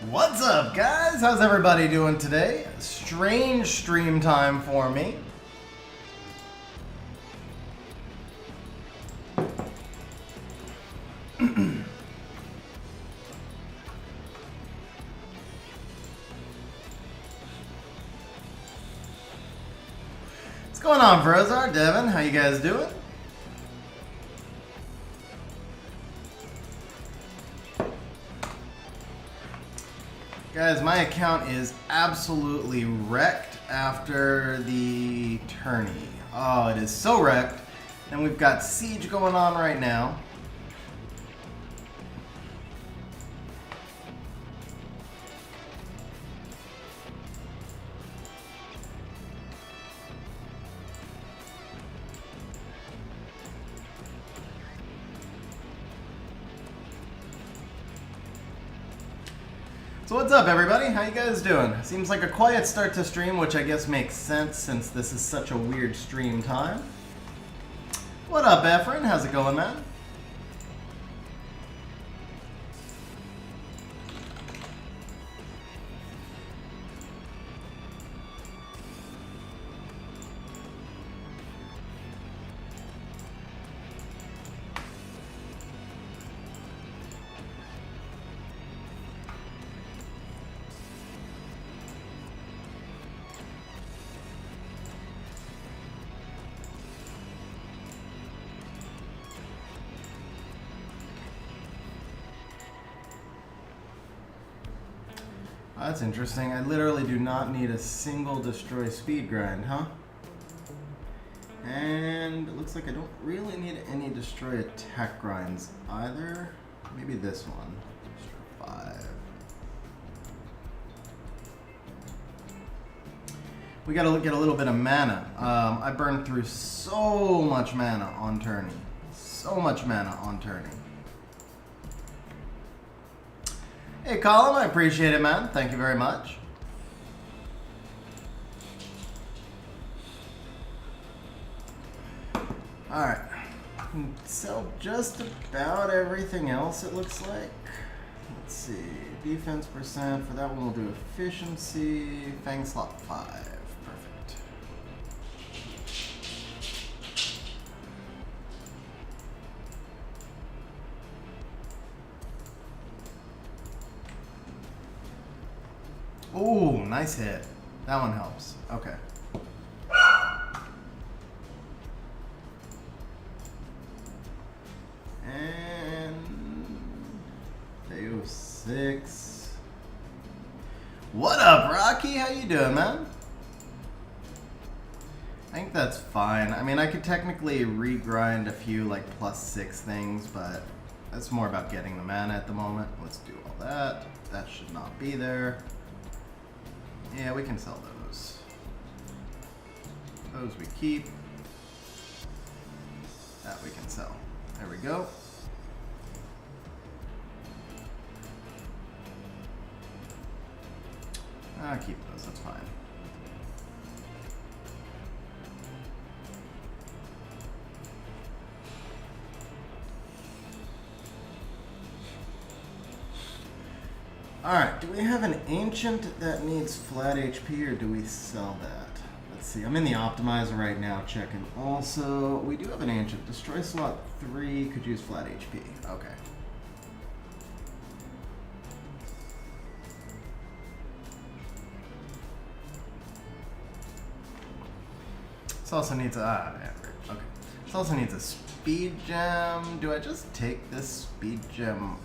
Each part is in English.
What's up, guys? How's everybody doing today? Strange stream time for me. What's going on, Frozar? Devin, how you guys doing? Guys, my account is absolutely wrecked after the tourney. Oh, it is so wrecked. And we've got Siege going on right now. So what's up, everybody? How you guys doing? Seems like a quiet start to stream, which I guess makes sense since this is such a weird stream time. What up, Efren? How's it going, man? That's interesting. I literally do not need a single destroy speed grind, huh? And it looks like I don't really need any destroy attack grinds either. Maybe this one. Destroy 5. We gotta get a little bit of mana. I burned through so much mana on tourney. So much mana on tourney. Hey, Colin, I appreciate it, man. Thank you very much. Alright. Sell just about everything else, it looks like. Let's see. Defense percent. For that one, we'll do efficiency. Fang slot 5. Perfect. Ooh, nice hit. That one helps. Okay. And Deo 6. What up, Rocky? How you doing, man? I think that's fine. I mean, I could technically regrind a few like +6 things, but that's more about getting the mana at the moment. Let's do all that. That should not be there. Yeah, we can sell those. Those we keep. That we can sell. There we go. I'll keep those, that's fine. Alright, do we have an ancient that needs flat HP or do we sell that? Let's see, I'm in the optimizer right now checking. Also, we do have an ancient. Destroy slot 3 could use flat HP. Okay. This also needs a okay. This also needs a speed gem. Do I just take this speed gem?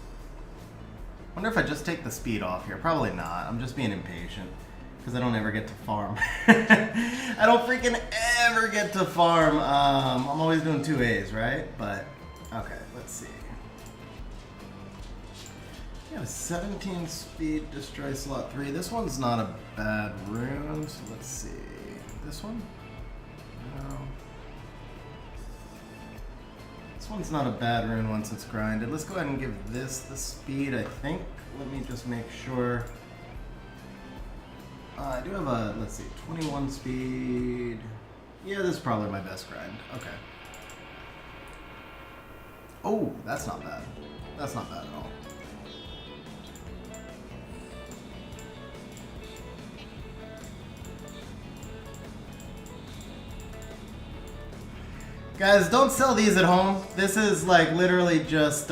I wonder if I just take the speed off here. Probably not. I'm just being impatient because I don't ever get to farm. I don't freaking ever get to farm. I'm always doing 2As, right? But okay, let's see. We have a 17 speed destroy slot 3. This one's not a bad rune, so let's see. This one? No. This one's not a bad rune once it's grinded. Let's go ahead and give this the speed, I think. Let me just make sure. I do have a, let's see, 21 speed. Yeah, this is probably my best grind. Okay. Oh, that's not bad. That's not bad at all. Guys, don't sell these at home. This is like literally just,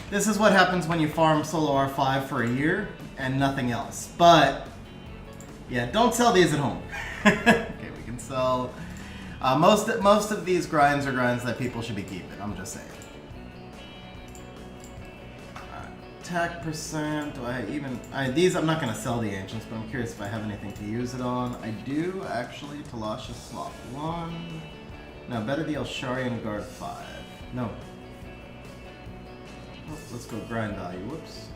this is what happens when you farm solo R5 for a year and nothing else. But, yeah, don't sell these at home. Okay, we can sell, most of these grinds are grinds that people should be keeping, I'm just saying. Attack percent, do I even, these I'm not going to sell the ancients, but I'm curious if I have anything to use it on. I do, actually. Talasha slot 1. No, better the Elsharian guard 5. No. Oh, let's go grind value, whoops.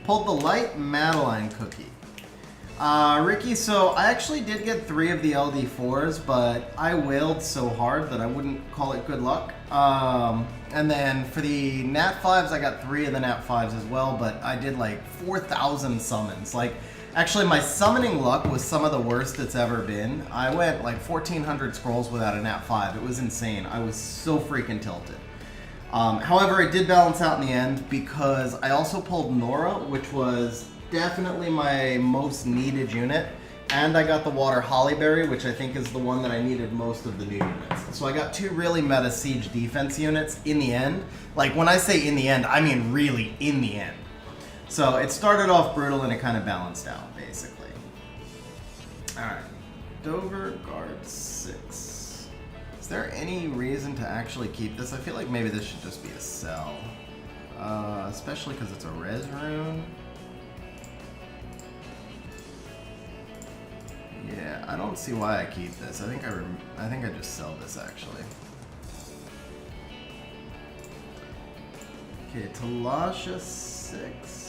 Pulled the light Madeline cookie. Ricky, so I actually did get 3 of the LD4s, but I wailed so hard that I wouldn't call it good luck. And then for the Nat 5s, I got 3 of the Nat 5s as well, but I did like 4,000 summons. Like, actually my summoning luck was some of the worst it's ever been. I went like 1,400 scrolls without a Nat 5. It was insane. I was so freaking tilted. However, it did balance out in the end because I also pulled Nora, which was definitely my most needed unit, and I got the Water Hollyberry, which I think is the one that I needed most of the new units. So I got 2 really meta siege defense units in the end. Like when I say in the end, I mean really in the end. So it started off brutal and it kind of balanced out, basically. Alright, Dover guard 6. Is there any reason to actually keep this? I feel like maybe this should just be a sell. Especially because it's a res rune. Yeah, I don't see why I keep this. I think I just sell this actually. Okay, Talasha 6.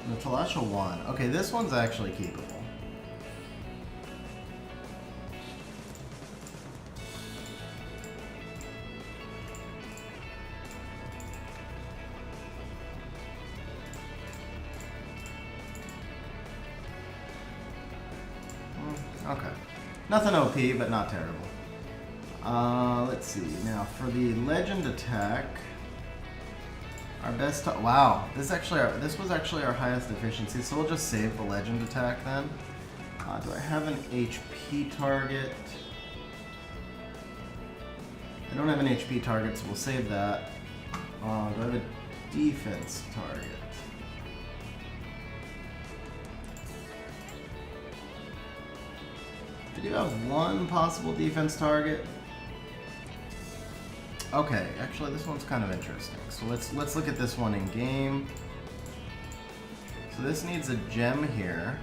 No, Talasha 1. Okay, this one's actually keepable. Okay. Nothing OP, but not terrible. Let's see. Now, for the legend attack, our best... Wow. This was actually our highest efficiency, so we'll just save the legend attack then. Do I have an HP target? I don't have an HP target, so we'll save that. Do I have a defense target? I do have one possible defense target. Okay, actually this one's kind of interesting. So let's look at this one in game. So this needs a gem here,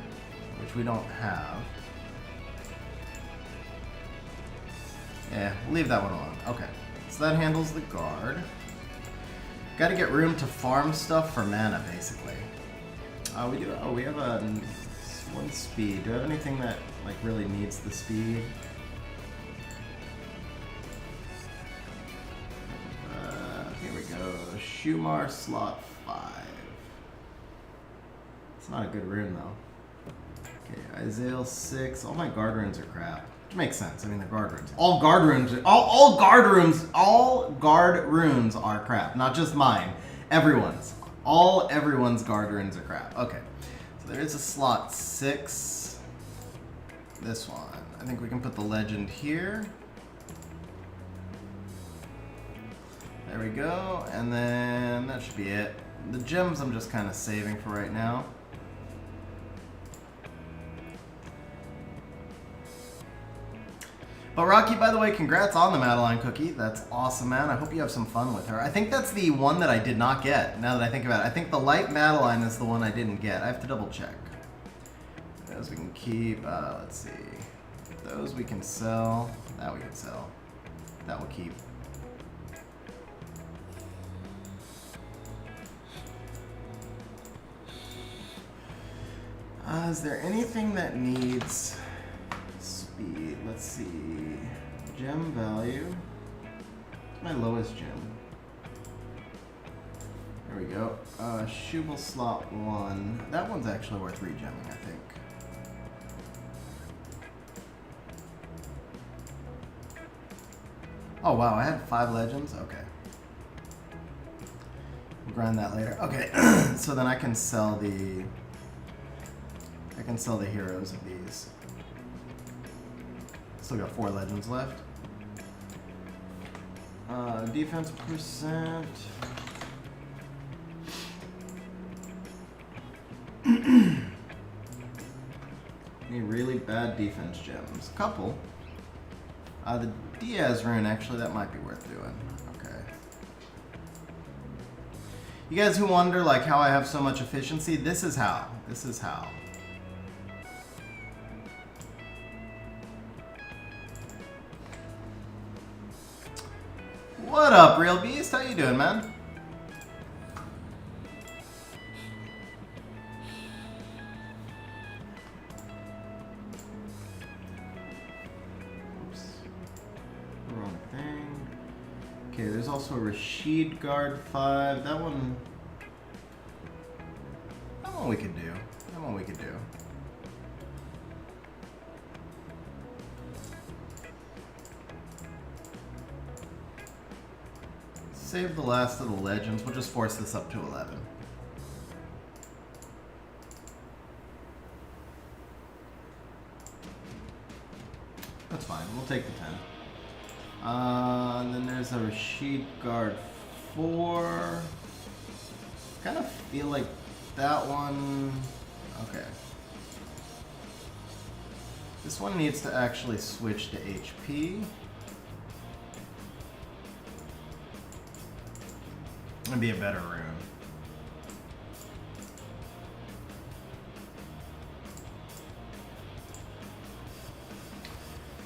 which we don't have. Yeah, we'll leave that one alone. Okay, so that handles the guard. Got to get room to farm stuff for mana, basically. We do. Oh, we have a 1 speed. Do I have anything that like really needs the speed? Here we go. Shumar slot 5. It's not a good rune though. Okay, Isaiah 6. All my guard runes are crap. Which makes sense. I mean, they're guard runes. All guard runes. All guard runes are crap. Not just mine. Everyone's. Everyone's guard runes are crap. Okay. So there is a slot 6. This one. I think we can put the legend here. There we go. And then that should be it. The gems I'm just kind of saving for right now. But Rocky, by the way, congrats on the Madeline cookie. That's awesome, man. I hope you have some fun with her. I think that's the one that I did not get, now that I think about it. I think the light Madeline is the one I didn't get. I have to double check. Those we can keep. Let's see. Those we can sell. That we can sell. That will keep. Is there anything that needs speed? Let's see. Gem value. What's my lowest gem? There we go. Shubal slot 1. That one's actually worth regemming, I think. Oh wow, I had 5 legends? Okay. We'll grind that later. Okay, so then I can sell the heroes of these. Still got 4 legends left. Defense percent. Any really bad defense gems? Couple. The Diaz rune, actually, that might be worth doing. Okay. You guys who wonder, like, how I have so much efficiency, this is how. This is how. What up, Real Beast? How you doing, man? Oops. Wrong thing. Okay, there's also a Rashid Guard 5. That one we could do. That one we could do. Save the last of the legends. We'll just force this up to 11. That's fine. We'll take the 10. And then there's a Rashid Guard 4. Kind of feel like that one. Okay. This one needs to actually switch to HP. It'd be a better rune.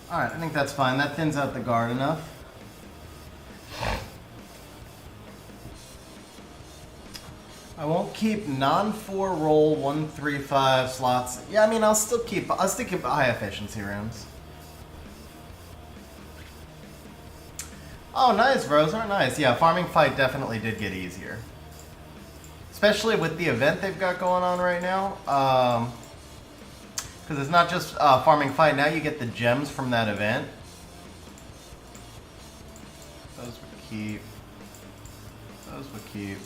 Alright, I think that's fine. That thins out the guard enough. I won't keep non-4 roll 135 slots. Yeah, I mean, I'll still keep high efficiency runes. Oh, nice, Rosar, nice. Yeah, farming fight definitely did get easier. Especially with the event they've got going on right now. Because it's not just farming fight, now you get the gems from that event. Those would keep. Those would keep.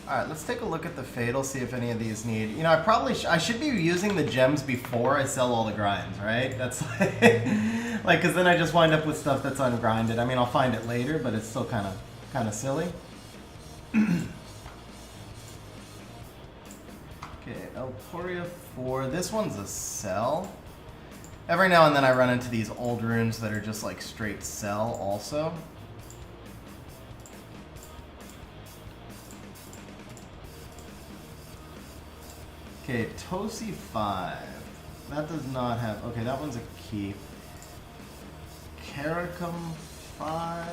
Alright, let's take a look at the Fatal, see if any of these need... You know, I probably I should be using the gems before I sell all the grinds, right? That's like... because then I just wind up with stuff that's ungrinded. I mean, I'll find it later, but it's still kind of silly. Okay, Elporia 4. This one's a sell. Every now and then I run into these old runes that are just like straight sell also. Okay, Tosi 5. That does not have... Okay, that one's a keep. Caracum 5.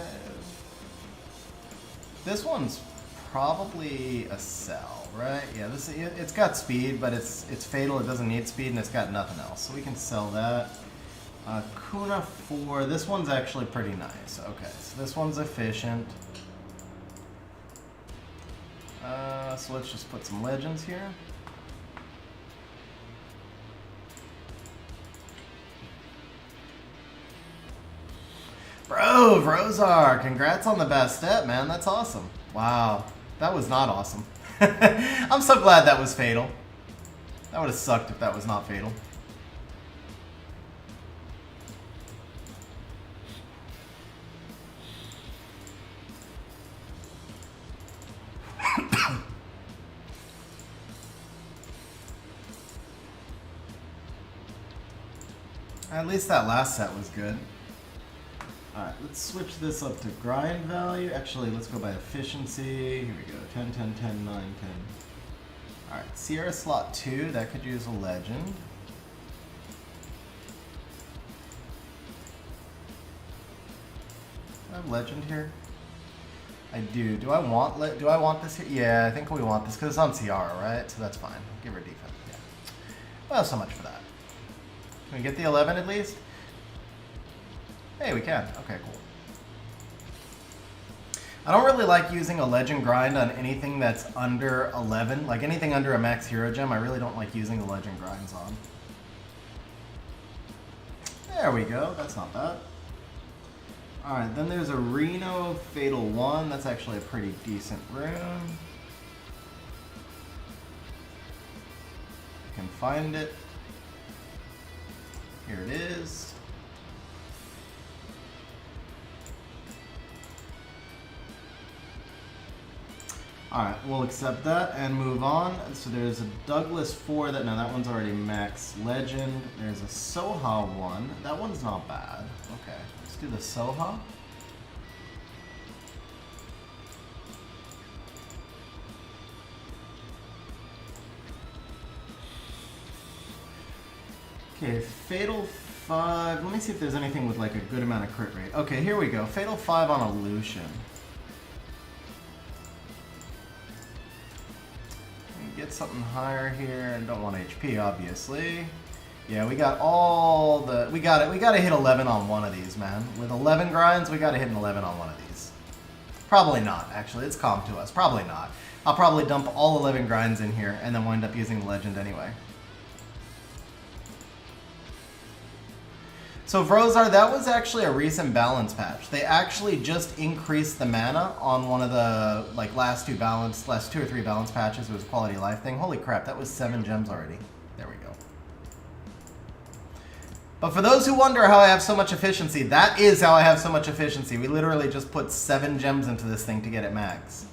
This one's probably a sell, right? Yeah, it's got speed, but it's fatal. It doesn't need speed, and it's got nothing else. So we can sell that. Kuna 4. This one's actually pretty nice. Okay, so this one's efficient. So let's just put some legends here. Bro, Rosar, congrats on the best step, man. That's awesome. Wow, that was not awesome. I'm so glad that was fatal. That would have sucked if that was not fatal. At least that last set was good. Alright, let's switch this up to grind value. Actually, let's go by efficiency. Here we go. 10, 10, 10, 9, 10. Alright, Sierra slot 2. That could use a legend. Do I have legend here? I do. Do I want this here? Yeah, I think we want this because it's on Ciara, right? So that's fine. Give her defense. Yeah. Well, so much for that. Can we get the 11 at least? Hey, we can. Okay, cool. I don't really like using a legend grind on anything that's under 11. Like anything under a max hero gem, I really don't like using the legend grinds on. There we go. That's not bad. Alright, then there's a Reno Fatal 1. That's actually a pretty decent rune. I can find it. Here it is. Alright, we'll accept that and move on. So there's a Douglas 4 that, no, that one's already max legend. There's a Soha 1. That one's not bad. Okay, let's do the Soha. Okay, Fatal 5. Let me see if there's anything with like a good amount of crit rate. Okay, here we go. Fatal 5 on Illusion. Get something higher here, and don't want HP, obviously. Yeah, we got all the... We got it. We got to hit 11 on one of these, man. With 11 grinds, we got to hit an 11 on one of these. Probably not, actually. It's calm to us. Probably not. I'll probably dump all 11 grinds in here, and then wind up using Legend anyway. So Vrozar, that was actually a recent balance patch. They actually just increased the mana on one of the like last two or three balance patches. It was a quality of life thing. Holy crap, that was 7 gems already. There we go. But for those who wonder how I have so much efficiency, that is how I have so much efficiency. We literally just put 7 gems into this thing to get it max.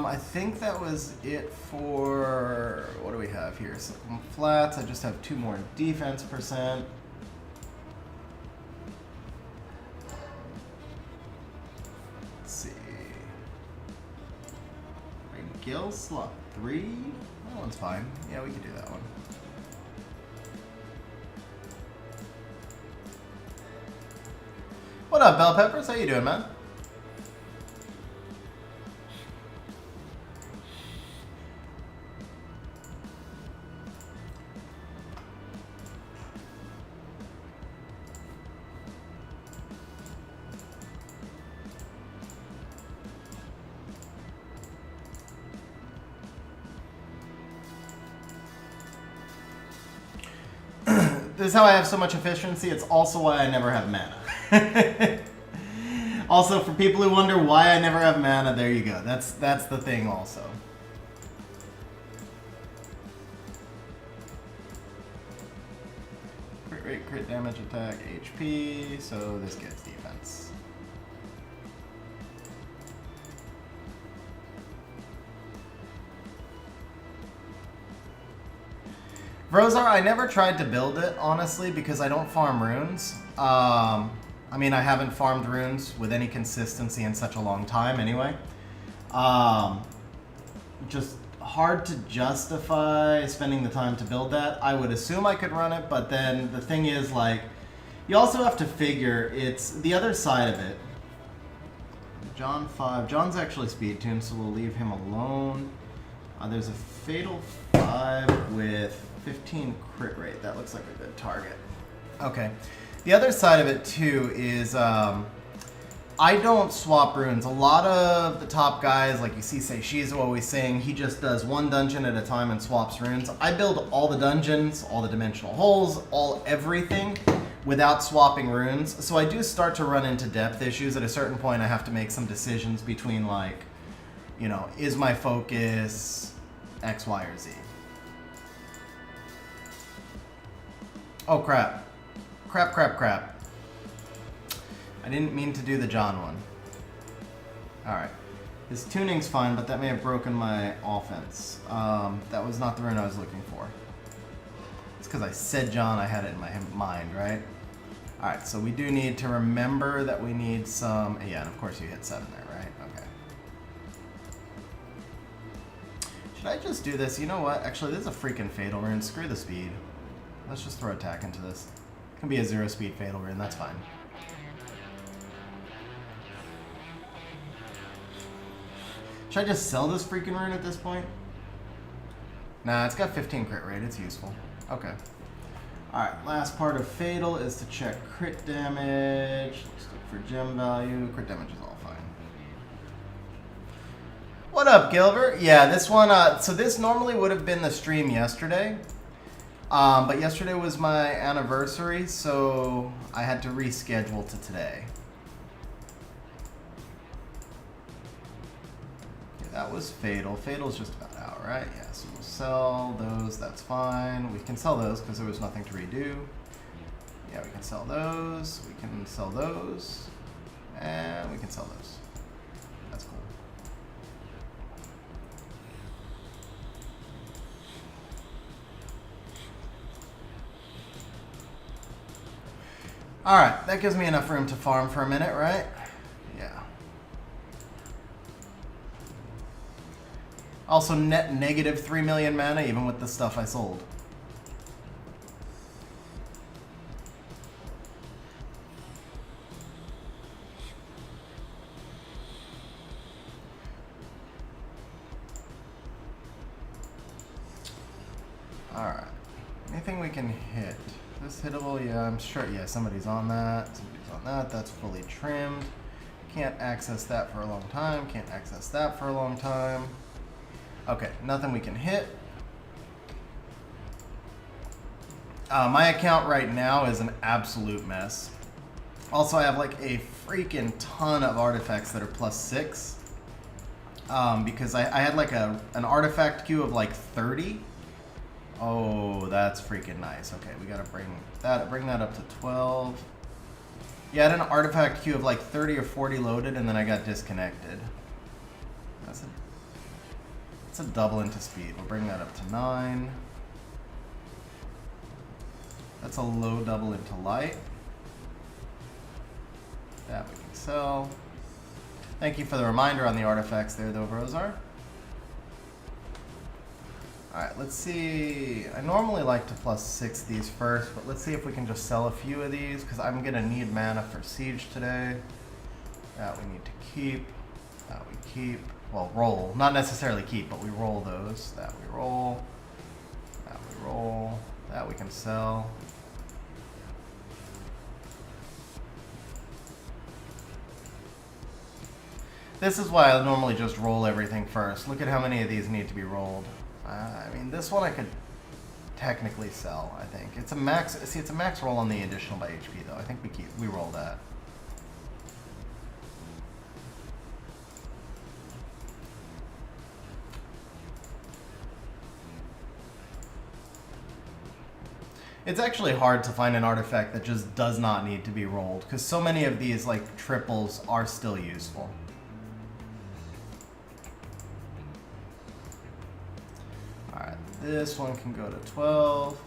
I think that was it for, what do we have here? Some flats. I just have 2 more defense percent. Let's see. Gil slot 3. That one's fine. Yeah, we can do that one. What up, Bell Peppers? How you doing, man? This is how I have so much efficiency. It's also why I never have mana. Also, for people who wonder why I never have mana, there you go. That's the thing also. Crit rate, crit damage, attack, HP, so this gets defense. Vrozar, I never tried to build it, honestly, because I don't farm runes. I mean, I haven't farmed runes with any consistency in such a long time anyway. Just hard to justify spending the time to build that. I would assume I could run it, but then the thing is, like, you also have to figure it's the other side of it. John 5. John's actually speed tuned, so we'll leave him alone. There's a Fatal 5 with 15 crit rate. That looks like a good target. Okay. The other side of it, too, is I don't swap runes. A lot of the top guys, like you see Sesh is always saying, he just does one dungeon at a time and swaps runes. I build all the dungeons, all the dimensional holes, everything without swapping runes. So I do start to run into depth issues. At a certain point, I have to make some decisions between, like, you know, is my focus X, Y, or Z? Oh, crap. Crap, crap, crap. I didn't mean to do the John one. Alright. His tuning's fine, but that may have broken my offense. That was not the rune I was looking for. It's because I said John, I had it in my mind, right? Alright, so we do need to remember that we need some... Yeah, and of course you hit 7 there, right? Okay. Should I just do this? You know what? Actually, this is a freaking fatal rune. Screw the speed. Let's just throw attack into this. It can be a 0 speed fatal rune, that's fine. Should I just sell this freaking rune at this point? Nah, it's got 15 crit rate, it's useful. Okay. Alright, last part of fatal is to check crit damage. Let's look for gem value. Crit damage is all fine. What up, Gilbert? Yeah, this one, so this normally would have been the stream yesterday. But yesterday was my anniversary, so I had to reschedule to today. Okay, that was Fatal. Fatal's just about out, right? Yeah, so we'll sell those. That's fine. We can sell those because there was nothing to redo. Yeah, we can sell those. We can sell those. And we can sell those. That's cool. Alright, that gives me enough room to farm for a minute, right? Yeah. Also net negative 3 million mana even with the stuff I sold. Alright. Anything we can hit? This hittable, yeah, I'm sure, yeah, somebody's on that. Somebody's on that. That's fully trimmed. Can't access that for a long time. Can't access that for a long time. Okay, nothing we can hit. My account right now is an absolute mess. Also, I have like a freaking ton of artifacts that are +6. Because I had like an artifact queue of like 30. Oh, that's freaking nice. Okay, we gotta bring that up to 12. Yeah, I had an artifact queue of like 30 or 40 loaded, and then I got disconnected. That's a double into speed. We'll bring that up to 9. That's a low double into light. That we can sell. Thank you for the reminder on the artifacts there, though, Brozar. Alright, let's see. I normally like to +6 these first, but let's see if we can just sell a few of these, because I'm going to need mana for Siege today. That we need to keep. That we keep. Well, roll. Not necessarily keep, but we roll those. That we roll. That we roll. That we can sell. This is why I normally just roll everything first. Look at how many of these need to be rolled. I mean, this one I could technically sell, I think. It's a max, see, it's a max roll on the additional by HP, though. I think we roll that. It's actually hard to find an artifact that just does not need to be rolled, because so many of these, like, triples are still useful. Alright, this one can go to 12.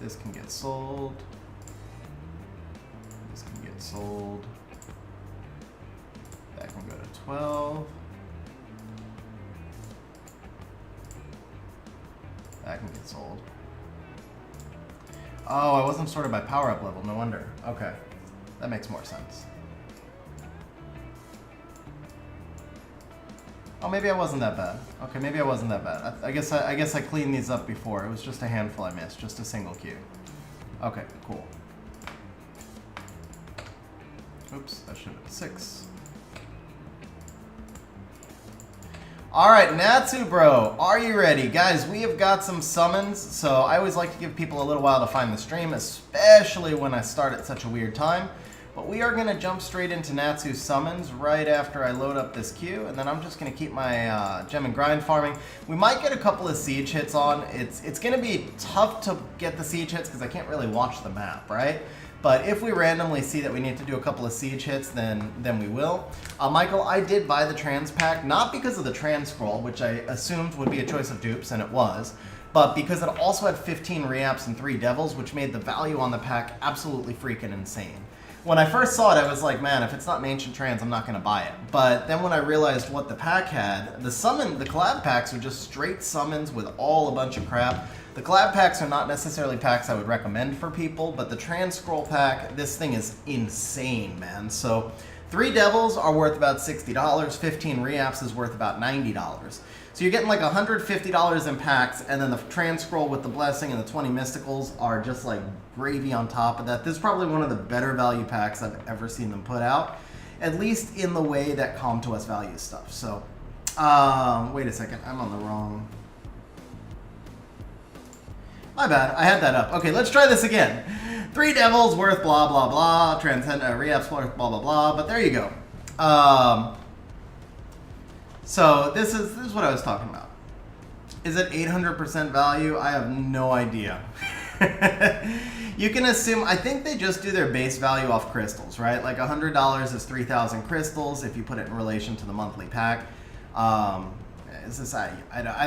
This can get sold. This can get sold. That can go to 12. That can get sold. Oh, I wasn't sorted by power-up level, no wonder. Okay, that makes more sense. Oh, maybe I wasn't that bad. Okay, maybe I wasn't that bad. I guess I cleaned these up before. It was just a handful I missed, just a single queue. Okay, cool. Oops, that should have been 6. Alright, Natsu bro, are you ready? Guys, we have got some summons, so I always like to give people a little while to find the stream, especially when I start at such a weird time. But we are going to jump straight into Natsu summons right after I load up this queue, and then I'm just going to keep my gem and grind farming. We might get a couple of siege hits on. It's going to be tough to get the siege hits because I can't really watch the map, right? But if we randomly see that we need to do a couple of siege hits, then we will. Michael, I did buy the trans pack, not because of the trans scroll, which I assumed would be a choice of dupes, and it was, but because it also had 15 reaps and 3 devils, which made the value on the pack absolutely freaking insane. When I first saw it, I was like, man, if it's not an ancient trans, I'm not going to buy it. But then when I realized what the pack had, the collab packs are just straight summons with all a bunch of crap. The collab packs are not necessarily packs I would recommend for people, but the trans scroll pack, this thing is insane, man. So 3 devils are worth about $60, 15 reaps is worth about $90. So you're getting like $150 in packs, and then the trans scroll with the blessing and the 20 mysticals are just like gravy on top of that. This is probably one of the better value packs I've ever seen them put out, at least in the way that Calm to Us values stuff. So, wait a second, I'm on the wrong... My bad, I had that up. Okay, let's try this again. 3 devils worth blah, blah, blah. Transcend reaps worth blah, blah, blah. But there you go. So this is what I was talking about. Is it 800% value? I have no idea. You can assume, I think they just do their base value off crystals, right? Like $100 is 3,000 crystals if you put it in relation to the monthly pack. Is this, I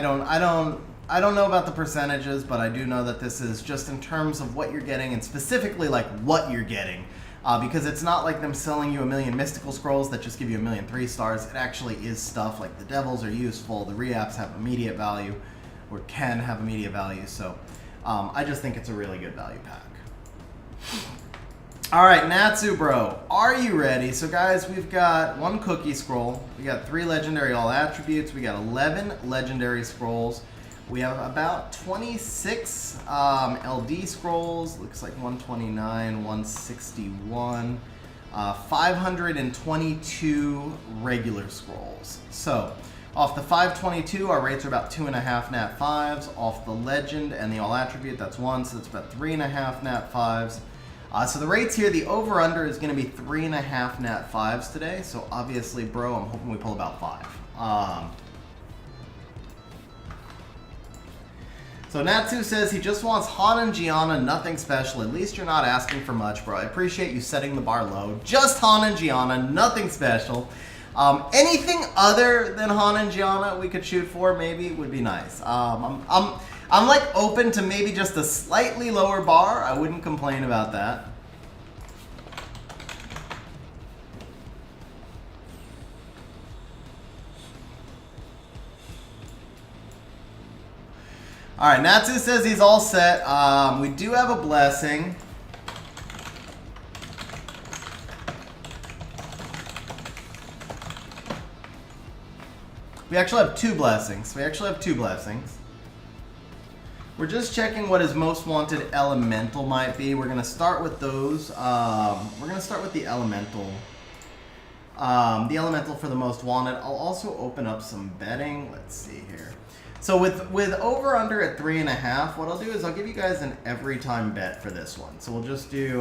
don't know about the percentages, but I do know that this is just in terms of what you're getting and specifically like what you're getting. Because it's not like them selling you a million mystical scrolls that just give you a million 3 stars. It actually is stuff like the devils are useful, the reapps have immediate value, or can have immediate value. So I just think it's a really good value pack. All right, Natsu bro, are you ready? So guys, we've got 1 cookie scroll, we got 3 legendary all attributes, we got 11 legendary scrolls, we have about 26 LD scrolls, looks like 129, 161, 522 regular scrolls. So off the 522, our rates are about 2.5 nat 5s. Off the legend and the all attribute, that's 1, so that's about 3.5 nat 5s. So the rates here, the over-under is going to be 3.5 nat 5s today. So obviously, bro, I'm hoping we pull about 5. So Natsu says he just wants Han and Gianna, nothing special. At least you're not asking for much, bro. I appreciate you setting the bar low. Just Han and Gianna, nothing special. Anything other than Han and Gianna we could shoot for maybe would be nice. I'm like open to maybe just a slightly lower bar. I wouldn't complain about that. All right, Natsu says he's all set. We do have a blessing. We actually have 2 blessings. We're just checking what his most wanted elemental might be. We're gonna start with those. We're gonna start with the elemental. The elemental for the most wanted. I'll also open up some betting. Let's see here. So with over under at 3.5, what I'll do is I'll give you guys an every time bet for this one. So we'll just do.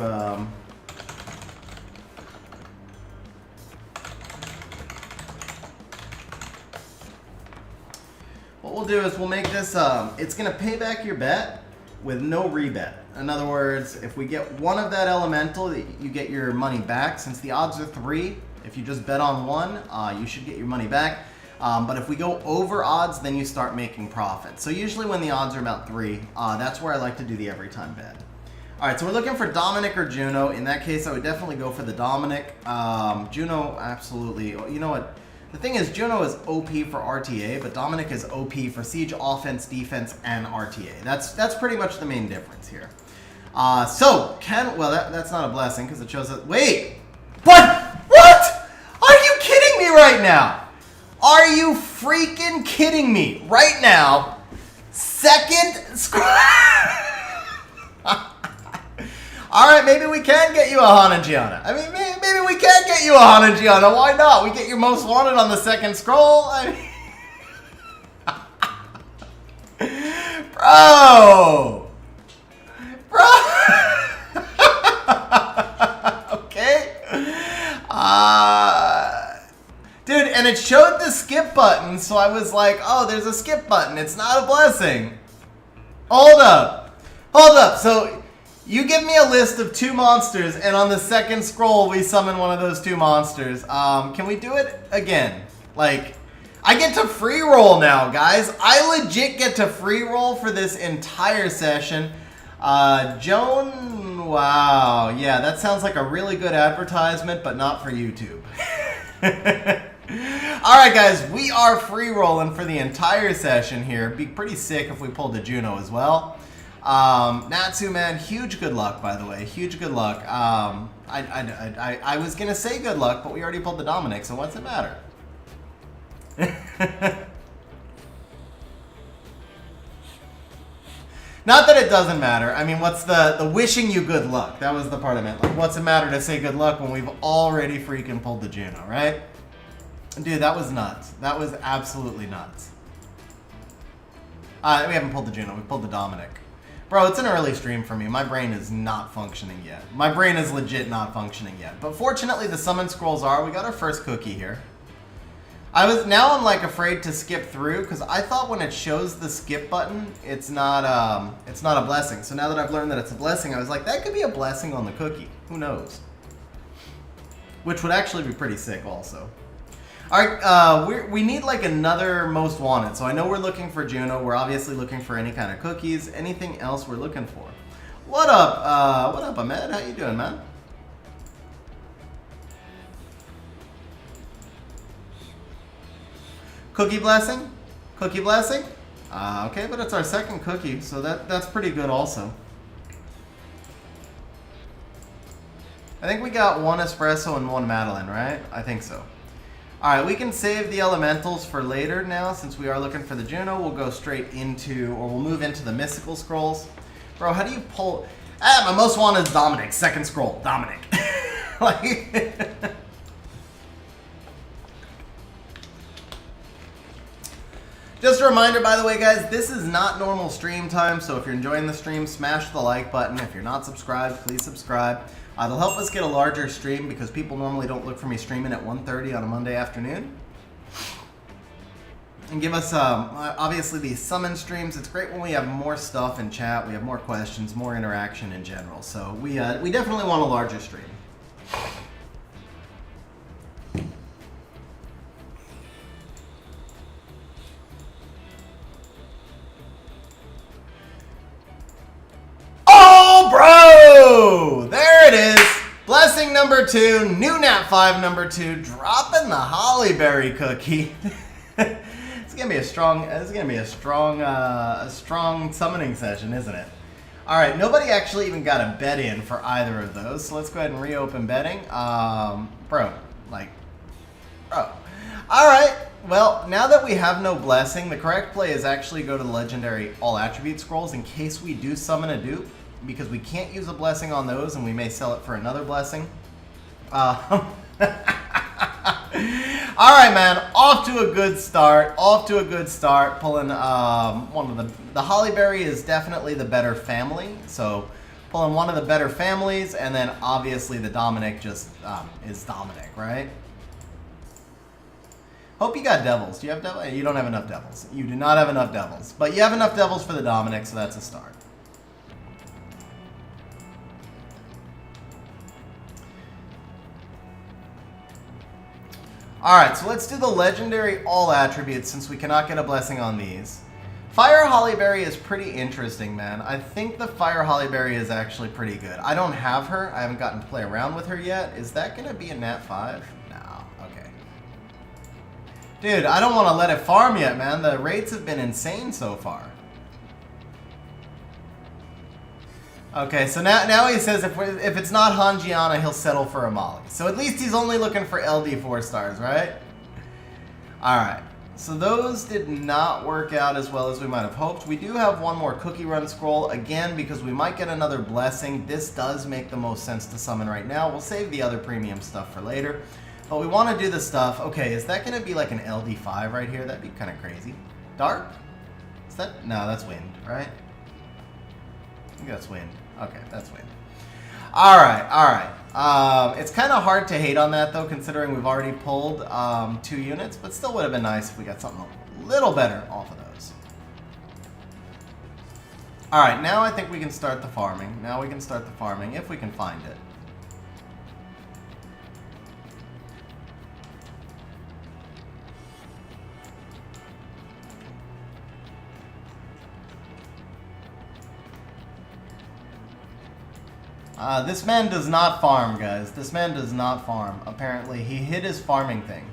What we'll do is we'll make this, it's going to pay back your bet with no rebet. In other words, if we get one of that elemental, you get your money back. Since the odds are 3, if you just bet on one, you should get your money back. But if we go over odds, then you start making profit. So usually when the odds are about 3, that's where I like to do the every time bet. All right, so we're looking for Dominic or Juno. In that case, I would definitely go for the Dominic. Juno, absolutely. You know what? The thing is, Juno is OP for RTA, but Dominic is OP for siege, offense, defense, and RTA. That's pretty much the main difference here. Well, that's not a blessing because it shows that. Wait, what? Are you kidding me right now? Are you freaking kidding me right now? Second squad. All right, maybe we can get you a Han and Gianna. I mean, maybe we can get you a Han and Gianna. Why not? We get your most wanted on the second scroll. I mean, bro. Okay. Dude, and it showed the skip button, so I was like, oh, there's a skip button. It's not a blessing. Hold up. So you give me a list of 2 monsters, and on the second scroll, we summon one of those 2 monsters. Can we do it again? Like, I get to free roll now, guys. I legit get to free roll for this entire session. Joan, wow. Yeah, that sounds like a really good advertisement, but not for YouTube. Alright, guys, we are free rolling for the entire session here. It'd be pretty sick if we pulled a Juno as well. Natsu, man, huge good luck, by the way. Huge good luck. I was gonna say good luck, but we already pulled the Dominic, so what's it matter? Not that it doesn't matter. I mean, what's the wishing you good luck? That was the part I meant. Like, what's it matter to say good luck when we've already freaking pulled the Juno, right? Dude, that was nuts. That was absolutely nuts. We haven't pulled the Juno. We pulled the Dominic. Bro, it's an early stream for me. My brain is not functioning yet. My brain is legit not functioning yet. But fortunately, the summon scrolls are. We got our first cookie here. Now I'm like afraid to skip through because I thought when it shows the skip button, it's not a blessing. So now that I've learned that it's a blessing, I was like, that could be a blessing on the cookie. Who knows? Which would actually be pretty sick also. All right, we need like another most wanted. So I know we're looking for Juno. We're obviously looking for any kind of cookies. Anything else we're looking for? What up, Ahmed? How you doing, man? Cookie blessing? Cookie blessing? Okay, but it's our second cookie, so that's pretty good also. I think we got one espresso and one Madeline, right? I think so. Alright, we can save the elementals for later now, since we are looking for the Juno. We'll go straight into, or we'll move into the mystical scrolls. Bro, how do you pull... my most wanted is Dominic. Second scroll, Dominic. Like... Just a reminder, by the way, guys, this is not normal stream time, so if you're enjoying the stream, smash the like button. If you're not subscribed, please subscribe. It'll help us get a larger stream because people normally don't look for me streaming at 1:30 on a Monday afternoon. And give us, obviously, these summon streams. It's great when we have more stuff in chat, we have more questions, more interaction in general. So we definitely want a larger stream. Bro, there it is. Blessing number 2, new Nat 5 number 2, dropping the Hollyberry cookie. It's gonna be a strong. It's gonna be a strong summoning session, isn't it? All right, nobody actually even got a bet in for either of those, so let's go ahead and reopen betting. Bro. All right. Well, now that we have no blessing, the correct play is actually go to the legendary all attribute scrolls in case we do summon a dupe, because we can't use a blessing on those and we may sell it for another blessing. All right, man, off to a good start. Pulling one of the Hollyberry is definitely the better family, so pulling one of the better families, and then obviously the Dominic just is Dominic, right? Hope you got devils. Do you have devils? You don't have enough devils. You do not have enough devils, but you have enough devils for the Dominic, so that's a start. Alright, so let's do the legendary all attributes since we cannot get a blessing on these. Fire Hollyberry is pretty interesting, man. I think the Fire Hollyberry is actually pretty good. I don't have her. I haven't gotten to play around with her yet. Is that going to be a Nat 5? No. Okay. Dude, I don't want to let it farm yet, man. The rates have been insane so far. Okay, so now he says if it's not Hanjiana, he'll settle for a Molly. So at least he's only looking for LD 4 stars, right? Alright, so those did not work out as well as we might have hoped. We do have one more cookie run scroll, again, because we might get another blessing. This does make the most sense to summon right now. We'll save the other premium stuff for later. But we want to do the stuff. Okay, is that going to be like an LD 5 right here? That'd be kind of crazy. Dark? Is that? No, that's wind, right? I think that's wind. Okay, that's wind. Alright. It's kind of hard to hate on that, though, considering we've already pulled 2 units, but still would have been nice if we got something a little better off of those. Alright, now I think we can start the farming. If we can find it. This man does not farm, guys. This man does not farm. Apparently, he hid his farming thing.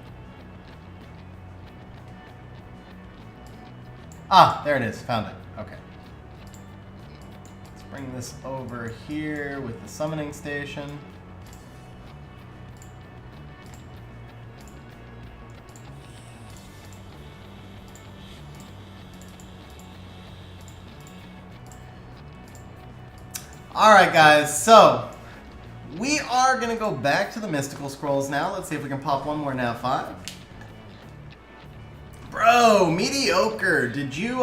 Ah, there it is. Found it. Okay. Let's bring this over here with the summoning station. Alright, guys, so we are going to go back to the mystical scrolls now. Let's see if we can pop one more Nat 5. Bro, mediocre. Did you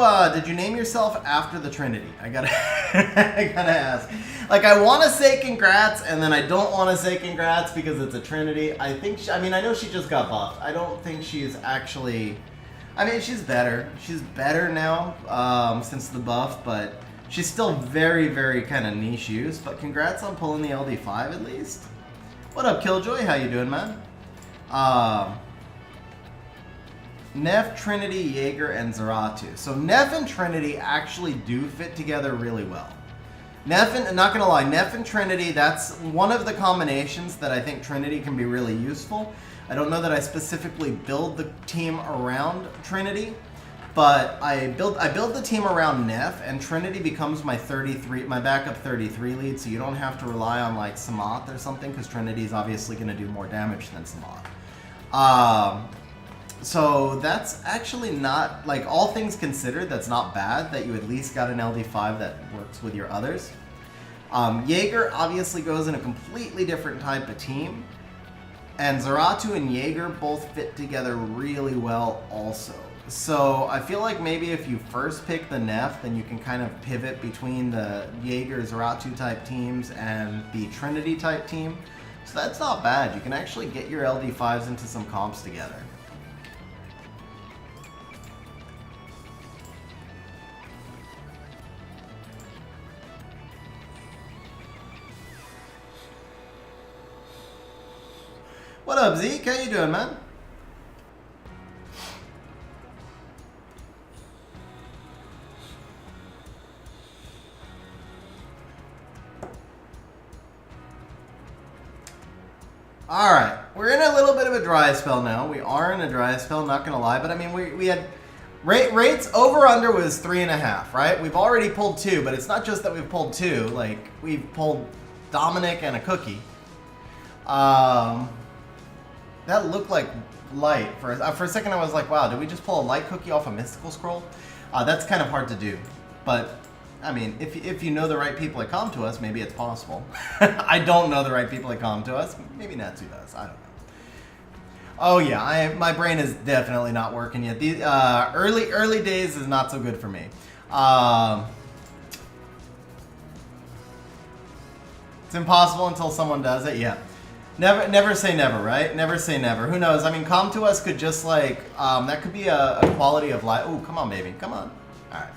name yourself after the Trinity? I gotta I gotta ask. Like, I want to say congrats, and then I don't want to say congrats because it's a Trinity. I think I know she just got buffed. I don't think she's actually. I mean, she's better. She's better now since the buff, but she's still very, very kind of niche use. But congrats on pulling the LD5 at least. What up, Killjoy? How you doing, man? Neff, Trinity, Jaeger, and Zeratu. So Neff and Trinity actually do fit together really well. Neff and, not gonna lie, Neff and Trinity, that's one of the combinations that I think Trinity can be really useful. I don't know that I specifically build the team around Trinity, but I build the team around Neff, and Trinity becomes my backup 33 lead, so you don't have to rely on like Samoth or something, because Trinity is obviously gonna do more damage than Samoth. So that's actually not, like, all things considered, that's not bad that you at least got an LD5 that works with your others. Jaeger obviously goes in a completely different type of team, and Zeratu and Jaeger both fit together really well also. So I feel like maybe if you first pick the Neff, then you can kind of pivot between the Jaeger-Zeratu type teams and the Trinity type team. So that's not bad. You can actually get your LD5s into some comps together. What up, Zeke? How you doing, man? Alright, we're in a little bit of a dry spell now. We are in a dry spell, not gonna lie, but I mean, we had rates over-under was 3.5, right? We've already pulled 2, but it's not just that we've pulled 2, like, we've pulled Dominic and a cookie. That looked like light. For a second I was like, wow, did we just pull a light cookie off a mystical scroll? That's kind of hard to do. But, I mean, if you know the right people that come to us, maybe it's possible. I don't know the right people that come to us. Maybe Natsu does. I don't know. Oh yeah, my brain is definitely not working yet. The early days is not so good for me. It's impossible until someone does it, yeah. Never say never, right? Never say never. Who knows? I mean, Come To Us could just like, that could be a quality of life. Oh, come on, baby. Come on. All right.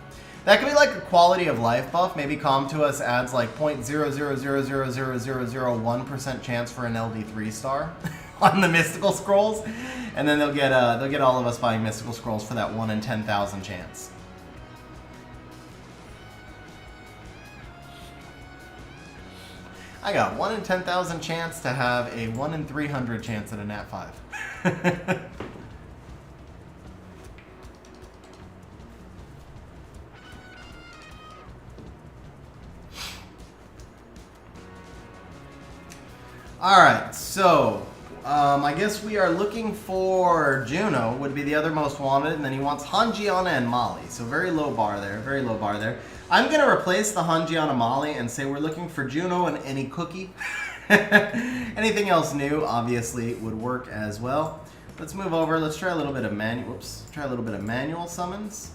That could be like a quality of life buff. Maybe Come To Us adds like 0.0000001% chance for an LD3 star on the mystical scrolls. And then they'll get all of us buying mystical scrolls for that 1 in 10,000 chance. I got 1 in 10,000 chance to have a 1 in 300 chance at a Nat 5. Alright, so I guess we are looking for Juno, would be the other most wanted, and then he wants Hanjiana and Molly. So very low bar there, very low bar there. I'm going to replace the Hanjiana Molly and say we're looking for Juno and any cookie. Anything else new, obviously, would work as well. Let's move over. Let's try a little bit of manual summons.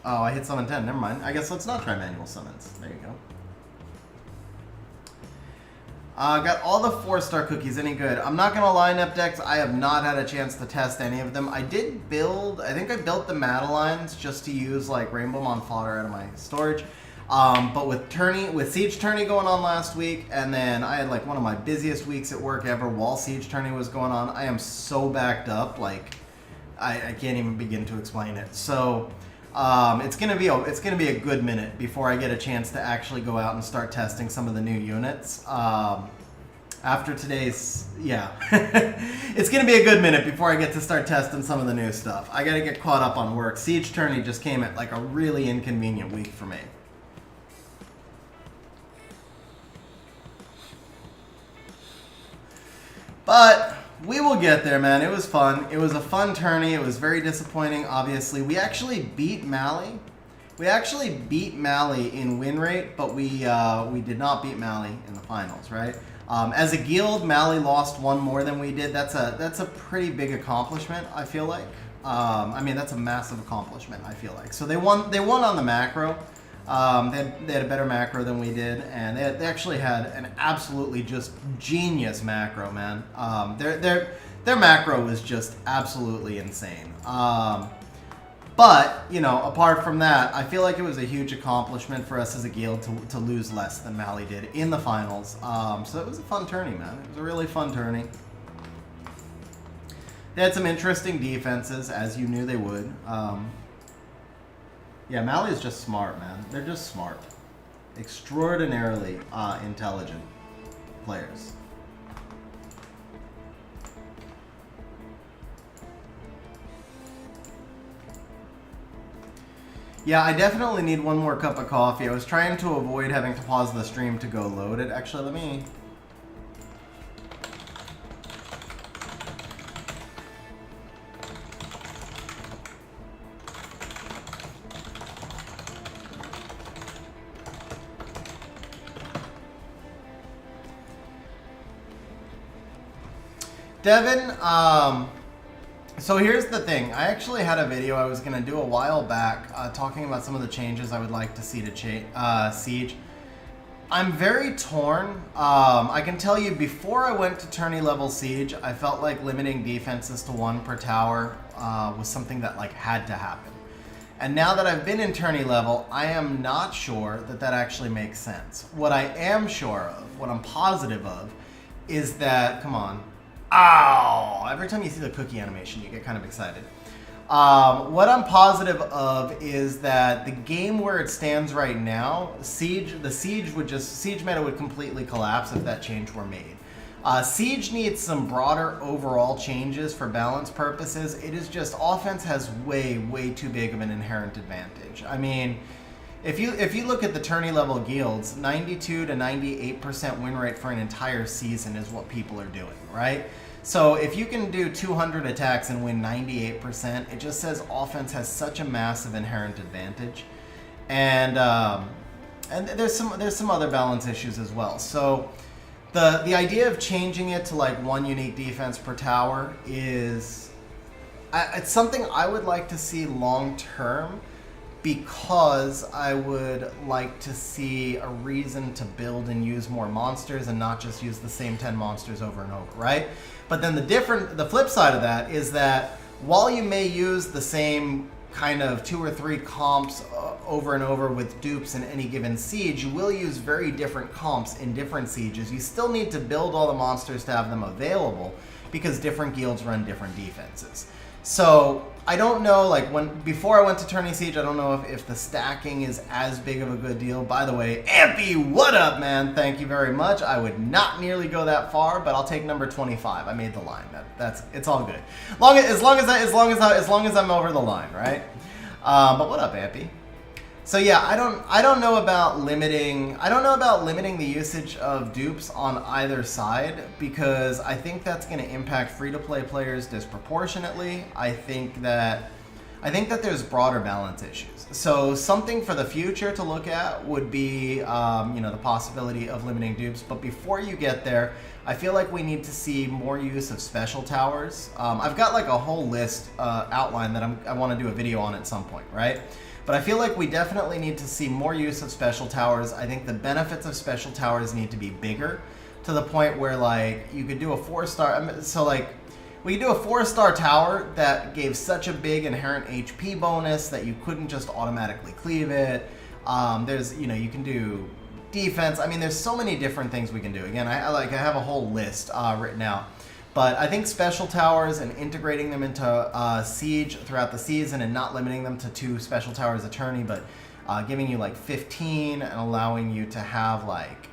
Oh, I hit summon 10. Never mind. I guess let's not try manual summons. There you go. Got all the 4-star cookies, any good? I'm not going to lie, Nepdex, I have not had a chance to test any of them. I did build, I think I built the Madeleines just to use like Rainbow Mon fodder out of my storage. But with Siege Tourney going on last week, and then I had like one of my busiest weeks at work ever while Siege Tourney was going on. I am so backed up, like, I can't even begin to explain it. So, it's gonna be a good minute before I get a chance to actually go out and start testing some of the new units. After today's, yeah, it's gonna be a good minute before I get to start testing some of the new stuff. I gotta get caught up on work. Siege Tourney just came at like a really inconvenient week for me. But we will get there, man. It was fun. It was a fun tourney. It was very disappointing, obviously. We actually beat Mally We actually beat Mali in win rate, but we did not beat Mali in the finals, right? As a guild, Mali lost one more than we did. That's a pretty big accomplishment, I feel like. I mean, that's a massive accomplishment, I feel like. So they won on the macro. They had a better macro than we did, and they actually had an absolutely just genius macro, man. Their macro was just absolutely insane. But, you know, apart from that, I feel like it was a huge accomplishment for us as a guild to lose less than Mali did in the finals. So it was a fun tourney, man. It was a really fun tourney. They had some interesting defenses, as you knew they would. Yeah, Mali is just smart, man. They're just smart. Extraordinarily intelligent players. Yeah, I definitely need one more cup of coffee. I was trying to avoid having to pause the stream to go load it. Actually, let me... Devin, so here's the thing. I actually had a video I was going to do a while back talking about some of the changes I would like to see to Siege. I'm very torn. I can tell you, before I went to tourney level Siege, I felt like limiting defenses to 1 per tower was something that like had to happen. And now that I've been in tourney level, I am not sure that that actually makes sense. What I am sure of, what I'm positive of, is that, come on. Ow! Every time you see the cookie animation, you get kind of excited. What I'm positive of is that the game where it stands right now, the siege meta would completely collapse if that change were made. Siege needs some broader overall changes for balance purposes. It is just, offense has way too big of an inherent advantage. I mean, if you look at the tourney level guilds, 92 to 98% win rate for an entire season is what people are doing, right? So if you can do 200 attacks and win 98%, it just says offense has such a massive inherent advantage, and there's some other balance issues as well. So the idea of changing it to like 1 unique defense per tower is it's something I would like to see long term, because I would like to see a reason to build and use more monsters and not just use the same 10 monsters over and over, right? But then the flip side of that is that while you may use the same kind of 2 or 3 comps over and over with dupes in any given siege, you will use very different comps in different sieges. You still need to build all the monsters to have them available, because different guilds run different defenses. So I don't know, like before I went to Tourney Siege, I don't know if the stacking is as big of a good deal. By the way, Ampy, what up, man? Thank you very much. I would not nearly go that far, but I'll take number 25. I made the line. It's all good. As long as I'm over the line, right? But what up, Ampy? So yeah, I don't know about limiting the usage of dupes on either side, because I think that's going to impact free-to-play players disproportionately. I think that there's broader balance issues. So something for the future to look at would be the possibility of limiting dupes. But before you get there, I feel like we need to see more use of special towers. I've got like a whole list outlined that I want to do a video on at some point, right? But I feel like we definitely need to see more use of special towers. I think the benefits of special towers need to be bigger, to the point where like you could do a 4-star. So like we could do a 4-star tower that gave such a big inherent HP bonus that you couldn't just automatically cleave it. There's you can do defense. I mean, there's so many different things we can do. Again, I have a whole list written out. But I think special towers and integrating them into Siege throughout the season, and not limiting them to 2 special towers a tourney, but giving you like 15 and allowing you to have like,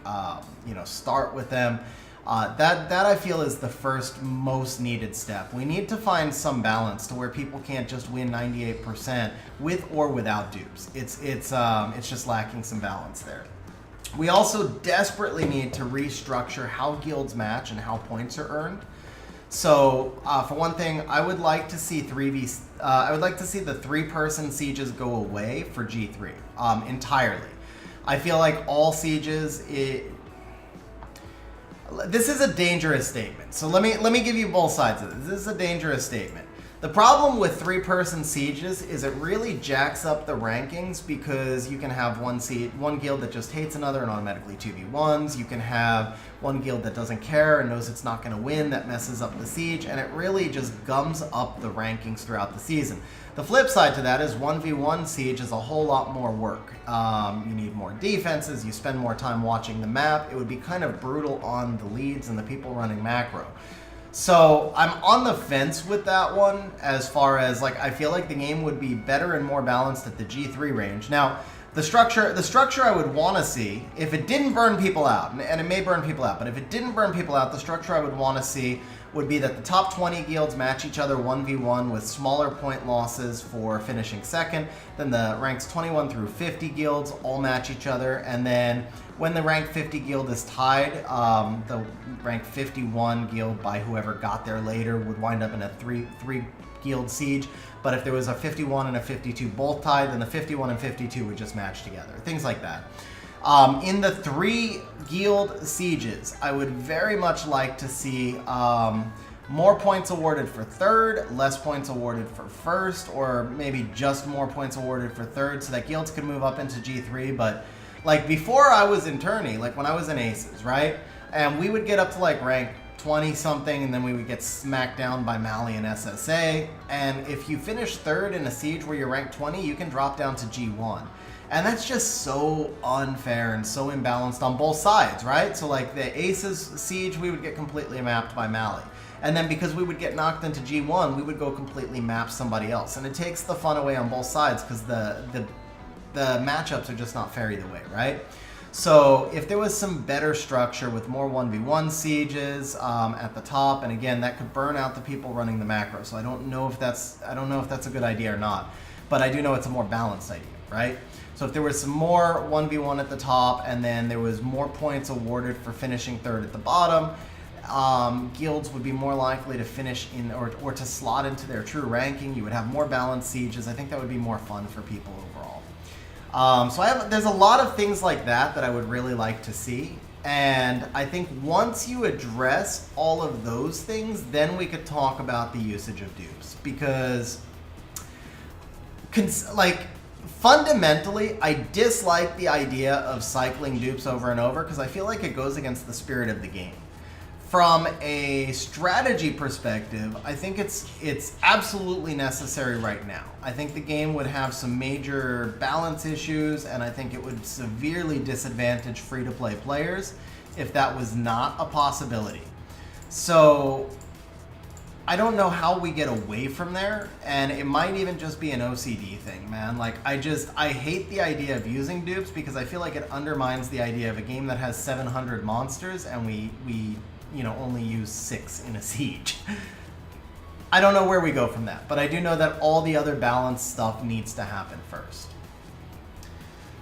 start with them. That I feel is the first most needed step. We need to find some balance to where people can't just win 98% with or without dupes. It's just lacking some balance there. We also desperately need to restructure how guilds match and how points are earned. So for one thing, I would like to see I would like to see the 3-person sieges go away for G3 entirely. I feel like all sieges. This is a dangerous statement. So let me give you both sides of this. This is a dangerous statement. The problem with 3-person sieges is it really jacks up the rankings because you can have one guild that just hates another and automatically 2v1s. You can have one guild that doesn't care and knows it's not going to win, that messes up the siege, and it really just gums up the rankings throughout the season. The flip side to that is 1v1 siege is a whole lot more work. You need more defenses, you spend more time watching the map. It would be kind of brutal on the leads and the people running macro. So I'm on the fence with that one as far as, like, I feel like the game would be better and more balanced at the G3 range. Now, the structure I would want to see, if it didn't burn people out, and it may burn people out, but if it didn't burn people out, the structure I would want to see would be that the top 20 guilds match each other 1v1 with smaller point losses for finishing second. Then the ranks 21 through 50 guilds all match each other, and then when the rank 50 guild is tied, the rank 51 guild by whoever got there later would wind up in a three guild siege. But if there was a 51 and a 52 both tied, then the 51 and 52 would just match together. Things like that. In the 3 guild sieges, I would very much like to see more points awarded for third, less points awarded for first, or maybe just more points awarded for third so that guilds could move up into G3. But like before I was in tourney, like when I was in aces, right? And we would get up to like rank 20 something, and then we would get smacked down by Mali and SSA. And if you finish third in a siege where you're ranked 20, you can drop down to G1. And that's just so unfair and so imbalanced on both sides, right? So like the Aces siege, we would get completely mapped by Mali. And then because we would get knocked into G1, we would go completely map somebody else. And it takes the fun away on both sides because the matchups are just not fair either way, right? So if there was some better structure with more 1v1 sieges at the top, and again, that could burn out the people running the macro. So I don't know if that's a good idea or not, but I do know it's a more balanced idea, right? So if there was some more 1v1 at the top, and then there was more points awarded for finishing third at the bottom, guilds would be more likely to finish in or to slot into their true ranking. You would have more balanced sieges. I think that would be more fun for people overall. So there's a lot of things like that I would really like to see. And I think once you address all of those things, then we could talk about the usage of dupes. Because, fundamentally, I dislike the idea of cycling dupes over and over because I feel like it goes against the spirit of the game. From a strategy perspective, I think it's absolutely necessary right now. I think the game would have some major balance issues, and I think it would severely disadvantage free-to-play players if that was not a possibility. So I don't know how we get away from there, and it might even just be an OCD thing, man. Like, I hate the idea of using dupes because I feel like it undermines the idea of a game that has 700 monsters and we only use 6 in a siege. I don't know where we go from that, but I do know that all the other balanced stuff needs to happen first.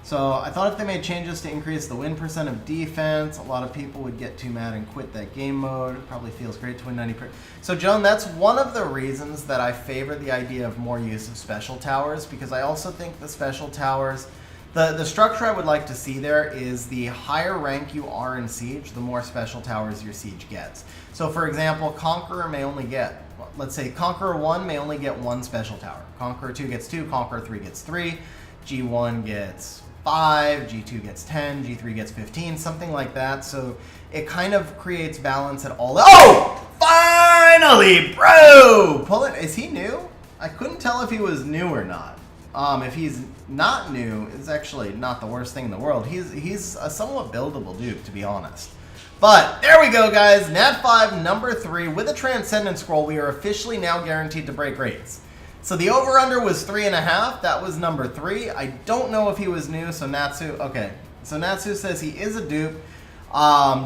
So I thought if they made changes to increase the win percent of defense, a lot of people would get too mad and quit that game mode. It probably feels great to win 90%. So Joan, that's one of the reasons that I favor the idea of more use of special towers, because I also think the special towers, the structure I would like to see there is the higher rank you are in Siege, the more special towers your Siege gets. So for example, Conqueror may only get, let's say Conqueror 1 may only get 1 special tower. Conqueror 2 gets 2, Conqueror 3 gets 3, G1 gets 5, G2 gets 10, G3 gets 15, something like that. So it kind of creates balance at all. Oh! Finally, bro! Pull it. Is he new? I couldn't tell if he was new or not. If he's not new, it's actually not the worst thing in the world. He's a somewhat buildable dupe, to be honest. But there we go, guys. Nat 5, number 3. With a Transcendent Scroll, we are officially now guaranteed to break rates. So the over-under was 3.5. That was number 3. I don't know if he was new, so Natsu... Okay, so Natsu says he is a dupe.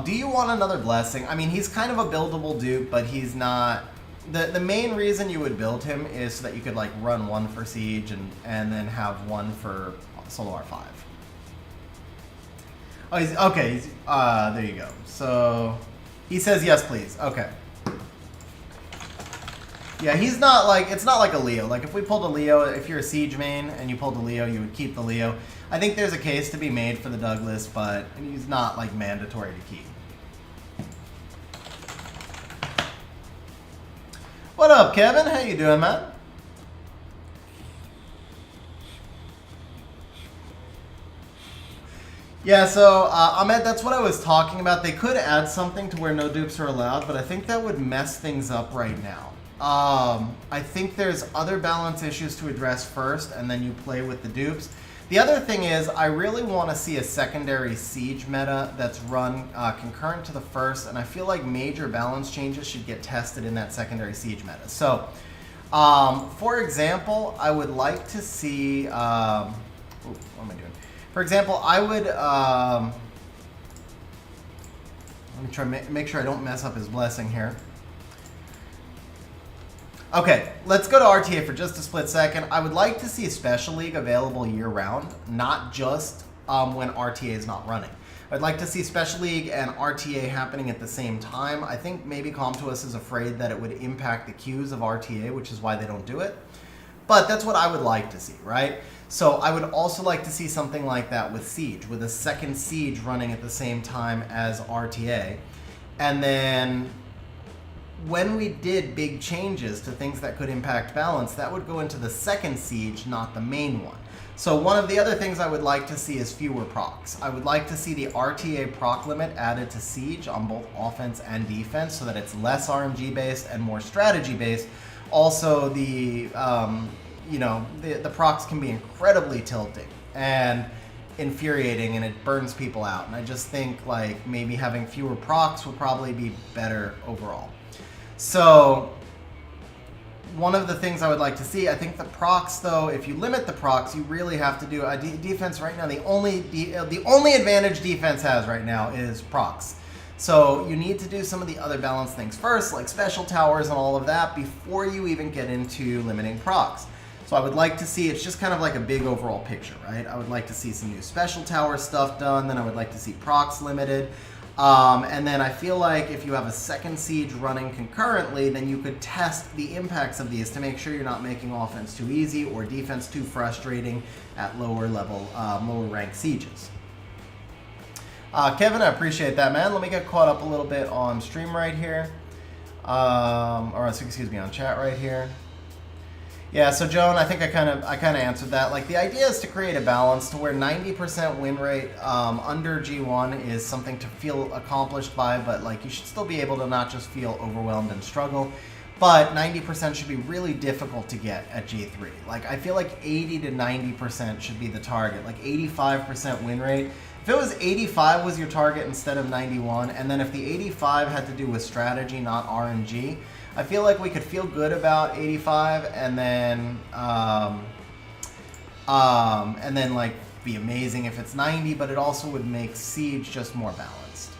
Do you want another blessing? I mean, he's kind of a buildable dupe, but he's not... The main reason you would build him is so that you could like run 1 for Siege and then have 1 for Solo R5. Oh, he's... Okay, there you go. So, he says yes, please. Okay. Yeah, he's not like, it's not like a Leo. Like if we pulled a Leo, if you're a Siege main and you pulled a Leo, you would keep the Leo. I think there's a case to be made for the Douglas, but he's not like mandatory to keep. What up, Kevin? How you doing, man? Yeah, so Ahmed, that's what I was talking about. They could add something to where no dupes are allowed, but I think that would mess things up right now. I think there's other balance issues to address first, and then you play with the dupes. The other thing is, I really want to see a secondary siege meta that's run concurrent to the first, and I feel like major balance changes should get tested in that secondary siege meta. So, for example, I would like to see... what am I doing? For example, I would... let me try make sure I don't mess up his blessing here. Okay, let's go to RTA for just a split second. I would like to see a Special League available year-round, not just when RTA is not running. I'd like to see Special League and RTA happening at the same time. I think maybe Comtuous is afraid that it would impact the queues of RTA, which is why they don't do it. But that's what I would like to see, right? So I would also like to see something like that with Siege, with a second Siege running at the same time as RTA. And then... when we did big changes to things that could impact balance, that would go into the second siege, not the main one. So one of the other things I would like to see is fewer procs. I would like to see the RTA proc limit added to siege on both offense and defense so that it's less RNG based and more strategy based. Also, the the procs can be incredibly tilting and infuriating, and it burns people out. And I just think like maybe having fewer procs would probably be better overall. So, one of the things I would like to see, I think the procs, though, if you limit the procs, you really have to do defense right now. The only advantage defense has right now is procs. So you need to do some of the other balance things first, like special towers and all of that, before you even get into limiting procs. So I would like to see, it's just kind of like a big overall picture, right? I would like to see some new special tower stuff done, then I would like to see procs limited. And then I feel like if you have a second siege running concurrently, then you could test the impacts of these to make sure you're not making offense too easy or defense too frustrating at lower level, lower rank sieges. Kevin, I appreciate that, man. Let me get caught up a little bit on stream right here. Or excuse me, on chat right here. Yeah, so Joan, I think I kind of answered that. Like, the idea is to create a balance to where 90% win rate under G1 is something to feel accomplished by, but like you should still be able to not just feel overwhelmed and struggle, but 90% should be really difficult to get at G3. Like, I feel like 80 to 90% should be the target. Like 85% win rate. If it was 85 was your target instead of 91, and then if the 85 had to do with strategy, not RNG, I feel like we could feel good about 85 and then like be amazing if it's 90, but it also would make Siege just more balanced.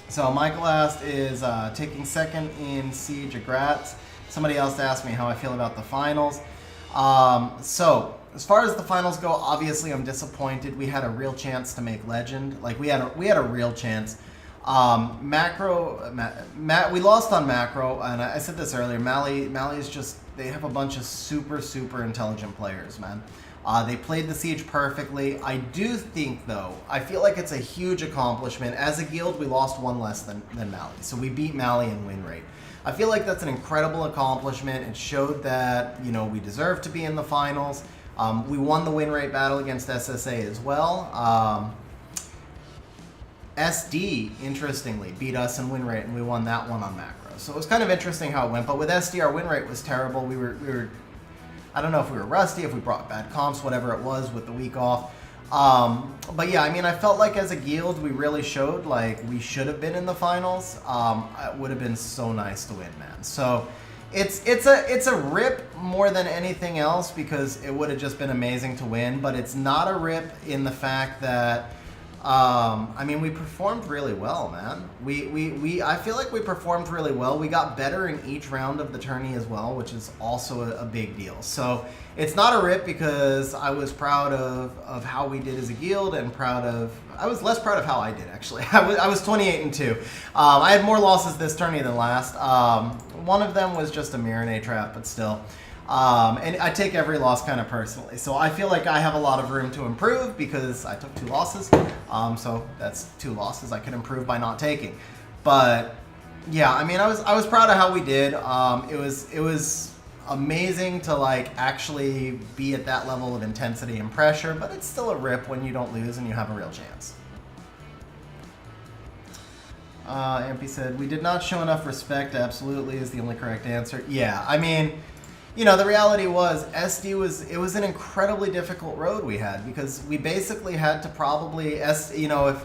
So Michael asked, is taking second in Siege a grats? Somebody else asked me how I feel about the finals. So as far as the finals go, obviously I'm disappointed. We had a real chance to make Legend. Like we had a real chance. We lost on macro, and I said this earlier. Mali's just, they have a bunch of super intelligent players, man. They played the siege perfectly. I do think, though, I feel like it's a huge accomplishment. As a guild, we lost one less than Mali, so we beat Mali in win rate. I feel like that's an incredible accomplishment. It showed that, you know, we deserve to be in the finals. We won the win rate battle against SSA as well. SD, interestingly, beat us in win rate, and we won that one on macro. So it was kind of interesting how it went. But with SD, our win rate was terrible. We were I don't know if we were rusty, if we brought bad comps, whatever it was with the week off. But yeah, I mean, I felt like as a guild, we really showed like we should have been in the finals. It would have been so nice to win, man. So it's a rip more than anything else because it would have just been amazing to win. But it's not a rip in the fact that I mean, we performed really well, man. I feel like we performed really well. We got better in each round of the tourney as well, which is also a big deal. So it's not a rip because I was proud of how we did as a guild and I was less proud of how I did, actually. I was 28-2. I had more losses this tourney than last. One of them was just a Mirror trap, but still. And I take every loss kind of personally. So I feel like I have a lot of room to improve because I took 2 losses. So that's 2 losses I could improve by not taking. But yeah, I mean, I was proud of how we did. It was amazing to like actually be at that level of intensity and pressure, but it's still a rip when you don't lose and you have a real chance. Ampy said, we did not show enough respect. Absolutely is the only correct answer. Yeah, I mean, you know, the reality was it was an incredibly difficult road we had because we basically had to probably, you know,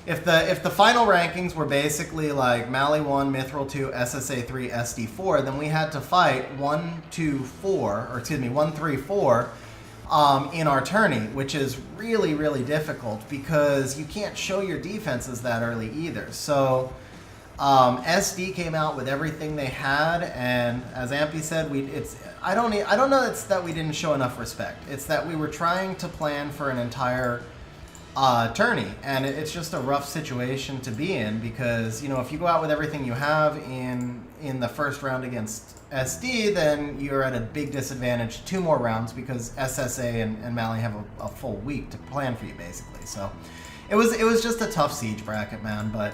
if the final rankings were basically like Mali 1, Mithril 2, SSA 3, SD 4, then we had to fight 1, 2, 4, or excuse me, 1, 3, 4 in our tourney, which is really, really difficult because you can't show your defenses that early either. So SD came out with everything they had, and as Ampy said, I don't know it's that we didn't show enough respect. It's that we were trying to plan for an entire tourney, and it's just a rough situation to be in because, you know, if you go out with everything you have in the first round against SD, then you're at a big disadvantage 2 more rounds because SSA and Mali have a full week to plan for you, basically. So it was just a tough siege bracket, man, but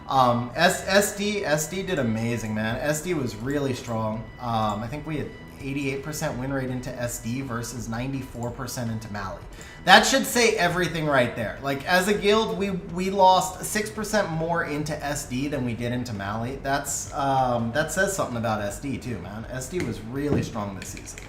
SD did amazing, man. SD was really strong. I think we had 88% win rate into SD versus 94% into Mali. That should say everything right there. Like, as a guild, we lost 6% more into SD than we did into Mali. That says something about SD too, man. SD was really strong this season.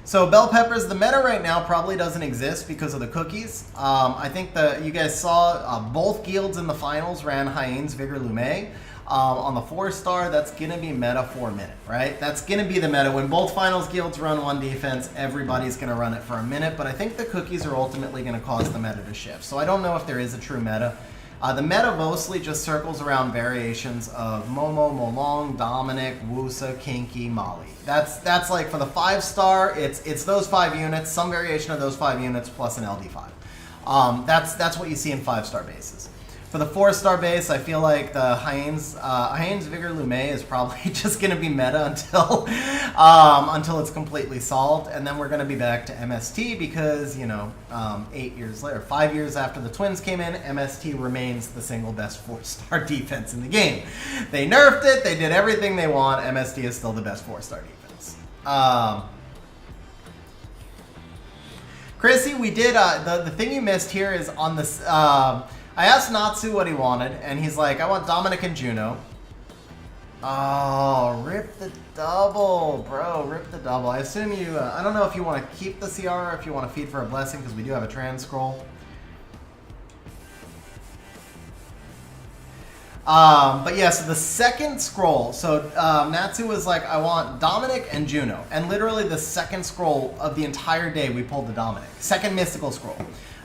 So bell peppers, the meta right now probably doesn't exist because of the cookies. I think you guys saw both guilds in the finals ran Hyenes, Vigor, Lume. On the 4-star, that's going to be meta for a minute, right? That's going to be the meta. When both finals guilds run one defense, everybody's going to run it for a minute, but I think the cookies are ultimately going to cause the meta to shift. So I don't know if there is a true meta. The meta mostly just circles around variations of Momo, Molong, Dominic, Wusa, Kinky, Mali. That's like for the 5-star, it's those 5 units, some variation of those 5 units plus an LD5. That's what you see in 5-star bases. For the 4-star base, I feel like the Hyenes Vigor Lume is probably just going to be meta until it's completely solved, and then we're going to be back to MST because, you know, 8 years later, 5 years after the Twins came in, MST remains the single best 4-star defense in the game. They nerfed it, they did everything they want, MST is still the best 4-star defense. Chrissy, we did, the thing you missed here is on this, I asked Natsu what he wanted, and he's like, I want Dominic and Juno. Oh, rip the double, bro, rip the double. I assume you, I don't know if you want to keep the CR or if you want to feed for a blessing, because we do have a trans scroll. But yeah, so the second scroll, so Natsu was like, I want Dominic and Juno. And literally the second scroll of the entire day, we pulled the Dominic. Second mystical scroll.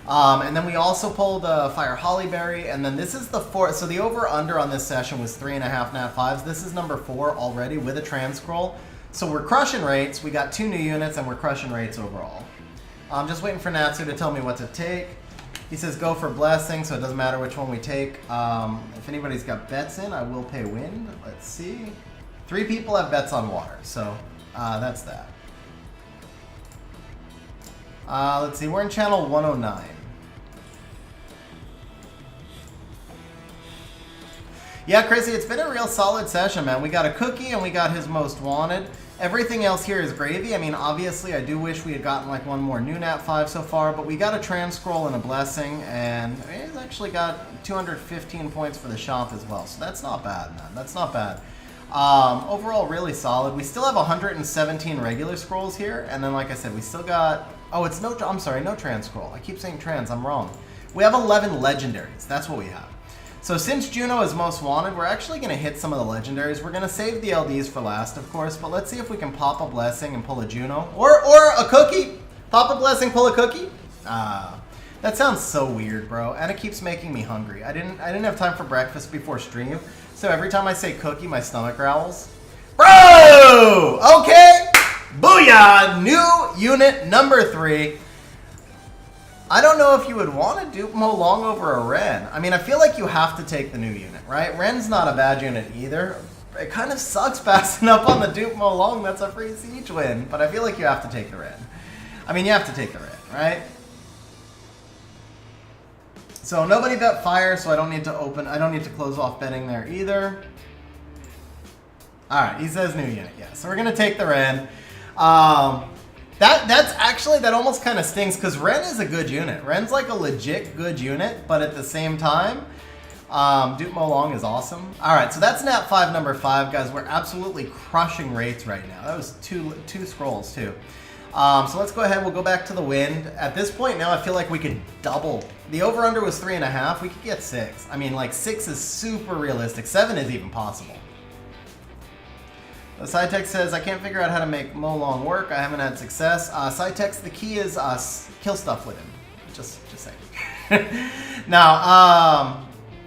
And then we also pulled Fire Hollyberry, and then this is the 4th. So the over-under on this session was 3.5 Nat 5s. This is number 4 already with a trans scroll. So we're crushing rates. We got 2 new units, and we're crushing rates overall. I'm just waiting for Natsu to tell me what to take. He says go for blessing, so it doesn't matter which one we take. If anybody's got bets in, I will pay wind. Let's see. 3 people have bets on water, so that's that. Let's see, we're in channel 109. Yeah, Chrissy, it's been a real solid session, man. We got a cookie and we got his most wanted. Everything else here is gravy. I mean, obviously, I do wish we had gotten like one more new Nat 5 so far, but we got a trans scroll and a blessing, and he's actually got 215 points for the shop as well. So that's not bad, man. That's not bad. Overall, really solid. We still have 117 regular scrolls here, and then, like I said, we still got... Oh, it's no... I'm sorry, no trans scroll. I keep saying trans. I'm wrong. We have 11 legendaries. That's what we have. So since Juno is most wanted, we're actually going to hit some of the legendaries. We're going to save the LDs for last, of course, but let's see if we can pop a blessing and pull a Juno. Or a cookie. Pop a blessing, pull a cookie? That sounds so weird, bro. And it keeps making me hungry. I didn't have time for breakfast before stream, so every time I say cookie, my stomach growls. Bro! Okay! Booyah! New unit number 3. I don't know if you would want to dupe Mo Long over a Ren. I mean, I feel like you have to take the new unit, right? Ren's not a bad unit either. It kind of sucks passing up on the dupe Mo Long. That's a free siege win, but I feel like you have to take the Ren. I mean, you have to take the Ren, right? So nobody bet fire, so I don't need to close off betting there either. Alright, he says new unit, yeah. So we're gonna take the Ren. That almost kind of stings because Ren is a good unit. Ren's like a legit good unit, but at the same time, Duke Mo Long is awesome. Alright, so that's nat 5 number 5, guys. We're absolutely crushing rates right now. That was two scrolls too. So let's go ahead, we'll go back to the wind. At this point now, I feel like we could double. The over-under was 3.5, we could get 6. I mean, like 6 is super realistic. 7 is even possible. The Cytex says, I can't figure out how to make Mo Long work. I haven't had success. Cytex, the key is kill stuff with him. Just saying. Now,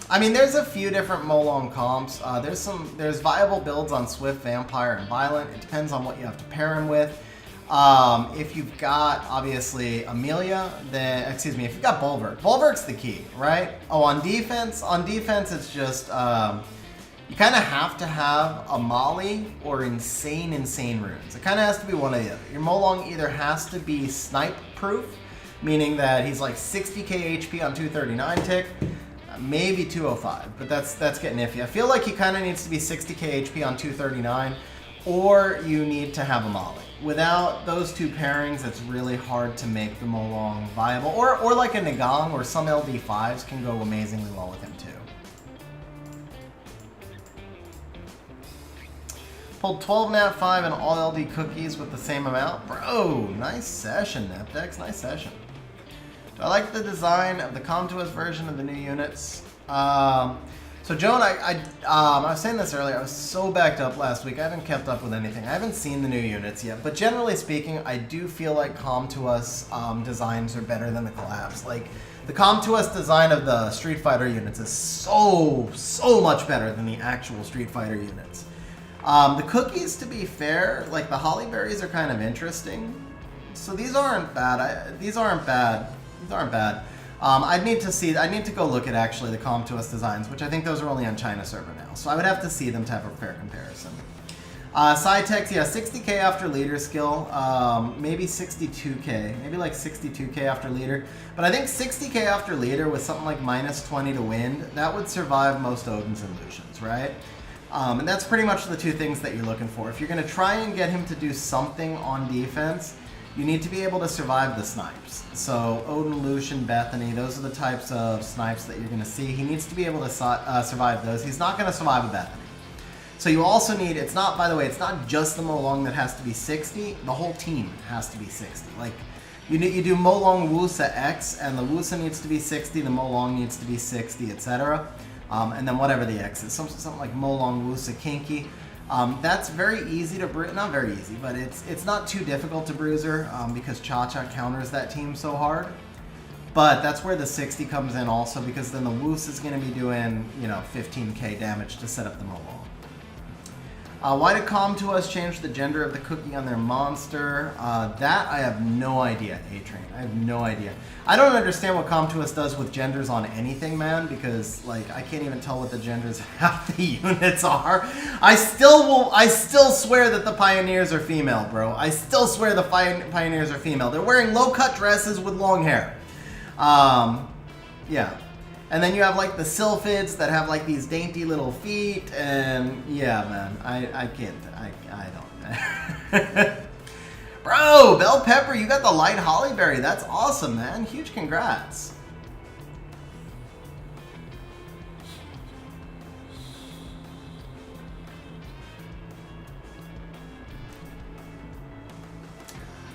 I mean, there's a few different Mo Long comps. There's viable builds on Swift, Vampire, and Violent. It depends on what you have to pair him with. If you've got, obviously, Amelia, then, excuse me, if you've got Bulwark. Bulwark's the key, right? Oh, on defense, it's just, you kind of have to have a Molly or insane runes. It kind of has to be one or the other. Your Mo Long either has to be snipe proof, meaning that he's like 60k HP on 239 tick, maybe 205, but that's getting iffy. I feel like he kind of needs to be 60k HP on 239, or you need to have a Molly. Without those two pairings, it's really hard to make the Mo Long viable. Or like a Nagong, or some LD5s can go amazingly well with him too. Pulled 12 nat 5 and all LD cookies with the same amount. Bro, nice session, Nepdex. Nice session. Do I like the design of the Come To Us version of the new units? So Joan, I was saying this earlier, I was so backed up last week, I haven't kept up with anything. I haven't seen the new units yet, but generally speaking, I do feel like Come To Us designs are better than the collabs. Like, the Come To Us design of the Street Fighter units is so much better than the actual Street Fighter units. The cookies, to be fair, like the holly berries are kind of interesting. So these aren't bad. These aren't bad. I'd need to go look at actually the Come To Us designs, which I think those are only on China server now. So I would have to see them to have a fair comparison. Cytex, yeah, 60k after leader skill, maybe 62k, maybe like 62k after leader. But I think 60k after leader with something like -20 to wind, that would survive most Odins and Lucians, right? And that's pretty much the two things that you're looking for. If you're going to try and get him to do something on defense, you need to be able to survive the snipes. So Odin, Lucian, Bethany, those are the types of snipes that you're going to see. He needs to be able to survive those. He's not going to survive a Bethany. So you also need, it's not, by the way, it's not just the Mo Long that has to be 60. The whole team has to be 60. Like, you do Mo Long Wusa X, and the Wusa needs to be 60, the Mo Long needs to be 60, etc. And then whatever the X is, something like Mo Long Wusa Kinky. That's very easy to bruise, not very easy, but it's not too difficult to bruiser because Cha-Cha counters that team so hard. But that's where the 60 comes in also, because then the Woos is going to be doing, 15k damage to set up the Mo Long. Why did Come To Us change the gender of the cookie on their monster? That I have no idea, A-Train. I have no idea. I don't understand what Come To Us does with genders on anything, man, because, like, I can't even tell what the genders of half the units are. I still swear that the Pioneers are female, bro. I still swear the Pioneers are female. They're wearing low-cut dresses with long hair. Yeah. And then you have, like, the Sylphids that have, like, these dainty little feet, and, yeah, man, I can't, I don't. Bro, Bell Pepper, you got the light Hollyberry. That's awesome, man. Huge congrats.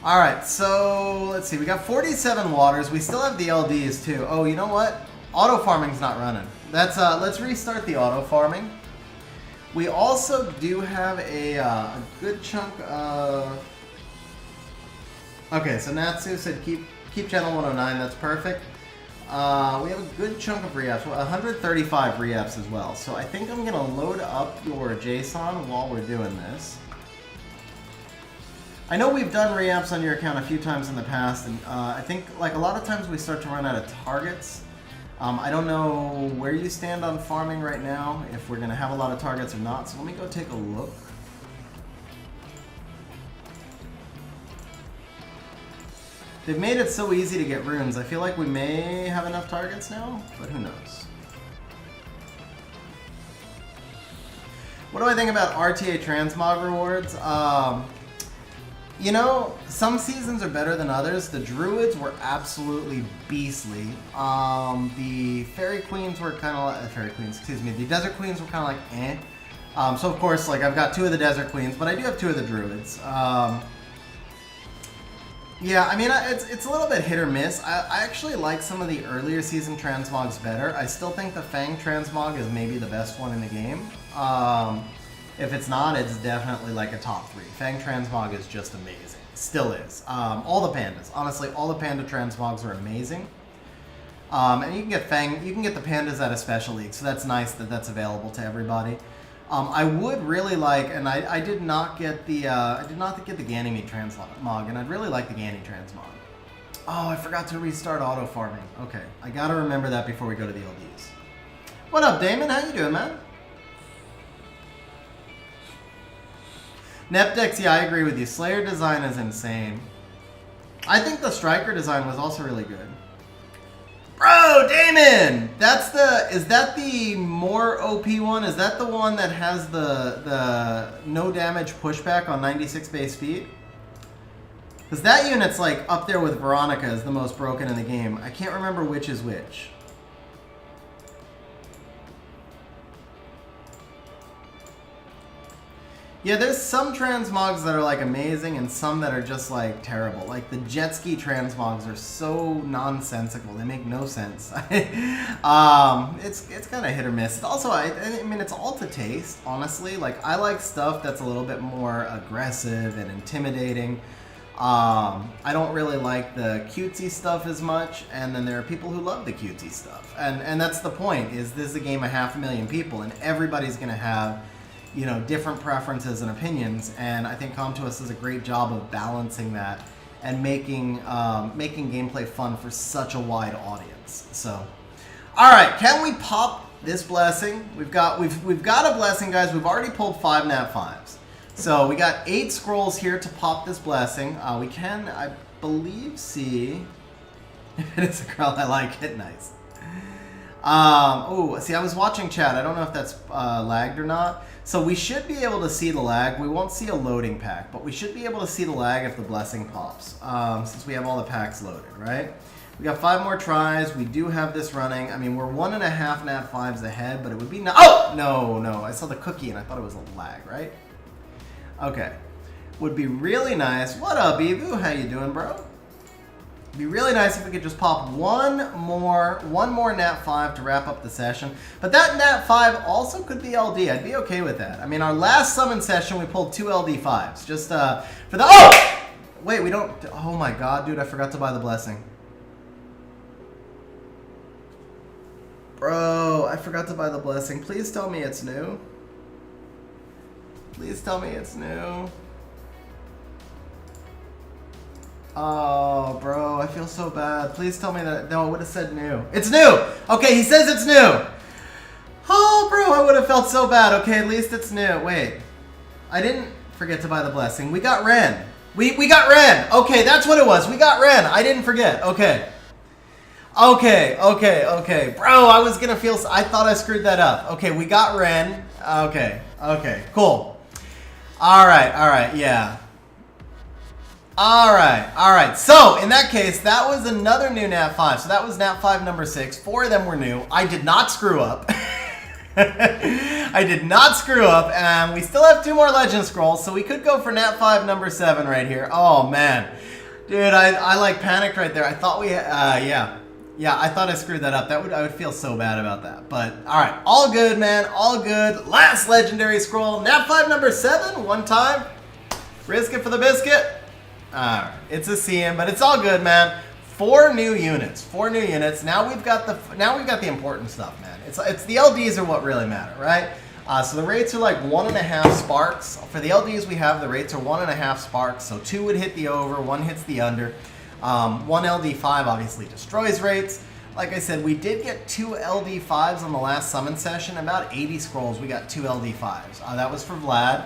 All right, so let's see. We got 47 waters. We still have the LDs, too. Oh, you know what? Auto farming's not running. That's let's restart the auto farming. We also do have a good chunk of Okay, so Natsu said keep channel 109. That's perfect. We have a good chunk of re-apps, 135 re-apps as well. So I think I'm gonna load up your JSON while we're doing this. I know we've done re-apps on your account a few times in the past, and I think like a lot of times we start to run out of targets. I don't know where you stand on farming right now, if we're gonna have a lot of targets or not. So let me go take a look. They've made it so easy to get runes. I feel like we may have enough targets now, but who knows? What do I think about RTA transmog rewards? You know, some seasons are better than others. The druids were absolutely beastly. The fairy queens were kind of like, the desert queens were kind of like eh. So of course, like I've got 2 of the desert queens, but I do have 2 of the druids. Yeah, I mean, it's a little bit hit or miss. I actually like some of the earlier season transmogs better. I still think the Fang transmog is maybe the best one in the game. If it's not, it's definitely like a top 3. Fang transmog is just amazing. Still is. All the pandas. Honestly, all the panda transmogs are amazing. And you can get the pandas at a special league, so that's nice that that's available to everybody. I would really like, and I did not get the Ganymede transmog, and I'd really like the Gany transmog. Oh, I forgot to restart auto farming. Okay, I gotta remember that before we go to the LDs. What up, Damon? How you doing, man? Nepdex, yeah, I agree with you. Slayer design is insane. I think the Striker design was also really good. Bro, Damon! Is that the more OP one? Is that the one that has the no damage pushback on 96 base speed? Because that unit's like up there with Veronica as the most broken in the game. I can't remember which is which. Yeah, there's some transmogs that are like amazing and some that are just like terrible. Like the jet ski transmogs are so nonsensical; they make no sense. It's kind of hit or miss. Also, I mean, it's all to taste, honestly. Like I like stuff that's a little bit more aggressive and intimidating. I don't really like the cutesy stuff as much, and then there are people who love the cutesy stuff, and that's the point. Is this is a game of 500,000 people, and everybody's gonna have, you know, different preferences and opinions, and I think Com2uS does a great job of balancing that and making gameplay fun for such a wide audience. So, all right, can we pop this blessing? We've got a blessing, guys. We've already pulled 5 nat 5s, so we got 8 scrolls here to pop this blessing. We can, I believe, see if it is a girl. I like it. Nice. Oh, see, I was watching chat. I don't know if that's lagged or not. So we should be able to see the lag. We won't see a loading pack, but we should be able to see the lag if the blessing pops, since we have all the packs loaded, right? We got 5 more tries. We do have this running. I mean, we're 1.5 nat 5s ahead, but it would be oh! No. I saw the cookie and I thought it was a lag, right? Okay. Would be really nice. What up, Evu? How you doing, bro? Be really nice if we could just pop one more nat 5 to wrap up the session. But that nat 5 also could be LD. I'd be okay with that. I mean, our last summon session we pulled 2 LD 5s just for the wait, we don't. Oh my god, dude, I forgot to buy the blessing. Bro, I forgot to buy the blessing. Please tell me it's new. Please tell me it's new. Oh, bro, I feel so bad. Please tell me that. No, I would have said new. It's new! Okay, he says it's new! Oh, bro, I would have felt so bad. Okay, at least it's new. Wait. I didn't forget to buy the blessing. We got Ren. We got Ren! Okay, that's what it was. We got Ren. I didn't forget. Okay. Okay. Bro, I was gonna feel... I thought I screwed that up. Okay, we got Ren. Okay, cool. Alright, yeah. Alright. So, in that case, that was another new nat 5. So that was nat 5 number 6. 4 of them were new. I did not screw up. I did not screw up. And we still have 2 more legend scrolls. So we could go for nat 5 number 7 right here. Oh, man. Dude, I like panicked right there. I thought we... Yeah, I thought I screwed that up. I would feel so bad about that. But, alright. All good, man. All good. Last legendary scroll. Nat 5 number 7. One time. Risk it for the biscuit. Alright, it's a CM, but it's all good, man. 4 new units. 4 new units. Now we've got the important stuff, man. It's the LDs are what really matter, right? So the rates are like 1.5 sparks. For the LDs we have, the rates are 1.5 sparks. So 2 would hit the over, 1 hits the under. 1 LD5 obviously destroys rates. Like I said, we did get 2 LD5s on the last summon session. About 80 scrolls, we got 2 LD5s. That was for Vlad.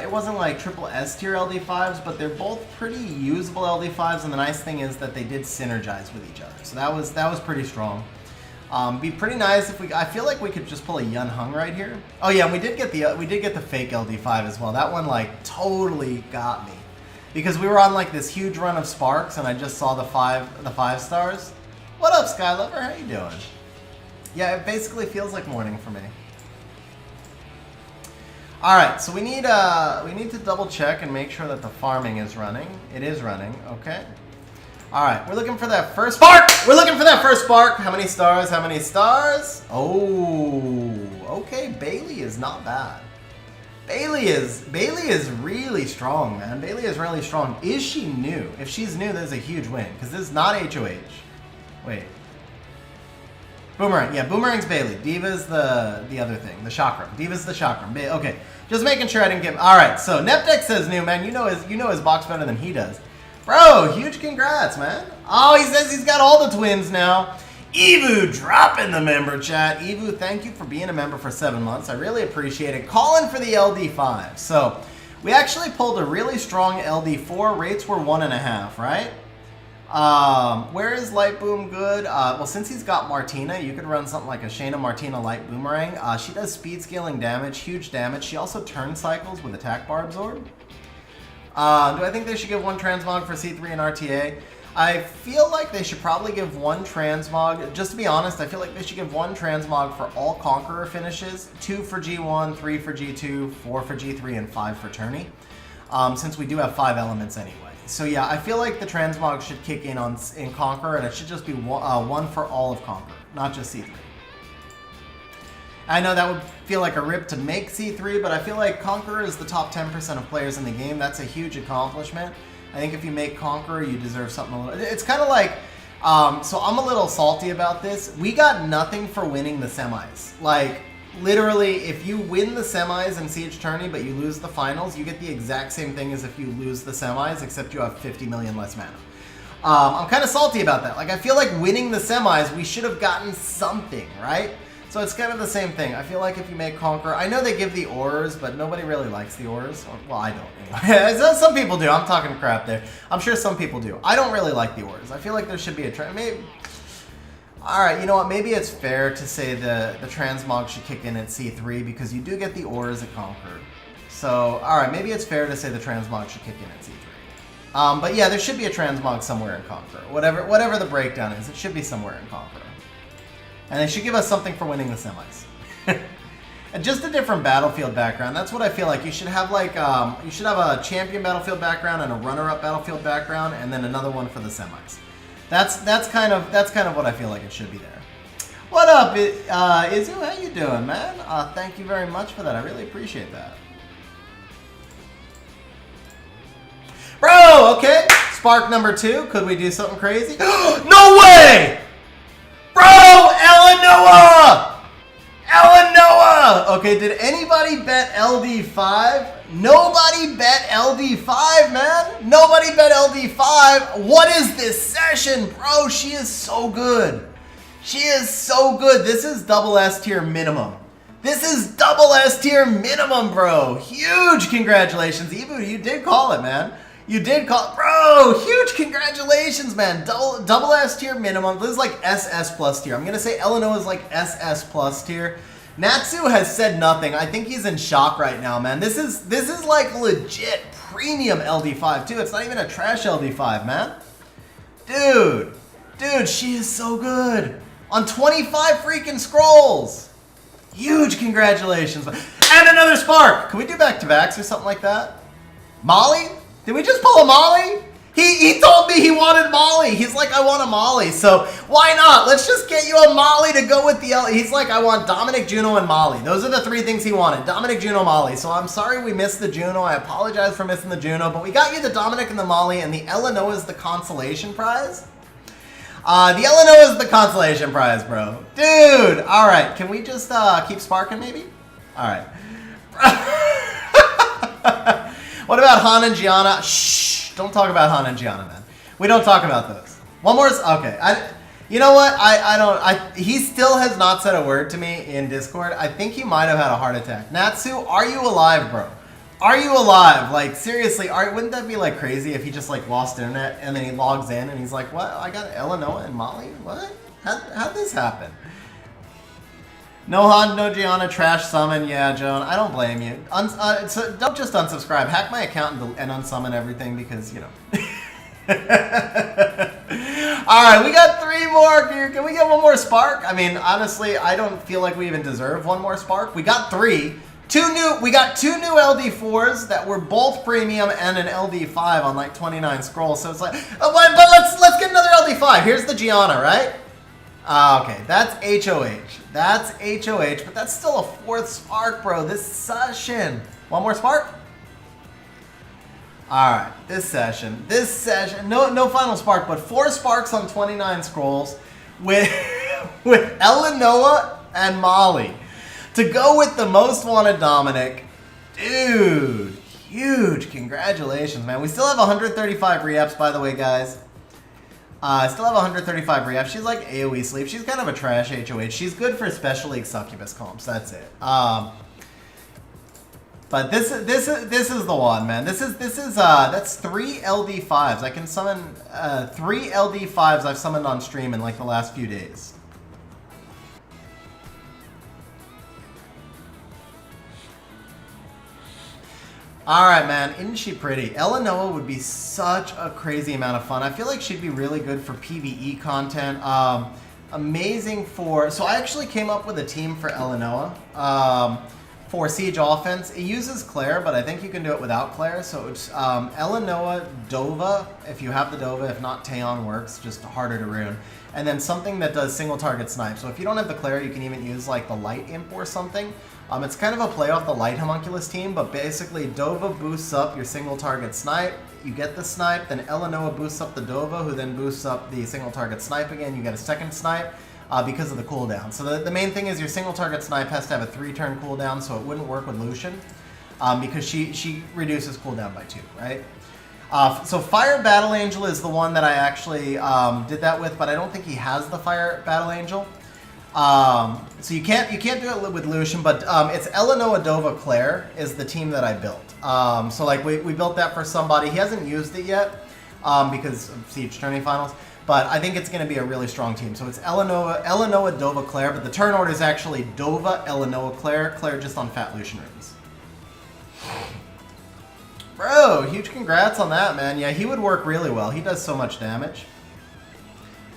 It wasn't like triple S tier LD5s, but they're both pretty usable LD5s. And the nice thing is that they did synergize with each other. So that was pretty strong. Be pretty nice if I feel like we could just pull a Yun Hung right here. Oh yeah, and we did get the fake LD5 as well. That one like totally got me. Because we were on like this huge run of sparks and I just saw the 5 stars. What up, Skylover? How you doing? Yeah, it basically feels like morning for me. Alright, so we need to double check and make sure that the farming is running. It is running, okay. Alright, we're looking for that first spark! We're looking for that first spark! How many stars? How many stars? Oh, okay, Bailey is not bad. Bailey is really strong, man. Bailey is really strong. Is she new? If she's new, there's a huge win. Because this is not HOH. Wait. Boomerang. Yeah, Boomerang's Bailey. Diva's the other thing. The Chakram. Diva's the Chakram. Okay. Just making sure I didn't give... Alright, so Nepdex says new, man. You know his box better than he does. Bro, huge congrats, man. Oh, he says he's got all the twins now. Evu dropping the member chat. Evu, thank you for being a member for 7 months. I really appreciate it. Calling for the LD5. So, we actually pulled a really strong LD4. Rates were 1.5, right? Where is Light Boom good? Well, since he's got Martina, you could run something like a Shayna Martina Light Boomerang. She does speed scaling damage, huge damage. She also turn cycles with attack bar absorb. Do I think they should give 1 transmog for C3 and RTA? I feel like they should probably give 1 transmog. Just to be honest, I feel like they should give 1 transmog for all Conqueror finishes, 2 for G1, 3 for G2, 4 for G3, and 5 for tourney. Since we do have 5 elements anyway. So yeah, I feel like the transmog should kick in in Conqueror, and it should just be 1 for all of Conqueror, not just C3. I know that would feel like a rip to make C3, but I feel like Conqueror is the top 10% of players in the game. That's a huge accomplishment. I think if you make Conqueror, you deserve something a little... It's kind of like... so I'm a little salty about this. We got nothing for winning the semis. Like, literally, if you win the semis in Siege Tourney, but you lose the finals, you get the exact same thing as if you lose the semis, except you have 50 million less mana. I'm kind of salty about that. Like, I feel like winning the semis, we should have gotten something, right? So it's kind of the same thing. I feel like if you make Conqueror, I know they give the ors, but nobody really likes the ors. Well, I don't anyway. Some people do. I'm talking crap there. I'm sure some people do. I don't really like the ors. I feel like there should be a trend. Maybe. All right, you know what? Maybe it's fair to say the transmog should kick in at C3 because you do get the ors at Conqueror. So, all right, maybe it's fair to say the transmog should kick in at C3. But yeah, there should be a transmog somewhere in Conqueror. Whatever the breakdown is, it should be somewhere in Conqueror. And they should give us something for winning the semis. And just a different battlefield background. That's what I feel like. You should have like you should have a champion battlefield background and a runner-up battlefield background, and then another one for the semis. That's kind of what I feel like it should be there. What up, Izu? How you doing, man? Thank you very much for that. I really appreciate that. Bro, okay. Spark number 2. Could we do something crazy? No way! Bro, Eleanor! Eleanor! Okay, did anybody bet LD5? Nobody bet LD5, man. Nobody bet LD5. What is this session? Bro, she is so good. She is so good. This is double S tier minimum. This is double S tier minimum, bro. Huge congratulations. Evu, you did call it, man. You did call, bro, huge congratulations, man. Double S tier minimum. This is like SS plus tier. I'm gonna say Eleanor is like SS plus tier. Natsu has said nothing. I think he's in shock right now, man. This is like legit premium LD5 too. It's not even a trash LD5, man. Dude, she is so good. On 25 freaking scrolls. Huge congratulations. And another spark. Can we do back-to-backs or something like that? Molly? Did we just pull a Molly? He told me he wanted Molly. He's like, I want a Molly. So why not? Let's just get you a Molly to go with the He's like, I want Dominic, Juno, and Molly. Those are the 3 things he wanted. Dominic, Juno, Molly. So I'm sorry we missed the Juno. I apologize for missing the Juno. But we got you the Dominic and the Molly. And the Eleanor is the consolation prize. The Eleanor is the consolation prize, bro. Dude. All right. Can we just keep sparking, maybe? All right. What about Han and Gianna? Shh. Don't talk about Han and Gianna, man. We don't talk about those. One more. Okay. You know what? I don't. He still has not said a word to me in Discord. I think he might have had a heart attack. Natsu, are you alive, bro? Are you alive? Like, seriously, wouldn't that be, like, crazy if he just, like, lost internet and then he logs in and he's like, what? I got Eleanor and Molly? What? How'd this happen? No Han, no Gianna, trash summon. Yeah, Joan, I don't blame you. So don't just unsubscribe. Hack my account and unsummon everything because, you know. Alright, we got 3 more here. Can we get one more spark? I mean, honestly, I don't feel like we even deserve one more spark. We got 3. We got 2 new LD4s that were both premium and an LD5 on like 29 scrolls. So it's like, but let's get another LD5. Here's the Gianna, right? Okay, that's HOH. That's HOH, but that's still a 4th spark, bro. This session. One more spark? Alright, this session. No final spark, but 4 sparks on 29 scrolls with Eleanor and Molly. To go with the most wanted Dominic. Dude, huge congratulations, man. We still have 135 re-ups, by the way, guys. Still have 135 re-ups. She's like AoE sleep. She's kind of a trash HOH. She's good for Special League Succubus comps. That's it. But this is the one, man. That's 3 LD5s. I can summon 3 LD5s I've summoned on stream in like the last few days. Alright, man. Isn't she pretty? Eleanor would be such a crazy amount of fun. I feel like she'd be really good for PvE content. Amazing for... So I actually came up with a team for Eleanor for Siege Offense. It uses Claire, but I think you can do it without Claire. So it's Eleanor, Dova, if you have the Dova. If not, Taeon works, just harder to rune. And then something that does single target snipe. So if you don't have the Claire, you can even use like the Light Imp or something. It's kind of a play off the Light Homunculus team, but basically Dova boosts up your single target snipe, you get the snipe, then Eleanor boosts up the Dova, who then boosts up the single target snipe again, you get a second snipe because of the cooldown. So the main thing is your single target snipe has to have a 3-turn cooldown, so it wouldn't work with Lucian because she reduces cooldown by 2, right? So Fire Battle Angel is the one that I actually did that with, but I don't think he has the Fire Battle Angel. So you can't do it with Lucian, but it's Eleanor, Dova, Claire is the team that I built. So like we built that for somebody. He hasn't used it yet because of Siege Tourney Finals, but I think it's going to be a really strong team. So it's Eleanor, Dova, Claire, but the turn order is actually Dova, Eleanor, Claire just on Fat Lucian runes. Bro, huge congrats on that, man. Yeah, he would work really well. He does so much damage.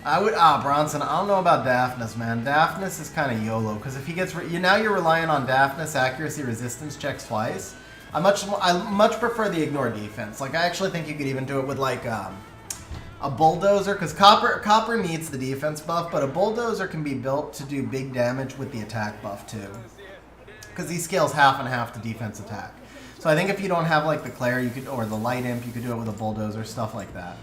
Bronson, I don't know about Daphnis, man. Daphnis is kind of YOLO, because if he gets... now you're relying on Daphnis accuracy resistance checks twice. I much prefer the ignore defense. Like, I actually think you could even do it with, like, a bulldozer, because Copper needs the defense buff, but a bulldozer can be built to do big damage with the attack buff, too. Because he scales half and half to defense attack. So I think if you don't have, like, the Claire, you could, or the Light Imp, you could do it with a bulldozer, stuff like that.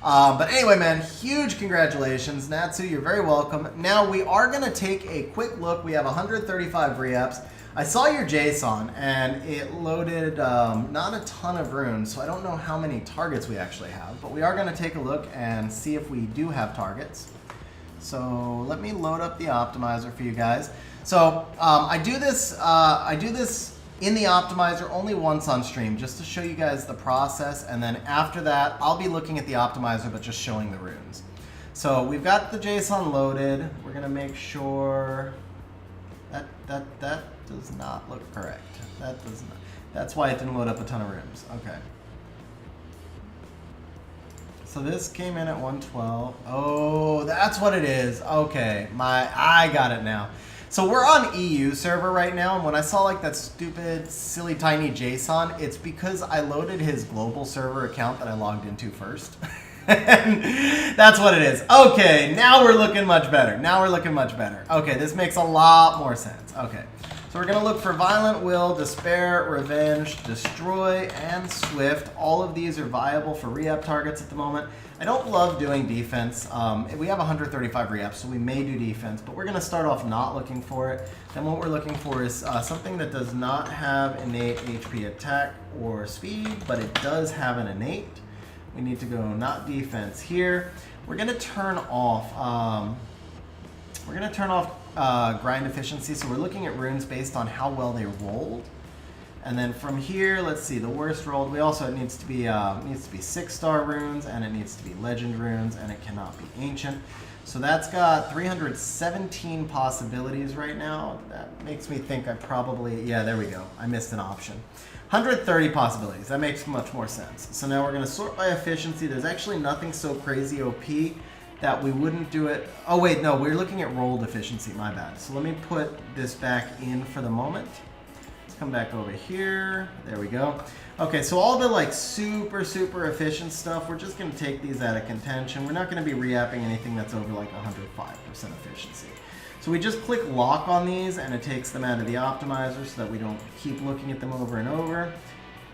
But anyway, man, huge congratulations. Natsu, you're very welcome. Now, we are going to take a quick look. We have 135 re-ups. I saw your JSON, and it loaded not a ton of runes, so I don't know how many targets we actually have. But we are going to take a look and see if we do have targets. So let me load up the optimizer for you guys. So I do this in the optimizer only once on stream, just to show you guys the process, and then after that I'll be looking at the optimizer but just showing the runes. So we've got the JSON loaded. We're gonna make sure that does not look correct. That does not. That's why it didn't load up a ton of runes. Okay. So this came in at 112. Oh, that's what it is. Okay, I got it now. So we're on EU server right now, and when I saw like that stupid, silly, tiny JSON, it's because I loaded his global server account that I logged into first. That's what it is. Okay, now we're looking much better. Now we're looking much better. Okay, this makes a lot more sense. Okay, so we're going to look for Violent Will, Despair, Revenge, Destroy, and Swift. All of these are viable for re-up targets at the moment. I don't love doing defense. We have 135 re-ups, so we may do defense, but we're going to start off not looking for it. Then what we're looking for is something that does not have innate HP attack or speed, but it does have an innate. We need to go not defense here. We're going to turn off grind efficiency, so we're looking at runes based on how well they rolled. And then from here, let's see, the worst rolled. We also, it needs to be 6-star runes, and it needs to be legend runes, and it cannot be ancient. So that's got 317 possibilities right now. That makes me think I probably, yeah, there we go. I missed an option. 130 possibilities. That makes much more sense. So now we're going to sort by efficiency. There's actually nothing so crazy OP that we wouldn't do it. Oh wait, no, we're looking at rolled efficiency. My bad. So let me put this back in for the moment. Come back over here. There we go. Okay, so all the like super efficient stuff, we're just going to take these out of contention. We're not going to be re-apping anything that's over like 105% efficiency. So we just click lock on these and it takes them out of the optimizer so that we don't keep looking at them over and over.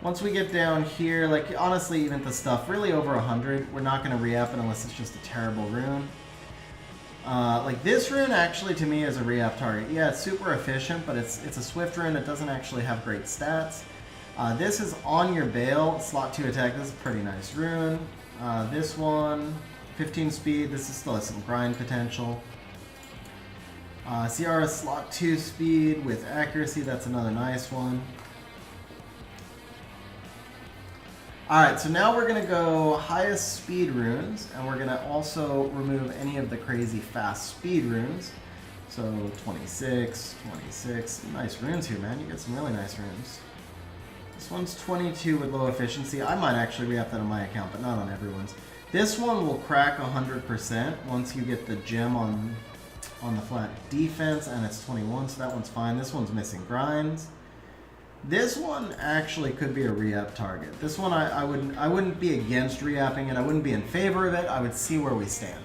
Once we get down here, like honestly even the stuff really over 100, we're not going to re-app it unless it's just a terrible rune. Like this rune actually to me is a re-up target. Yeah, it's super efficient, but it's a swift rune that doesn't actually have great stats. This is on your Bale, slot 2 attack. This is a pretty nice rune. This one, 15 speed. This is still has some grind potential. Ciara slot 2 speed with accuracy. That's another nice one. Alright, so now we're going to go highest speed runes, and we're going to also remove any of the crazy fast speed runes. So 26, 26, nice runes here, man. You get some really nice runes. This one's 22 with low efficiency. I might actually re-up that on my account, but not on everyone's. This one will crack 100% once you get the gem on the flat defense, and it's 21, so that one's fine. This one's missing grinds. This one actually could be a re-up target. This one I wouldn't be against re-upping it. I wouldn't be in favor of it. I would see where we stand.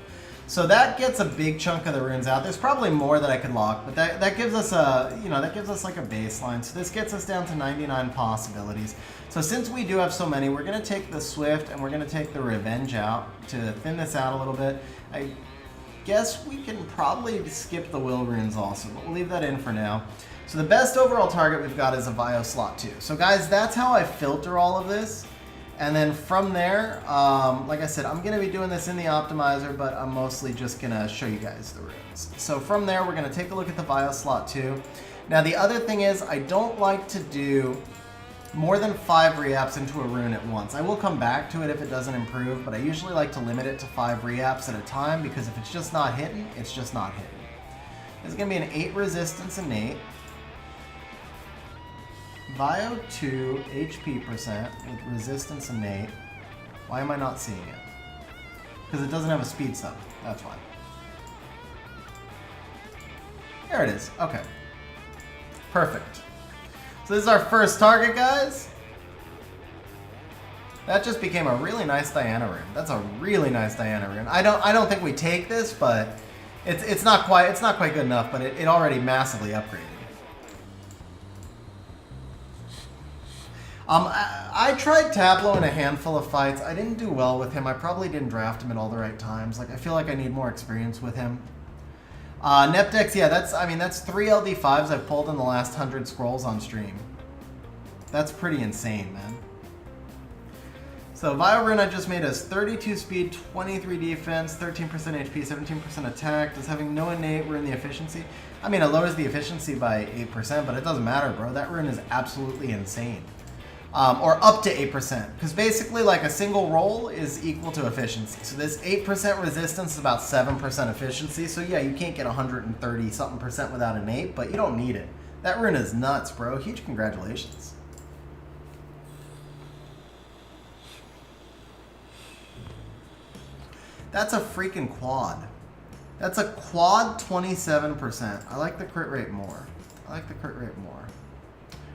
So that gets a big chunk of the runes out. There's probably more that I could lock, but that gives us a, you know, that gives us like a baseline. So this gets us down to 99 possibilities. So since we do have so many, we're going to take the Swift and we're going to take the Revenge out to thin this out a little bit. I guess we can probably skip the Will runes also, but we'll leave that in for now. So the best overall target we've got is a Vio slot 2. So guys, that's how I filter all of this. And then from there, like I said, I'm going to be doing this in the optimizer, but I'm mostly just going to show you guys the runes. So from there, we're going to take a look at the Vio slot 2. Now the other thing is, I don't like to do more than 5 re-apps into a rune at once. I will come back to it if it doesn't improve, but I usually like to limit it to 5 re-apps at a time, because if it's just not hitting, it's just not hitting. There's going to be an 8 resistance innate. Vio 2 HP percent with resistance innate. Why am I not seeing it? Because it doesn't have a speed sub. That's why. There it is. Okay. Perfect. So this is our first target, guys. That just became a really nice Diana rune. That's a really nice Diana rune. I don't think we take this, but it's not quite good enough, but it already massively upgraded. I tried Tableau in a handful of fights. I didn't do well with him. I probably didn't draft him at all the right times. Like, I feel like I need more experience with him. Nepdex, yeah, that's 3 LD5s I've pulled in the last 100 scrolls on stream. That's pretty insane, man. So Vio rune I just made us 32 speed, 23 defense, 13% HP, 17% attack. Does having no innate ruin the efficiency? I mean, it lowers the efficiency by 8%, but it doesn't matter, bro. That rune is absolutely insane. Or up to 8%, because basically like a single roll is equal to efficiency. So this 8% resistance is about 7% efficiency. So yeah, you can't get 130 something percent without an 8, but you don't need it. That rune is nuts, bro. Huge congratulations. That's a freaking quad. That's a quad 27%. I like the crit rate more.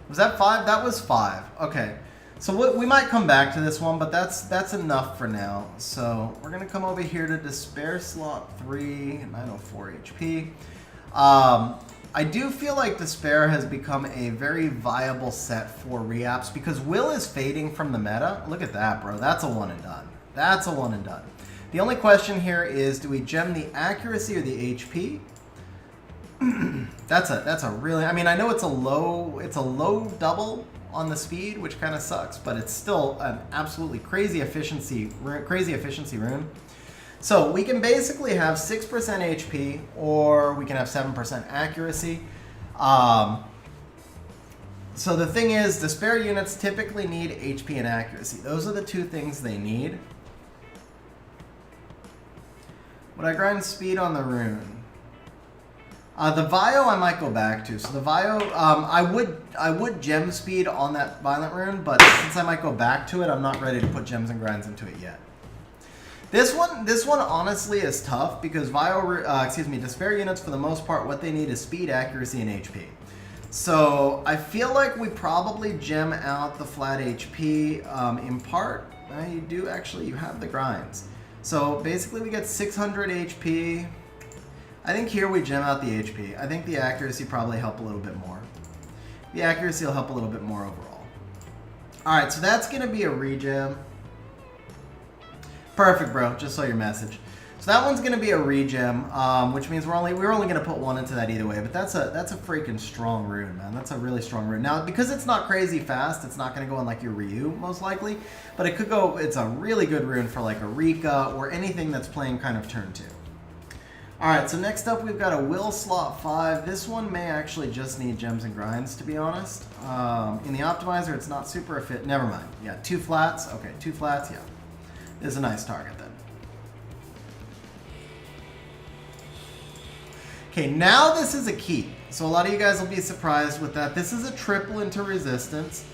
Was that 5? That was 5. Okay. So we might come back to this one, but that's enough for now. So we're gonna come over here to Despair slot 3, 904 HP. I do feel like Despair has become a very viable set for reapps because Will is fading from the meta. Look at that, bro. That's a one and done. That's a one and done. The only question here is, do we gem the accuracy or the HP? That's a really, I mean, I know it's a low double on the speed, which kind of sucks, but it's still an absolutely crazy efficiency rune. So we can basically have 6% HP, or we can have 7% accuracy. So the thing is, Despair units typically need HP and accuracy. Those are the two things they need. Would I grind speed on the rune? The Vio I might go back to. So the Vio, I would gem speed on that Violent rune, but since I might go back to it, I'm not ready to put gems and grinds into it yet. This one honestly is tough because Despair units for the most part, what they need is speed, accuracy, and HP. So I feel like we probably gem out the flat HP in part. You have the grinds. So basically we get 600 HP. I think here we gem out the HP. I think the accuracy probably help a little bit more. The accuracy will help a little bit more overall. Alright, so that's going to be a regem. Perfect, bro. Just saw your message. So that one's going to be a regem, which means we're only going to put one into that either way. But that's a freaking strong rune, man. That's a really strong rune. Now, because it's not crazy fast, it's not going to go on like your Ryu, most likely. But it could go, it's a really good rune for like a Rika or anything that's playing kind of turn 2. Alright, so next up we've got a Will slot 5. This one may actually just need gems and grinds, to be honest. In the optimizer, it's not super fit. Never mind. Yeah, 2 flats. Okay, 2 flats, yeah. This is a nice target then. Okay, now this is a key. So a lot of you guys will be surprised with that. This is a triple into resistance.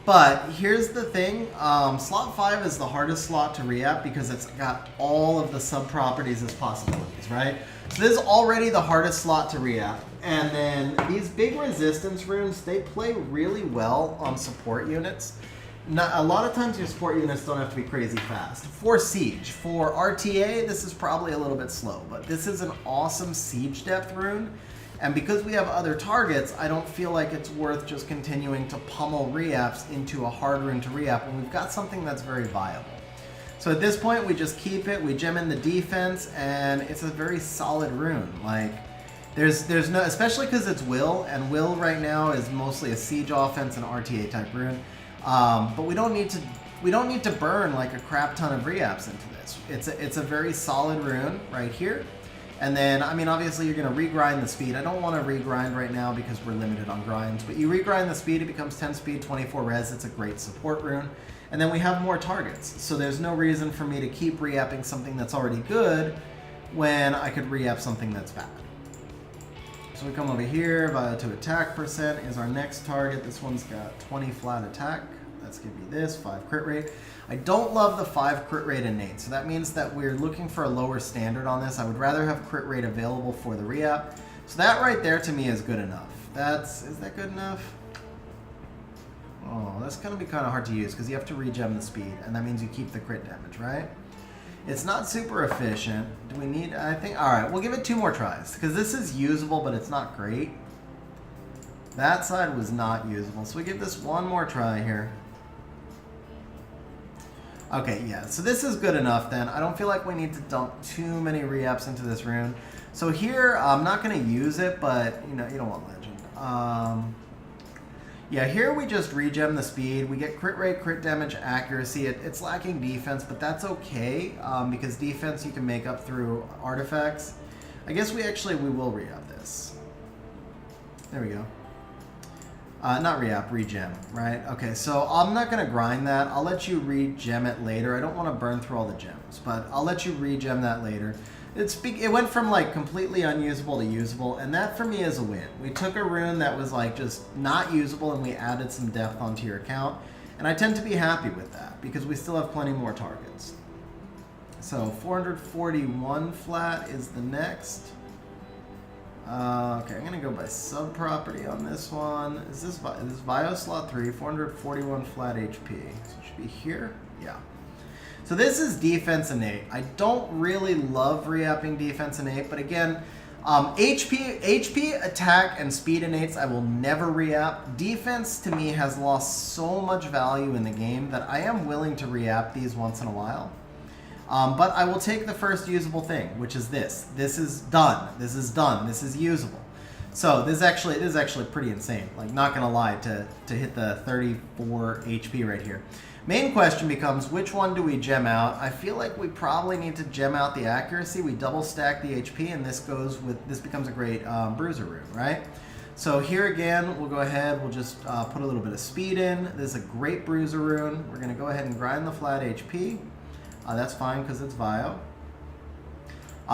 But here's the thing, slot 5 is the hardest slot to re-app because it's got all of the sub-properties as possibilities, right? So this is already the hardest slot to re-app. And then these big resistance runes, they play really well on support units. A lot of times your support units don't have to be crazy fast. For Siege, for RTA, this is probably a little bit slow, but this is an awesome Siege depth rune. And because we have other targets, I don't feel like it's worth just continuing to pummel re-apps into a hard rune to re-app when we've got something that's very viable. So at this point, we just keep it, we gem in the defense, and it's a very solid rune. Like, there's no, especially because it's Will, and Will right now is mostly a Siege offense and RTA type rune. But we don't need to burn like a crap ton of re-apps into this. It's a very solid rune right here. And then, I mean, obviously you're going to regrind the speed. I don't want to regrind right now because we're limited on grinds. But you regrind the speed, it becomes 10 speed, 24 res. It's a great support rune. And then we have more targets. So there's no reason for me to keep re-apping something that's already good when I could re-app something that's bad. So we come over here, Via to attack percent is our next target. This one's got 20 flat attack. Let's give you this, 5 crit rate. I don't love the 5 crit rate innate, so that means that we're looking for a lower standard on this. I would rather have crit rate available for the re-app. So that right there to me is good enough. Is that good enough? Oh, that's going to be kind of hard to use because you have to regem the speed, and that means you keep the crit damage, right? It's not super efficient. Do we need, I think, all right, we'll give it 2 more tries because this is usable, but it's not great. That side was not usable, so we give this 1 more try here. Okay, yeah, so this is good enough then. I don't feel like we need to dump too many re-apps into this rune. So here, I'm not going to use it, but, you know, you don't want legend. Yeah, here we just regem the speed. We get crit rate, crit damage, accuracy. It's lacking defense, but that's okay, because defense you can make up through artifacts. I guess we will re-app this. There we go. Not re-app, regem, right? Okay, so I'm not going to grind that. I'll let you regem it later. I don't want to burn through all the gems, but I'll let you regem that later. It went from like completely unusable to usable, and that for me is a win. We took a rune that was like just not usable and we added some depth onto your account, and I tend to be happy with that because we still have plenty more targets. So 441 flat is the next. Okay, I'm gonna go by sub-property on this one. Is this Bio slot 3, 441 flat HP. So it should be here? Yeah. So this is defense innate. I don't really love re-upping defense innate, but again, HP, attack, and speed innates I will never re-up. Defense to me has lost so much value in the game that I am willing to re-up these once in a while. But I will take the first usable thing, which is this. This is done. This is done. This is usable. So this is actually pretty insane. Like, not gonna lie, to hit the 34 HP right here. Main question becomes, which one do we gem out? I feel like we probably need to gem out the accuracy. We double stack the HP, and this becomes a great bruiser rune, right? So here again, we'll go ahead. We'll just put a little bit of speed in. This is a great bruiser rune. We're gonna go ahead and grind the flat HP. That's fine because it's Vio.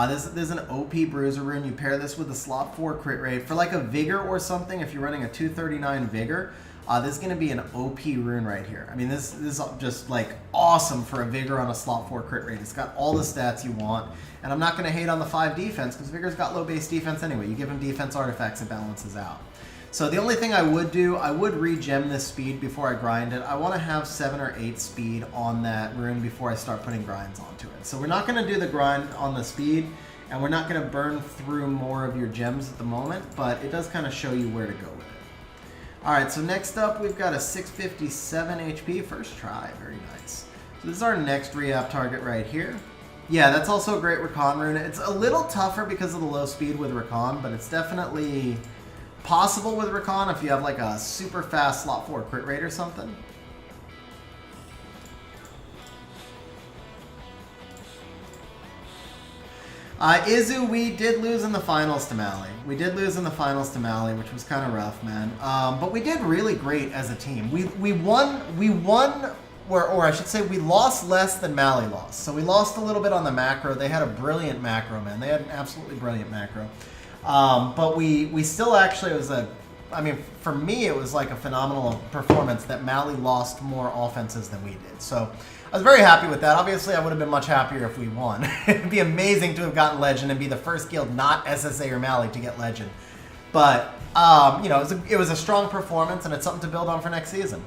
This is an OP bruiser rune. You pair this with a slot 4 crit rate. For like a Vigor or something, if you're running a 239 Vigor, this is going to be an OP rune right here. I mean, this is just like awesome for a Vigor on a slot 4 crit rate. It's got all the stats you want. And I'm not going to hate on the 5 defense because Vigor's got low base defense anyway. You give him defense artifacts, it balances out. So the only thing I would do, I would re-gem this speed before I grind it. I want to have 7 or 8 speed on that rune before I start putting grinds onto it. So we're not going to do the grind on the speed, and we're not going to burn through more of your gems at the moment, but it does kind of show you where to go with it. Alright, so next up we've got a 657 HP. First try, very nice. So this is our next re-up target right here. Yeah, that's also a great Recon rune. It's a little tougher because of the low speed with Recon, but it's definitely possible with Recon if you have like a super fast slot 4 crit rate or something. Izu, we did lose in the finals to Mali. We did lose in the finals to Mali, which was kind of rough, man. But we did really great as a team. We won, or I should say we lost less than Mali lost. So we lost a little bit on the macro. They had a brilliant macro, man. They had an absolutely brilliant macro. But we still actually, I mean, for me, it was like a phenomenal performance that Mali lost more offenses than we did. So I was very happy with that. Obviously, I would have been much happier if we won. It'd be amazing to have gotten Legend and be the first guild, not SSA or Mali, to get Legend. But, you know, it was a strong performance, and it's something to build on for next season.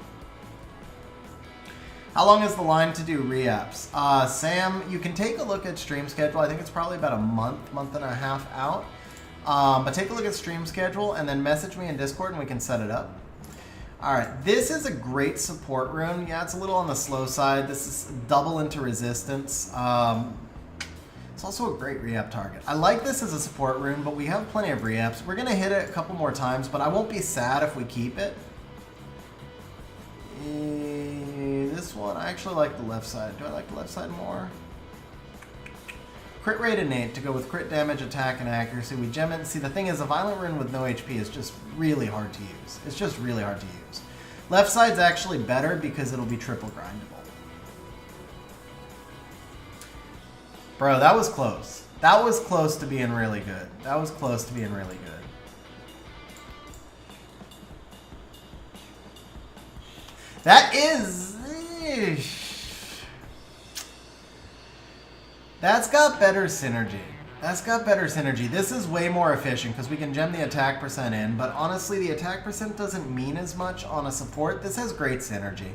How long is the line to do re-apps? Sam, you can take a look at stream schedule. I think it's probably about a month and a half out. But take a look at stream schedule and then message me in Discord and we can set it up. Alright, this is a great support rune. Yeah, it's a little on the slow side. This is double into resistance. It's also a great re-up target. I like this as a support rune, but we have plenty of re-ups. We're going to hit it a couple more times, but I won't be sad if we keep it. This one, I actually like the left side. Do I like the left side more? Crit rate innate to go with crit damage, attack, and accuracy. We gem it. See, the thing is, a violent rune with no HP is just really hard to use. It's just really hard to use. Left side's actually better because it'll be triple grindable. Bro, that was close. That was close to being really good. That was close to being really good. That is... That's got better synergy. That's got better synergy. This is way more efficient because we can gem the attack percent in, but honestly, the attack percent doesn't mean as much on a support. This has great synergy.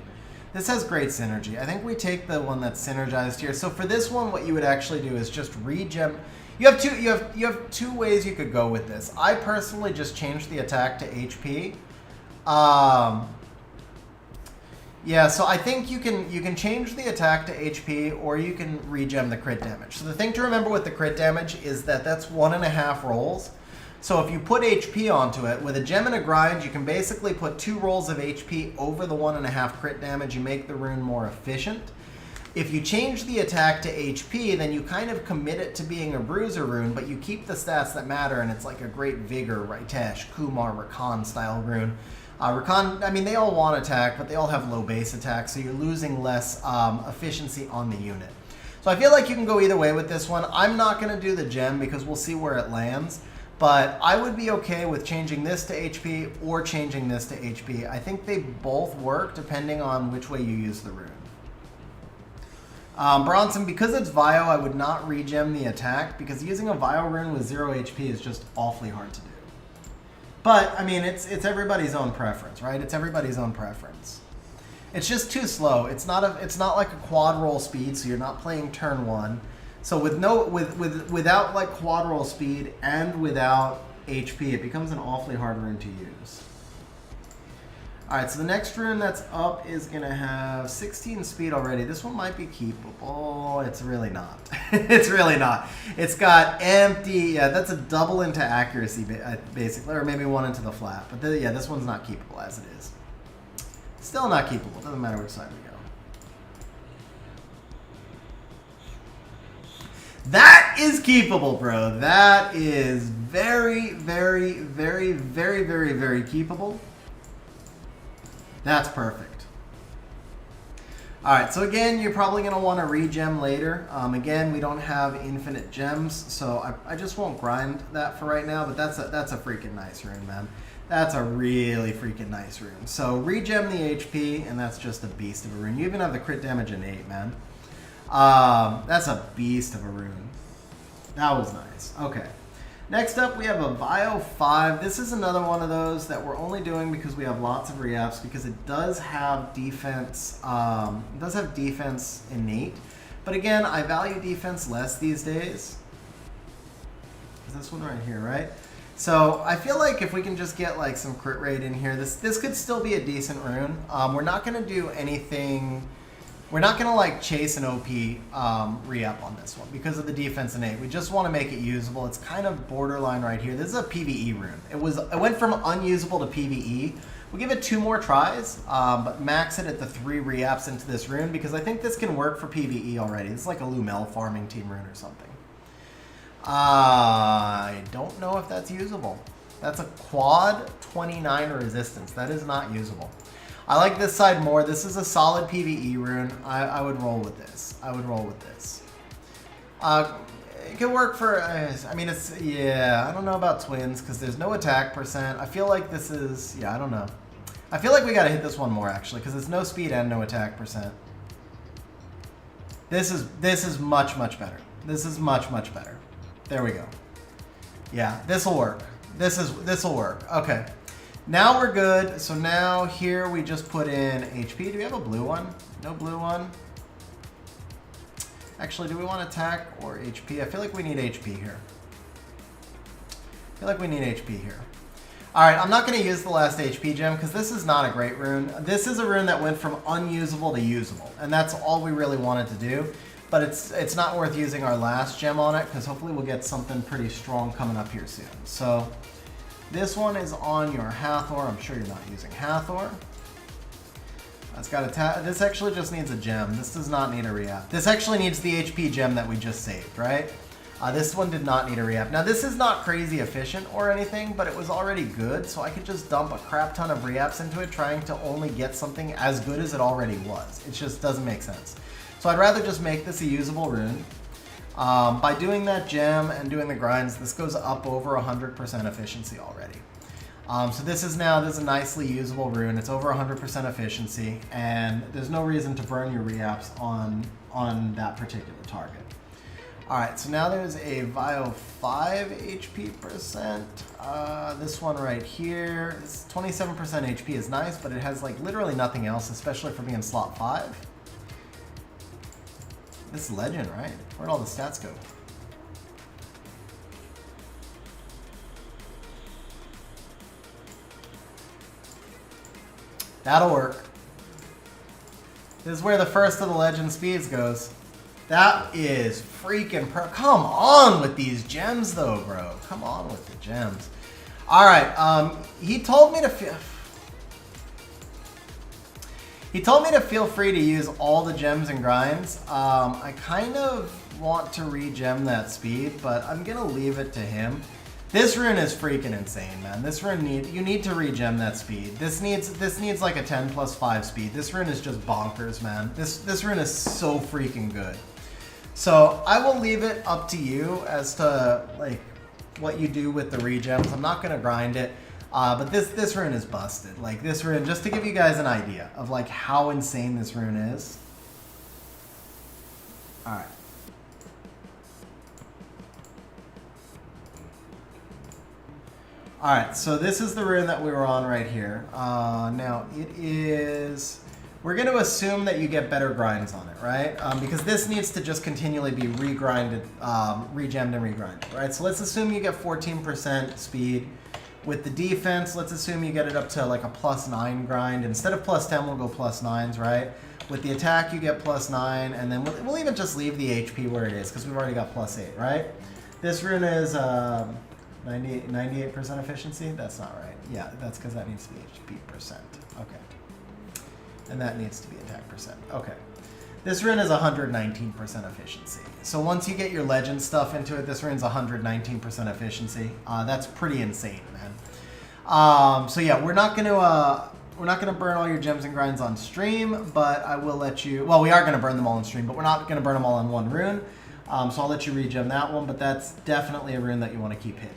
This has great synergy. I think we take the one that's synergized here. So for this one, what you would actually do is just re-gem. You have two ways you could go with this. I personally just changed the attack to HP. Yeah, so I think you can change the attack to HP, or you can regem the crit damage. So the thing to remember with the crit damage is that that's 1.5 rolls. So if you put HP onto it, with a gem and a grind, you can basically put 2 rolls of HP over the 1.5 crit damage. You make the rune more efficient. If you change the attack to HP, then you kind of commit it to being a bruiser rune, but you keep the stats that matter, and it's like a great Vigor, Ritesh, Kumar, Rakan style rune. Rakan, I mean, they all want attack, but they all have low base attack, so you're losing less efficiency on the unit. So I feel like you can go either way with this one. I'm not going to do the gem because we'll see where it lands, but I would be okay with changing this to HP or changing this to HP. I think they both work depending on which way you use the rune. Bronson, because it's Vio, I would not regem the attack, because using a Vio rune with 0 HP is just awfully hard to do. But, I mean, it's everybody's own preference, right? It's everybody's own preference. It's just too slow. It's not like a quad roll speed, so you're not playing turn 1. So without like quad roll speed and without HP, it becomes an awfully hard rune to use. Alright, so the next rune that's up is going to have 16 speed already. This one might be keepable. It's really not. It's really not. It's got empty... Yeah, that's a double into accuracy, basically. Or maybe 1 into the flat. But yeah, this one's not keepable as it is. Still not keepable. Doesn't matter which side we go. That is keepable, bro. That is very, very, very, very, very, very keepable. That's perfect. Alright, so again, you're probably going to want to regem later. Again, we don't have infinite gems, so I just won't grind that for right now, but that's a freaking nice rune, man. That's a really freaking nice rune. So regem the HP, and that's just a beast of a rune. You even have the crit damage innate, man. That's a beast of a rune. That was nice. Okay. Next up, we have a Vio 5. This is another one of those that we're only doing because we have lots of reapps, because it does have defense. It does have defense innate, but again, I value defense less these days. Is this one right here, right? So I feel like if we can just get like some crit rate in here, this could still be a decent rune. We're not going to do anything. We're not going to like chase an OP re-up on this one because of the defense innate. We just want to make it usable. It's kind of borderline right here. This is a PvE rune. It went from unusable to PvE. We'll give it 2 more tries, but max it at the 3 re-ups into this rune because I think this can work for PvE already. This is like a Lumel farming team rune or something. I don't know if that's usable. That's a quad 29 resistance. That is not usable. I like this side more. This is a solid PvE rune. I would roll with this. I would roll with this. It could work for, I mean, it's, yeah, I don't know about twins because there's no attack percent. I feel like this is, yeah, I don't know. I feel like we got to hit this one more actually because it's no speed and no attack percent. This is much, much better. This is much, much better. There we go. Yeah, this will work. This will work. Okay. Now we're good. So now here we just put in HP. Do we have a blue one? No blue one. Actually, do we want attack or HP? I feel like we need HP here. I feel like we need HP here. All right, I'm not going to use the last HP gem because this is not a great rune. This is a rune that went from unusable to usable, and that's all we really wanted to do. But it's not worth using our last gem on it because hopefully we'll get something pretty strong coming up here soon. So this one is on your Hathor. I'm sure you're not using Hathor. It's got a this actually just needs a gem. This does not need a re-up. This actually needs the HP gem that we just saved, right? This one did not need a re-up. Now this is not crazy efficient or anything, but it was already good, so I could just dump a crap ton of re-ups into it trying to only get something as good as it already was. It just doesn't make sense. So I'd rather just make this a usable rune. By doing that gem and doing the grinds, this goes up over 100% efficiency already. So this is a nicely usable rune. It's over 100% efficiency, and there's no reason to burn your re-ups on that particular target. Alright, so now there's a Vio 5 HP percent. This one right here, this 27% HP is nice, but it has like literally nothing else, especially for being slot 5. This is legend, right? Where'd all the stats go? That'll work. This is where the first of the legend speeds goes. That is freaking come on with these gems though, bro. Come on with the gems. All right, he told me to feel free to use all the gems and grinds. I kind of want to re-gem that speed, but I'm gonna leave it to him. This rune is freaking insane, man. This rune you need to re-gem that speed. This needs like a 10 plus 5 speed. This rune is just bonkers, man. This rune is so freaking good. So I will leave it up to you as to like what you do with the re-gems. I'm not gonna grind it. But this rune is busted. Like this rune, just to give you guys an idea of like how insane this rune is. Alright. Alright, so this is the rune that we were on right here. Now, it is... We're going to assume that you get better grinds on it, right? Because this needs to just continually be regrinded, regemmed and regrinded, right? So let's assume you get 14% speed. With the defense, let's assume you get it up to like a +9 grind. Instead of +10, we'll go +9s, right? With the attack, you get +9, and then we'll even just leave the HP where it is, because we've already got +8, right? This rune is 98% efficiency? That's not right. Yeah, that's because that needs to be HP percent. Okay. And that needs to be attack percent. Okay. This rune is 119% efficiency. So once you get your legend stuff into it, this rune's 119% efficiency. That's pretty insane, man. So yeah, we're not gonna burn all your gems and grinds on stream, but I will let you. Well, we are gonna burn them all on stream, but we're not gonna burn them all on one rune. So I'll let you regem that one, but that's definitely a rune that you want to keep hidden.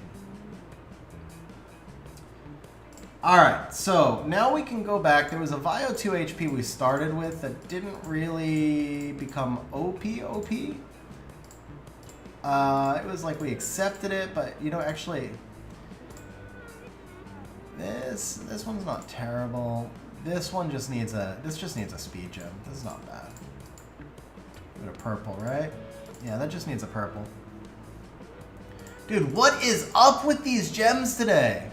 Alright, so now we can go back. There was a Vio 2 HP we started with that didn't really become OP. It was like we accepted it, but you know, actually, this one's not terrible. This one just needs a speed gem. This is not bad. Give it a purple, right? Yeah, that just needs a purple. Dude, what is up with these gems today?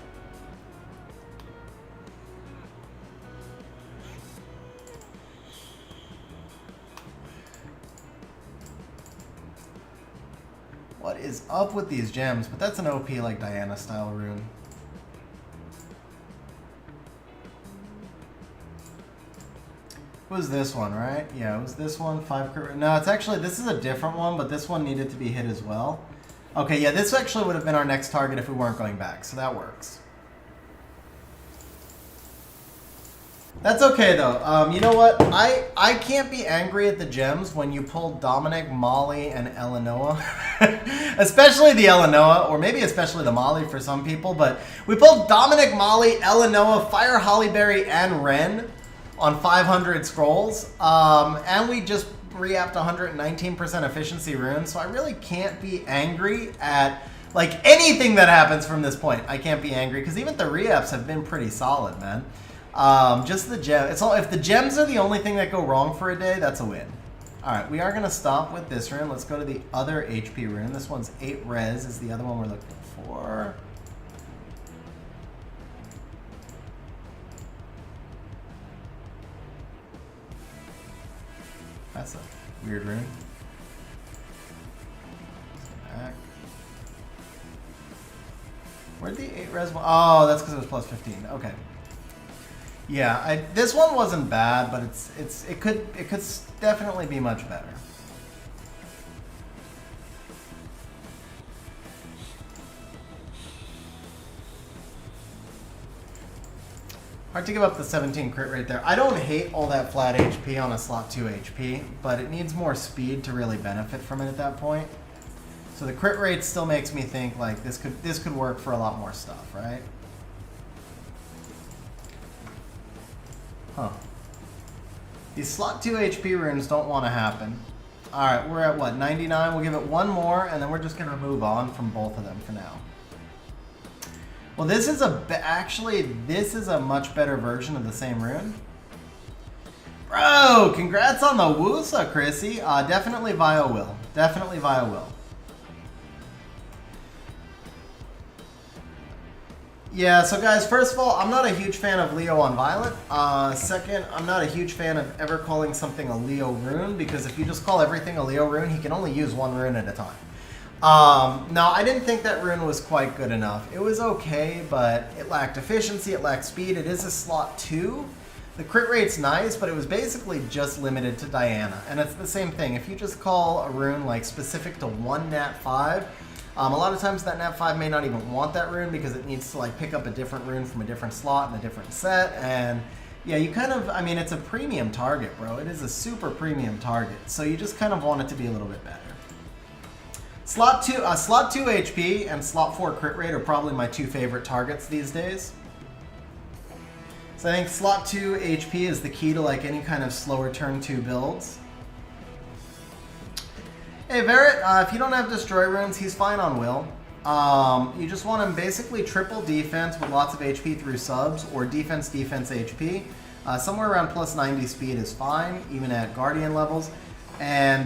What is up with these gems? But that's an OP like Diana style rune. It was this one, right? Yeah, it was this one. 5 crit. No, it's actually, this is a different one, but this one needed to be hit as well. Okay, yeah, this actually would have been our next target if we weren't going back, so that works. That's okay, though. You know what? I can't be angry at the gems when you pull Dominic, Molly, and Eleanor. Especially the Eleanor, or maybe especially the Molly for some people, but we pulled Dominic, Molly, Eleanor, Fire Hollyberry, and Ren on 500 scrolls, and we just re-apped 119% efficiency runes, so I really can't be angry at like anything that happens from this point. I can't be angry, because even the re-apps have been pretty solid, man. Just the gem. It's all, if the gems are the only thing that go wrong for a day, that's a win. Alright, we are going to stop with this rune. Let's go to the other HP rune. This one's 8 res, is the other one we're looking for. That's a weird rune. Back. Where'd the 8 res one? Oh, that's because it was plus 15. Okay. Yeah, this one wasn't bad, but it could definitely be much better. Hard to give up the 17 crit rate there. I don't hate all that flat HP on a slot 2 HP, but it needs more speed to really benefit from it at that point. So the crit rate still makes me think like this could work for a lot more stuff, right? Huh. These slot 2 HP runes don't want to happen. Alright, we're at what, 99? We'll give it one more, and then we're just going to move on from both of them for now. Well, this is actually, this is a much better version of the same rune. Bro, congrats on the Wusa, Chrissy. Definitely Vio will. Definitely Vio will. Yeah, so guys, first of all, I'm not a huge fan of Leo on Violet. Second, I'm not a huge fan of ever calling something a Leo rune, because if you just call everything a Leo rune, he can only use one rune at a time. Now, I didn't think that rune was quite good enough. It was okay, but it lacked efficiency, it lacked speed. It is a slot 2. The crit rate's nice, but it was basically just limited to Diana. And it's the same thing. If you just call a rune like specific to one nat 5, a lot of times that nat 5 may not even want that rune because it needs to like pick up a different rune from a different slot in a different set. And yeah, you kind of, I mean, it's a premium target, bro. It is a super premium target. So you just kind of want it to be a little bit better. Slot 2 HP and slot 4 crit rate are probably my 2 favorite targets these days. So I think slot 2 HP is the key to like any kind of slower turn 2 builds. Hey, Verret, if you don't have Destroy runes, he's fine on Will. You just want him basically triple defense with lots of HP through subs, or defense, HP. Somewhere around plus 90 speed is fine, even at Guardian levels. And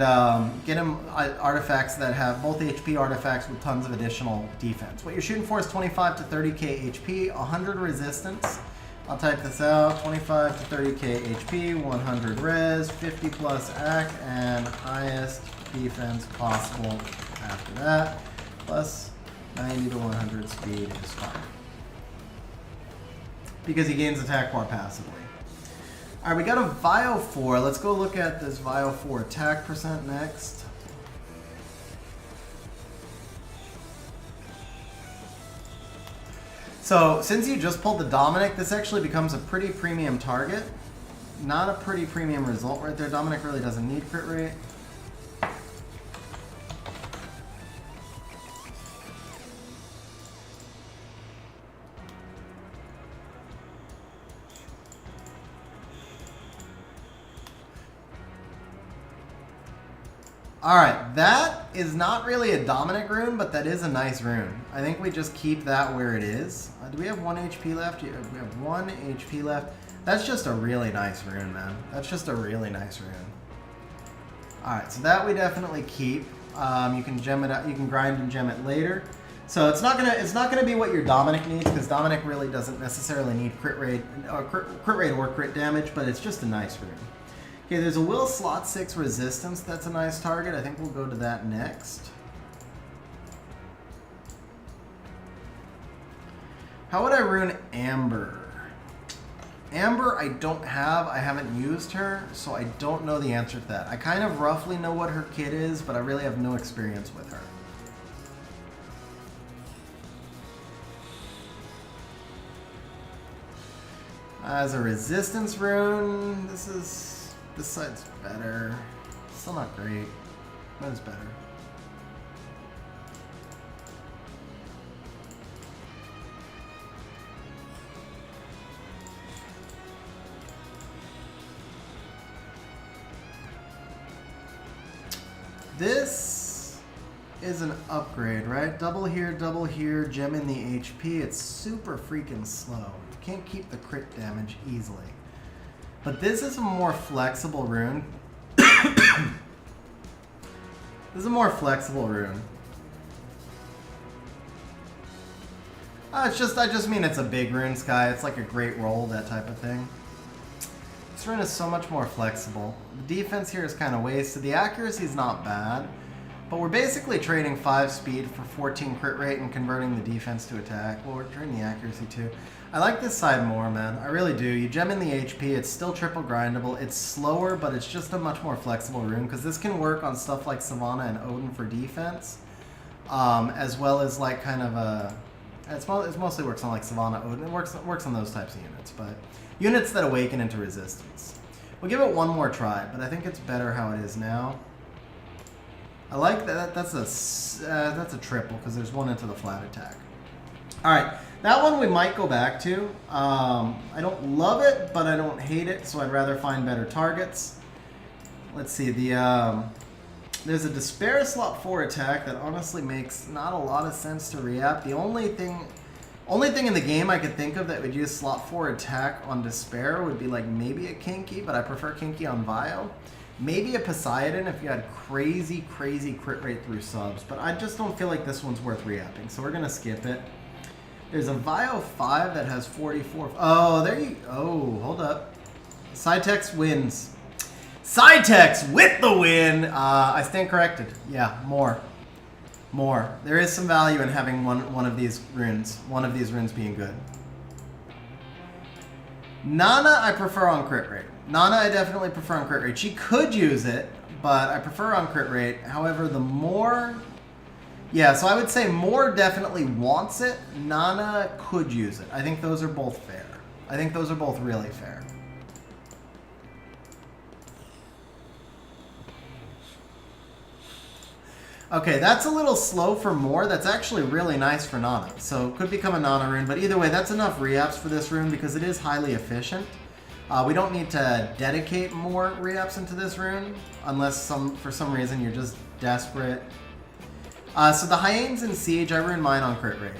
get him artifacts that have both HP artifacts with tons of additional defense. What you're shooting for is 25 to 30k HP, 100 resistance. I'll type this out, 25 to 30k HP, 100 res, 50 plus AC, and highest defense possible after that. Plus 90 to 100 speed is fine. Because he gains attack bar passively. Alright, we got a Vio 4. Let's go look at this Vio 4 attack percent next. So, since you just pulled the Dominic, this actually becomes a pretty premium target. Not a pretty premium result right there. Dominic really doesn't need crit rate. Alright, that is not really a Dominic rune, but that is a nice rune. I think we just keep that where it is. Do we have 1 HP left? We have 1 HP left. That's just a really nice rune, man. That's just a really nice rune. Alright, so that we definitely keep. You can gem it out, you can grind and gem it later. So it's not gonna be what your Dominic needs, because Dominic really doesn't necessarily need crit rate or crit damage, but it's just a nice rune. Okay, there's a Will slot 6 resistance. That's a nice target. I think we'll go to that next. How would I rune Amber? Amber I don't have. I haven't used her, so I don't know the answer to that. I kind of roughly know what her kit is, but I really have no experience with her. As a resistance rune, this side's better. Still not great, but it's better. This is an upgrade, right? Double here, gem in the HP. It's super freaking slow. You can't keep the crit damage easily. But this is a more flexible rune. This is a more flexible rune. I just mean it's a big rune, Sky. It's like a great roll, that type of thing. This rune is so much more flexible. The defense here is kind of wasted. The accuracy is not bad. But we're basically trading 5 speed for 14 crit rate and converting the defense to attack. Well, we're trading the accuracy too. I like this side more, man. I really do. You gem in the HP. It's still triple grindable. It's slower, but it's just a much more flexible rune because this can work on stuff like Savannah and Odin for defense, as well as like kind of a. It mostly works on like Savannah, Odin. It works on those types of units, but units that awaken into resistance. We'll give it one more try, but I think it's better how it is now. I like that. That's a triple because there's one into the flat attack. All right, that one we might go back to. I don't love it, but I don't hate it, so I'd rather find better targets. Let's see. There's a Despair slot 4 attack that honestly makes not a lot of sense to re-app. The only thing in the game I could think of that would use slot 4 attack on Despair would be like maybe a Kinky, but I prefer Kinky on Vio. Maybe a Poseidon if you had crazy crit rate through subs, but I just don't feel like this one's worth re-apping, so we're going to skip it. There's a Vio 5 that has 44. Oh, there you... Oh, hold up. Cytex wins. Cytex with the win! I stand corrected. Yeah, more. There is some value in having one of these runes. One of these runes being good. Nana I prefer on crit rate. Nana I definitely prefer on crit rate. She could use it, but I prefer on crit rate. However, the more... Yeah, so I would say more definitely wants it. Nana could use it. I think those are both fair. I think those are both really fair. Okay, that's a little slow for more. That's actually really nice for Nana. So it could become a Nana rune, but either way, that's enough re-apps for this rune because it is highly efficient. We don't need to dedicate more re-apps into this rune unless for some reason you're just desperate. So the hyenas in Siege, I ruined mine on crit rate.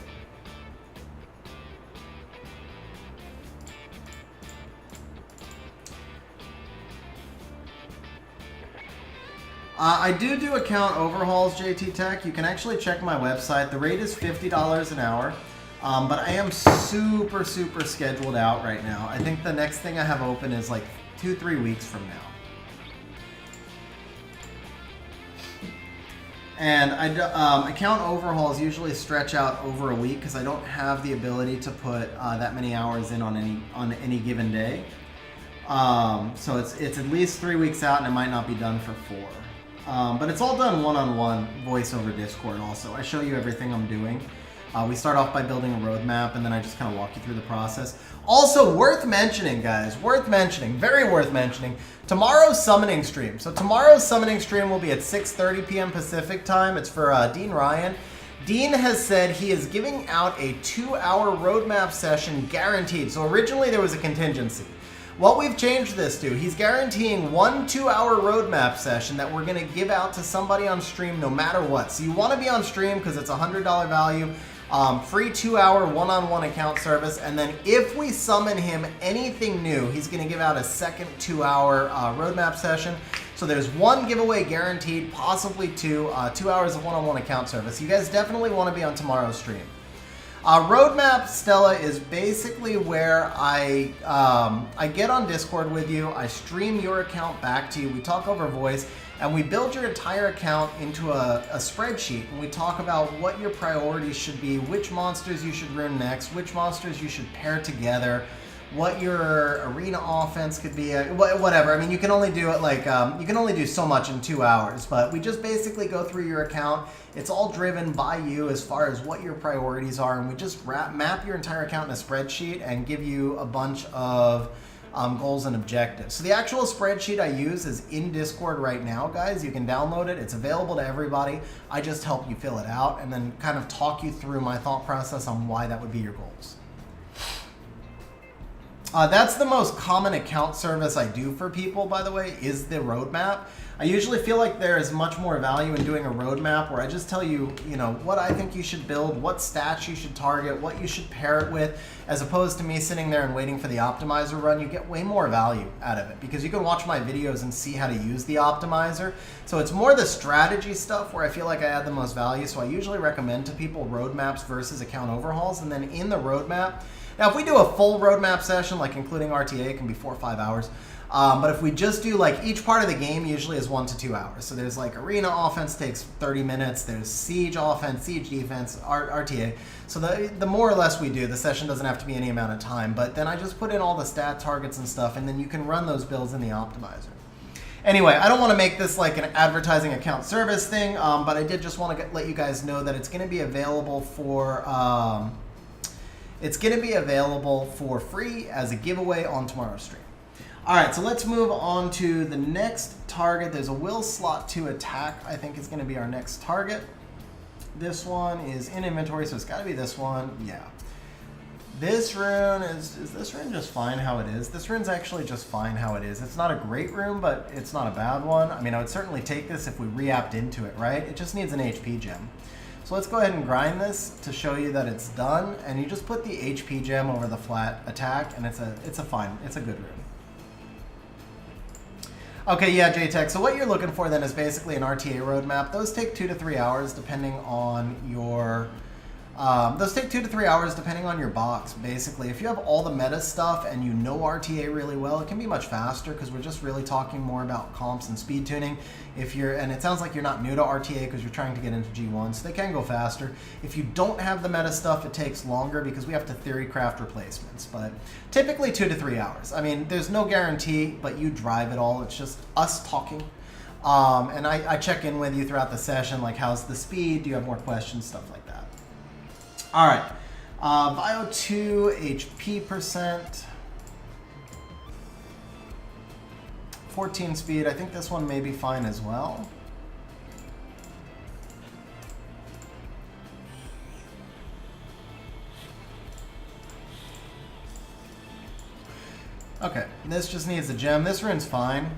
I do account overhauls, JT Tech. You can actually check my website. The rate is $50 an hour, but I am super scheduled out right now. I think the next thing I have open is like 2-3 weeks from now. And account overhauls usually stretch out over a week because I don't have the ability to put that many hours in on any given day. So it's at least 3 weeks out, and it might not be done for 4. But it's all done one-on-one, voice over Discord also. I show you everything I'm doing. We start off by building a roadmap, and then I just kind of walk you through the process. Also, worth mentioning, guys, very worth mentioning, tomorrow's summoning stream. So tomorrow's summoning stream will be at 6:30 p.m. Pacific time. It's for Dean Ryan. Dean has said he is giving out a 2-hour roadmap session guaranteed. So originally there was a contingency. What we've changed this to, he's guaranteeing 1 2-hour roadmap session that we're going to give out to somebody on stream no matter what. So you want to be on stream because it's a $100 value, free 2-hour one-on-one account service, and then if we summon him anything new, he's going to give out a second 2-hour roadmap session. So there's 1 giveaway guaranteed, possibly 2, 2 hours of one-on-one account service. You guys definitely want to be on tomorrow's stream. Roadmap, Stella, is basically where I get on Discord with you, I stream your account back to you, we talk over voice, and we build your entire account into a spreadsheet, and we talk about what your priorities should be, which monsters you should run next, which monsters you should pair together, what your arena offense could be, whatever. I mean, you can only do it like, you can only do so much in 2 hours, but we just basically go through your account. It's all driven by you as far as what your priorities are, and we just map your entire account in a spreadsheet and give you a bunch of goals and objectives. So the actual spreadsheet I use is in Discord right now, guys. You can download it. It's available to everybody. I just help you fill it out and then kind of talk you through my thought process on why that would be your goals. That's the most common account service I do for people, by the way, is the roadmap. I usually feel like there is much more value in doing a roadmap where I just tell you, you know, what I think you should build, what stats you should target, what you should pair it with, as opposed to me sitting there and waiting for the optimizer run. You get way more value out of it because you can watch my videos and see how to use the optimizer. So it's more the strategy stuff where I feel like I add the most value. So I usually recommend to people roadmaps versus account overhauls. And then in the roadmap, now if we do a full roadmap session, like including RTA, it can be 4 or 5 hours. But if we just do like each part of the game usually is 1 to 2 hours. So there's like arena offense takes 30 minutes. There's siege offense, siege defense, RTA. So the more or less we do, the session doesn't have to be any amount of time. But then I just put in all the stat targets and stuff, and then you can run those builds in the optimizer. Anyway, I don't want to make this like an advertising account service thing, but I did just want to let you guys know that it's going to be available for free as a giveaway on tomorrow's stream. All right, so let's move on to the next target. There's a will slot 2 attack, I think is going to be our next target. This one is in inventory, so it's got to be this one. Yeah. This rune, is this rune just fine how it is? This rune's actually just fine how it is. It's not a great rune, but it's not a bad one. I mean, I would certainly take this if we re-apped into it, right? It just needs an HP gem. So let's go ahead and grind this to show you that it's done. And you just put the HP gem over the flat attack, and it's a good rune. Okay, yeah, JTech. So what you're looking for then is basically an RTA roadmap. Those take 2 to 3 hours depending on your box, basically. If you have all the meta stuff and you know RTA really well, it can be much faster because we're just really talking more about comps and speed tuning. And it sounds like you're not new to RTA because you're trying to get into G1, so they can go faster. If you don't have the meta stuff, it takes longer because we have to theory craft replacements, but typically 2 to 3 hours. I mean, there's no guarantee, but you drive it all. It's just us talking. And I check in with you throughout the session, like how's the speed? Do you have more questions? Stuff like that. All right, Bio 2, HP percent, 14 speed. I think this one may be fine as well. Okay, this just needs a gem. This rune's fine.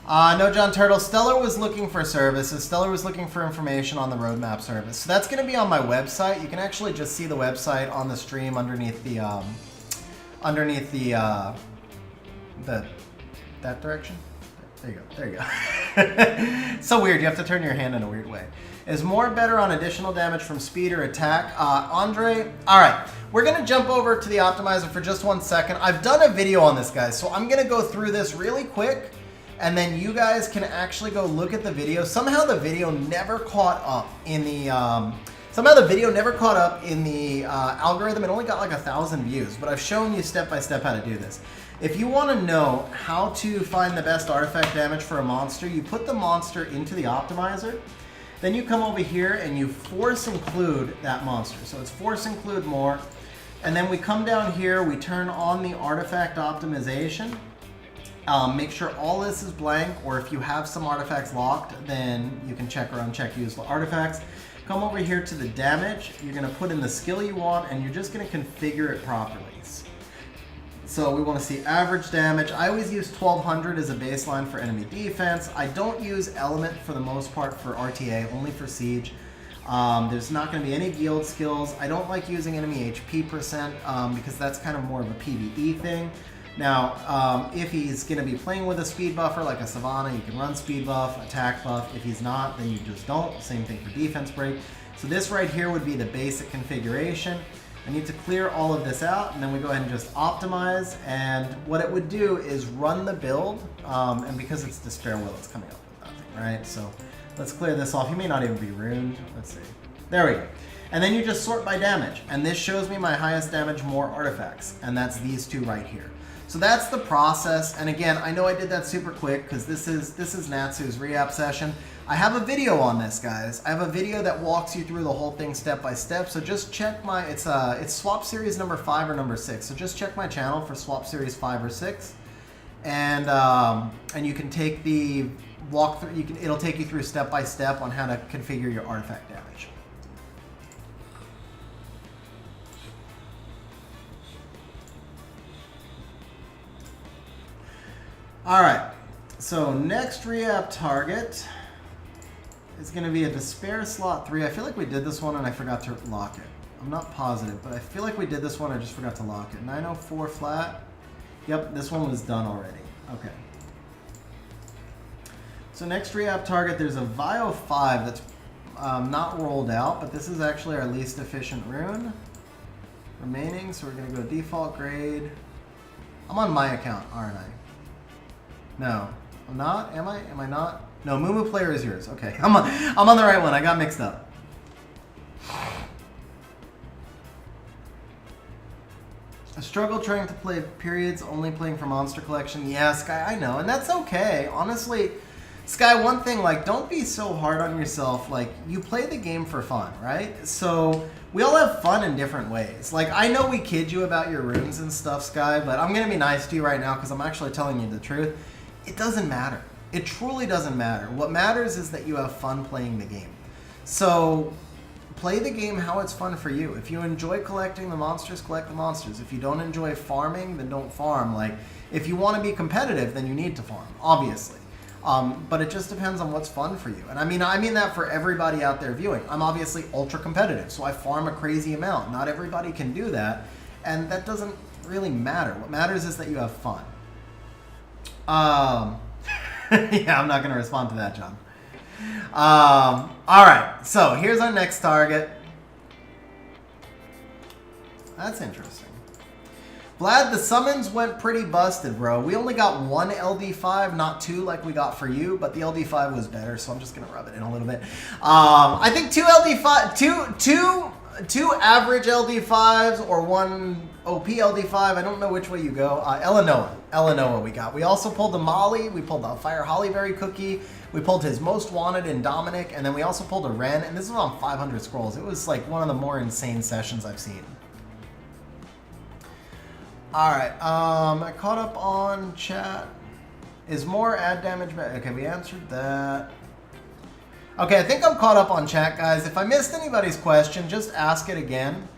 No, John Turtle. Stellar was looking for services. Stellar was looking for information on the roadmap service. So that's going to be on my website. You can actually just see the website on the stream underneath the that direction. There you go. There you go. So weird. You have to turn your hand in a weird way. Is more better on additional damage from speed or attack? Andre? All right. We're going to jump over to the optimizer for just 1 second. I've done a video on this, guys, so I'm going to go through this really quick, and then you guys can actually go look at the video. Somehow the video never caught up in the algorithm. It only got like 1,000 views, but I've shown you step by step how to do this. If you want to know how to find the best artifact damage for a monster, you put the monster into the optimizer. Then you come over here and you force include that monster. So it's force include more. And then we come down here, we turn on the artifact optimization. Make sure all this is blank, or if you have some artifacts locked, then you can check or uncheck use artifacts. Come over here to the damage. You're going to put in the skill you want, and you're just going to configure it properly. So we want to see average damage. I always use 1200 as a baseline for enemy defense. I don't use element for the most part for RTA, only for siege. There's not going to be any guild skills. I don't like using enemy HP percent because that's kind of more of a PvE thing. Now, if he's going to be playing with a speed buffer like a Savannah, you can run speed buff, attack buff. If he's not, then you just don't. Same thing for defense break. So this right here would be the basic configuration. I need to clear all of this out, and then we go ahead and just optimize. And what it would do is run the build, and because it's Despair Will, it's coming up with nothing, right? So let's clear this off. He may not even be ruined. Let's see. There we go. And then you just sort by damage, and this shows me my highest damage, more artifacts, and that's these two right here. So that's the process. And again, I know I did that super quick because this is Natsu's re-app session. I have a video on this, guys. I have a video that walks you through the whole thing step by step. So just check my, it's swap series number 5 or number 6. So just check my channel for swap series 5 or 6, and you can take the walkthrough. It'll take you through step by step on how to configure your artifact damage. All right. So next re-app target is going to be a Despair slot 3. I feel like we did this one and I forgot to lock it. I'm not positive, but I feel like we did this one. I just forgot to lock it. 904 flat. Yep, this one was done already. Okay. So next re-app target, there's a Vio 5 that's not rolled out, but this is actually our least efficient rune remaining. So we're going to go default grade. I'm on my account, aren't I? No, I'm not. Am I? Am I not? No, Mumu player is yours. Okay, I'm on the right one. I got mixed up. I struggle trying to play periods, only playing for Monster Collection. Yeah, Sky, I know, and that's okay. Honestly, Sky, one thing, like, don't be so hard on yourself. Like, you play the game for fun, right? So we all have fun in different ways. Like, I know we kid you about your runes and stuff, Sky, but I'm gonna be nice to you right now because I'm actually telling you the truth. It doesn't matter. It truly doesn't matter. What matters is that you have fun playing the game. So play the game how it's fun for you. If you enjoy collecting the monsters, collect the monsters. If you don't enjoy farming, then don't farm. Like, if you want to be competitive, then you need to farm, obviously. But it just depends on what's fun for you. And I mean that for everybody out there viewing. I'm obviously ultra competitive, so I farm a crazy amount. Not everybody can do that, and that doesn't really matter. What matters is that you have fun. Yeah, I'm not going to respond to that, John. All right, so here's our next target. That's interesting. Vlad, the summons went pretty busted, bro. We only got one LD5, not 2 like we got for you, but the LD5 was better, so I'm just going to rub it in a little bit. I think 2 LD5, two average LD5s or 1 OP LD5. I don't know which way you go. Illinois we got. We also pulled the Molly. We pulled the Fire Hollyberry Cookie. We pulled his Most Wanted in Dominic. And then we also pulled a Ren. And this was on 500 scrolls. It was like one of the more insane sessions I've seen. Alright. I caught up on chat. Is more add damage better? Okay, we answered that. Okay, I think I'm caught up on chat, guys. If I missed anybody's question, just ask it again.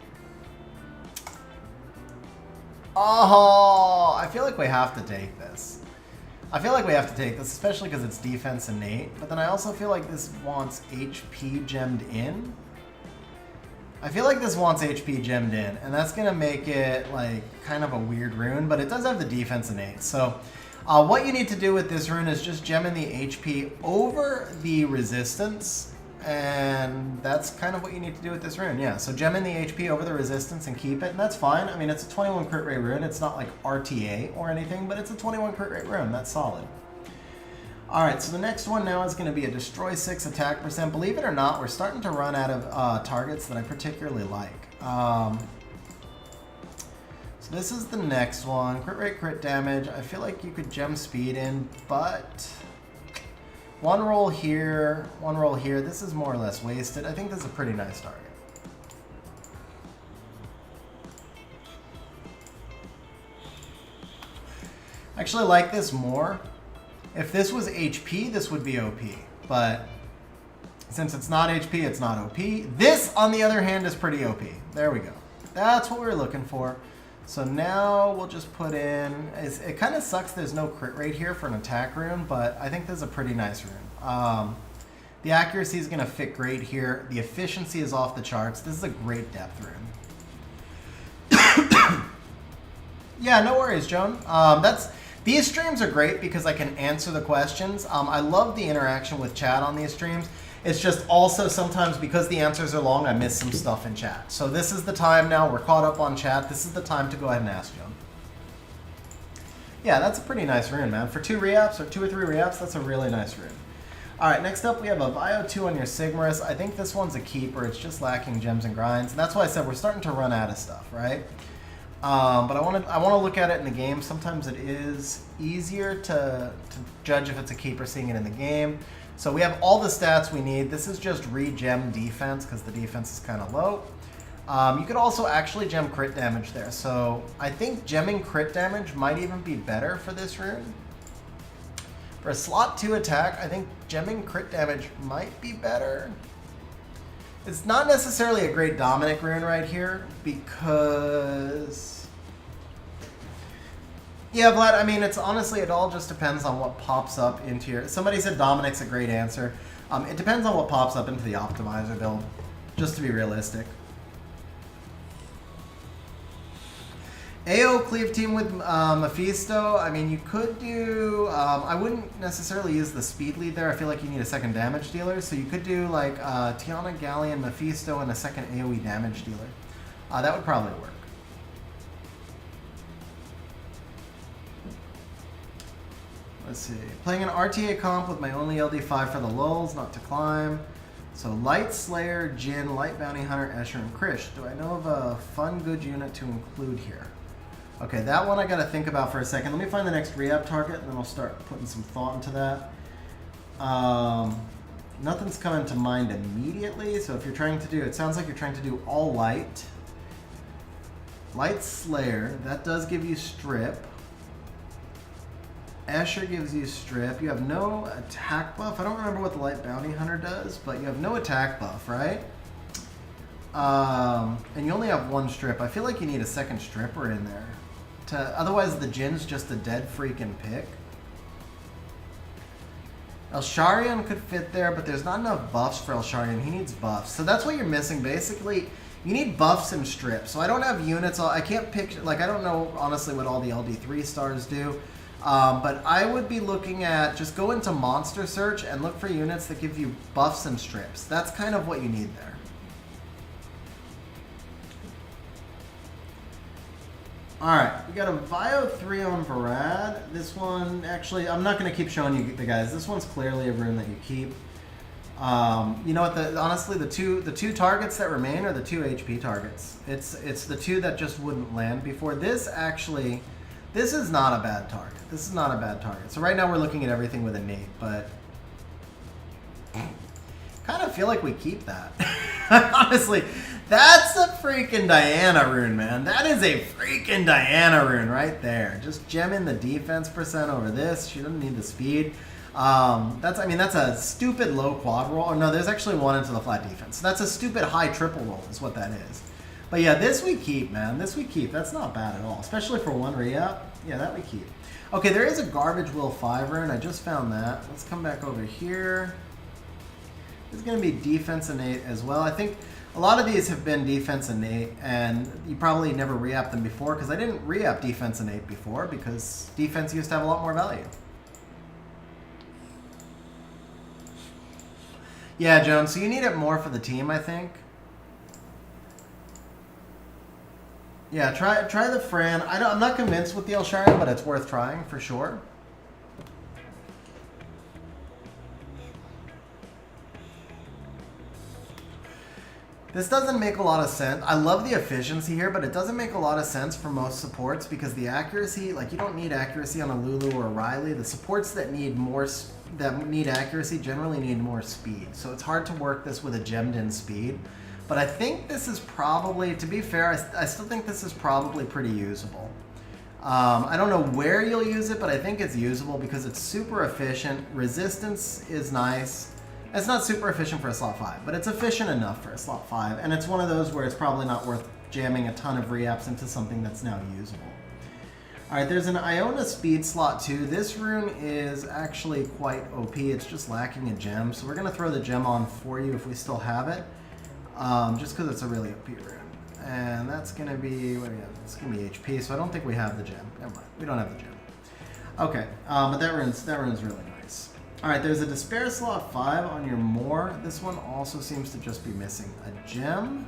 Oh, I feel like we have to take this. I feel like we have to take this, especially because it's defense innate. But then I also feel like this wants HP gemmed in. I feel like this wants HP gemmed in, and that's going to make it like kind of a weird rune, but it does have the defense innate. So what you need to do with this rune is just gem in the HP over the resistance, and that's kind of what you need to do with this rune. Yeah, so gem in the HP over the resistance and keep it, and that's fine. I mean, it's a 21 crit rate rune. It's not like RTA or anything, but it's a 21 crit rate rune. That's solid. Alright, so the next one now is going to be a destroy 6 attack percent. Believe it or not, we're starting to run out of targets that I particularly like. So this is the next one. Crit rate, crit damage. I feel like you could gem speed in, but one roll here, one roll here. This is more or less wasted. I think this is a pretty nice target. I actually like this more. If this was HP, this would be OP, but since it's not HP, it's not OP. This, on the other hand, is pretty OP. There we go. That's what we were looking for. So now we'll just put in, it kind of sucks there's no crit rate here for an attack rune, but I think this is a pretty nice rune. The accuracy is going to fit great here. The efficiency is off the charts. This is a great depth rune. Yeah, no worries, Joan. These streams are great because I can answer the questions. I love the interaction with chat on these streams. It's just also sometimes because the answers are long, I miss some stuff in chat. So this is the time now. We're caught up on chat. This is the time to go ahead and ask Joan. Yeah, that's a pretty nice rune, man. For 2 reaps or 2 or 3 reaps, that's a really nice rune. All right, next up we have a Vio 2 on your Sigmarus. I think this one's a keeper. It's just lacking gems and grinds. And that's why I said we're starting to run out of stuff, right? But I want to look at it in the game. Sometimes it is easier to judge if it's a keeper seeing it in the game. So we have all the stats we need. This is just re-gem defense because the defense is kind of low. You could also actually gem crit damage there. So I think gemming crit damage might even be better for this rune. For a slot 2 attack, I think gemming crit damage might be better. It's not necessarily a great Dominic rune right here because... Yeah, Vlad, I mean, it's honestly, it all just depends on what pops up into your... Somebody said Dominic's a great answer. It depends on what pops up into the optimizer build, just to be realistic. AO cleave team with Mephisto, I mean, you could do... I wouldn't necessarily use the speed lead there. I feel like you need a second damage dealer. So you could do, like, Tiana, Galleon, Mephisto, and a second AoE damage dealer. That would probably work. Let's see. Playing an RTA comp with my only LD5 for the lulz, not to climb. So Light Slayer, Jin, Light Bounty Hunter, Escher, and Krish. Do I know of a fun, good unit to include here? Okay, that one I gotta think about for a second. Let me find the next re-up target, and then I'll start putting some thought into that. Nothing's coming to mind immediately, so if you're trying to do, it sounds like you're trying to do all light. Light Slayer, that does give you strip. Escher gives you strip. You have no attack buff. I don't remember what the Light Bounty Hunter does, but you have no attack buff, right? And you only have 1 strip. I feel like you need a second stripper in there. Otherwise, the Jin's just a dead freaking pick. Elsharion could fit there, but there's not enough buffs for Elsharion. He needs buffs. So that's what you're missing, basically. You need buffs and strips. So I don't have units. I can't pick... Like, I don't know, honestly, what all the LD3 stars do. But I would be looking at, just go into Monster Search and look for units that give you buffs and strips. That's kind of what you need there. Alright, we got a Vio 3 on Varad. This one, actually, I'm not going to keep showing you the guys. This one's clearly a rune that you keep. You know what, honestly, the two targets that remain are the 2 HP targets. It's the 2 that just wouldn't land before. This actually... This is not a bad target. This is not a bad target. So right now we're looking at everything with innate, but kind of feel like we keep that. Honestly, that's a freaking Diana rune, man. That is a freaking Diana rune right there. Just gem in the defense percent over this. She doesn't need the speed. That's a stupid low quad roll. Oh, no, there's actually 1 into the flat defense. So that's a stupid high triple roll is what that is. But yeah, this we keep, man. This we keep. That's not bad at all, especially for 1 re-up. Yeah, that we keep. Okay, there is a Garbage Will 5 rune. I just found that. Let's come back over here. It's going to be defense innate as well. I think a lot of these have been defense innate, and you probably never re-upped them before, because I didn't re-up defense innate before, because defense used to have a lot more value. Yeah, Jones, so you need it more for the team, I think. Yeah, try the Fran. I'm not convinced with the Elsharian, but it's worth trying for sure. This doesn't make a lot of sense. I love the efficiency here, but it doesn't make a lot of sense for most supports because the accuracy, like you don't need accuracy on a Lulu or a Riley. The supports that need accuracy generally need more speed. So it's hard to work this with a gemmed in speed. But I think this is probably, to be fair, I still think this is probably pretty usable. I don't know where you'll use it, but I think it's usable because it's super efficient. Resistance is nice. It's not super efficient for a slot 5, but it's efficient enough for a slot 5. And it's one of those where it's probably not worth jamming a ton of re-apps into something that's now usable. All right, there's an Iona speed slot 2. This rune is actually quite OP. It's just lacking a gem. So we're going to throw the gem on for you if we still have it. Just because it's a really OP rune. And that's going to be, what do we have? It's going to be HP, so I don't think we have the gem. Never mind, we don't have the gem. Okay, but that rune's really nice. All right, there's a Despair slot 5 on your Moor. This one also seems to just be missing a gem.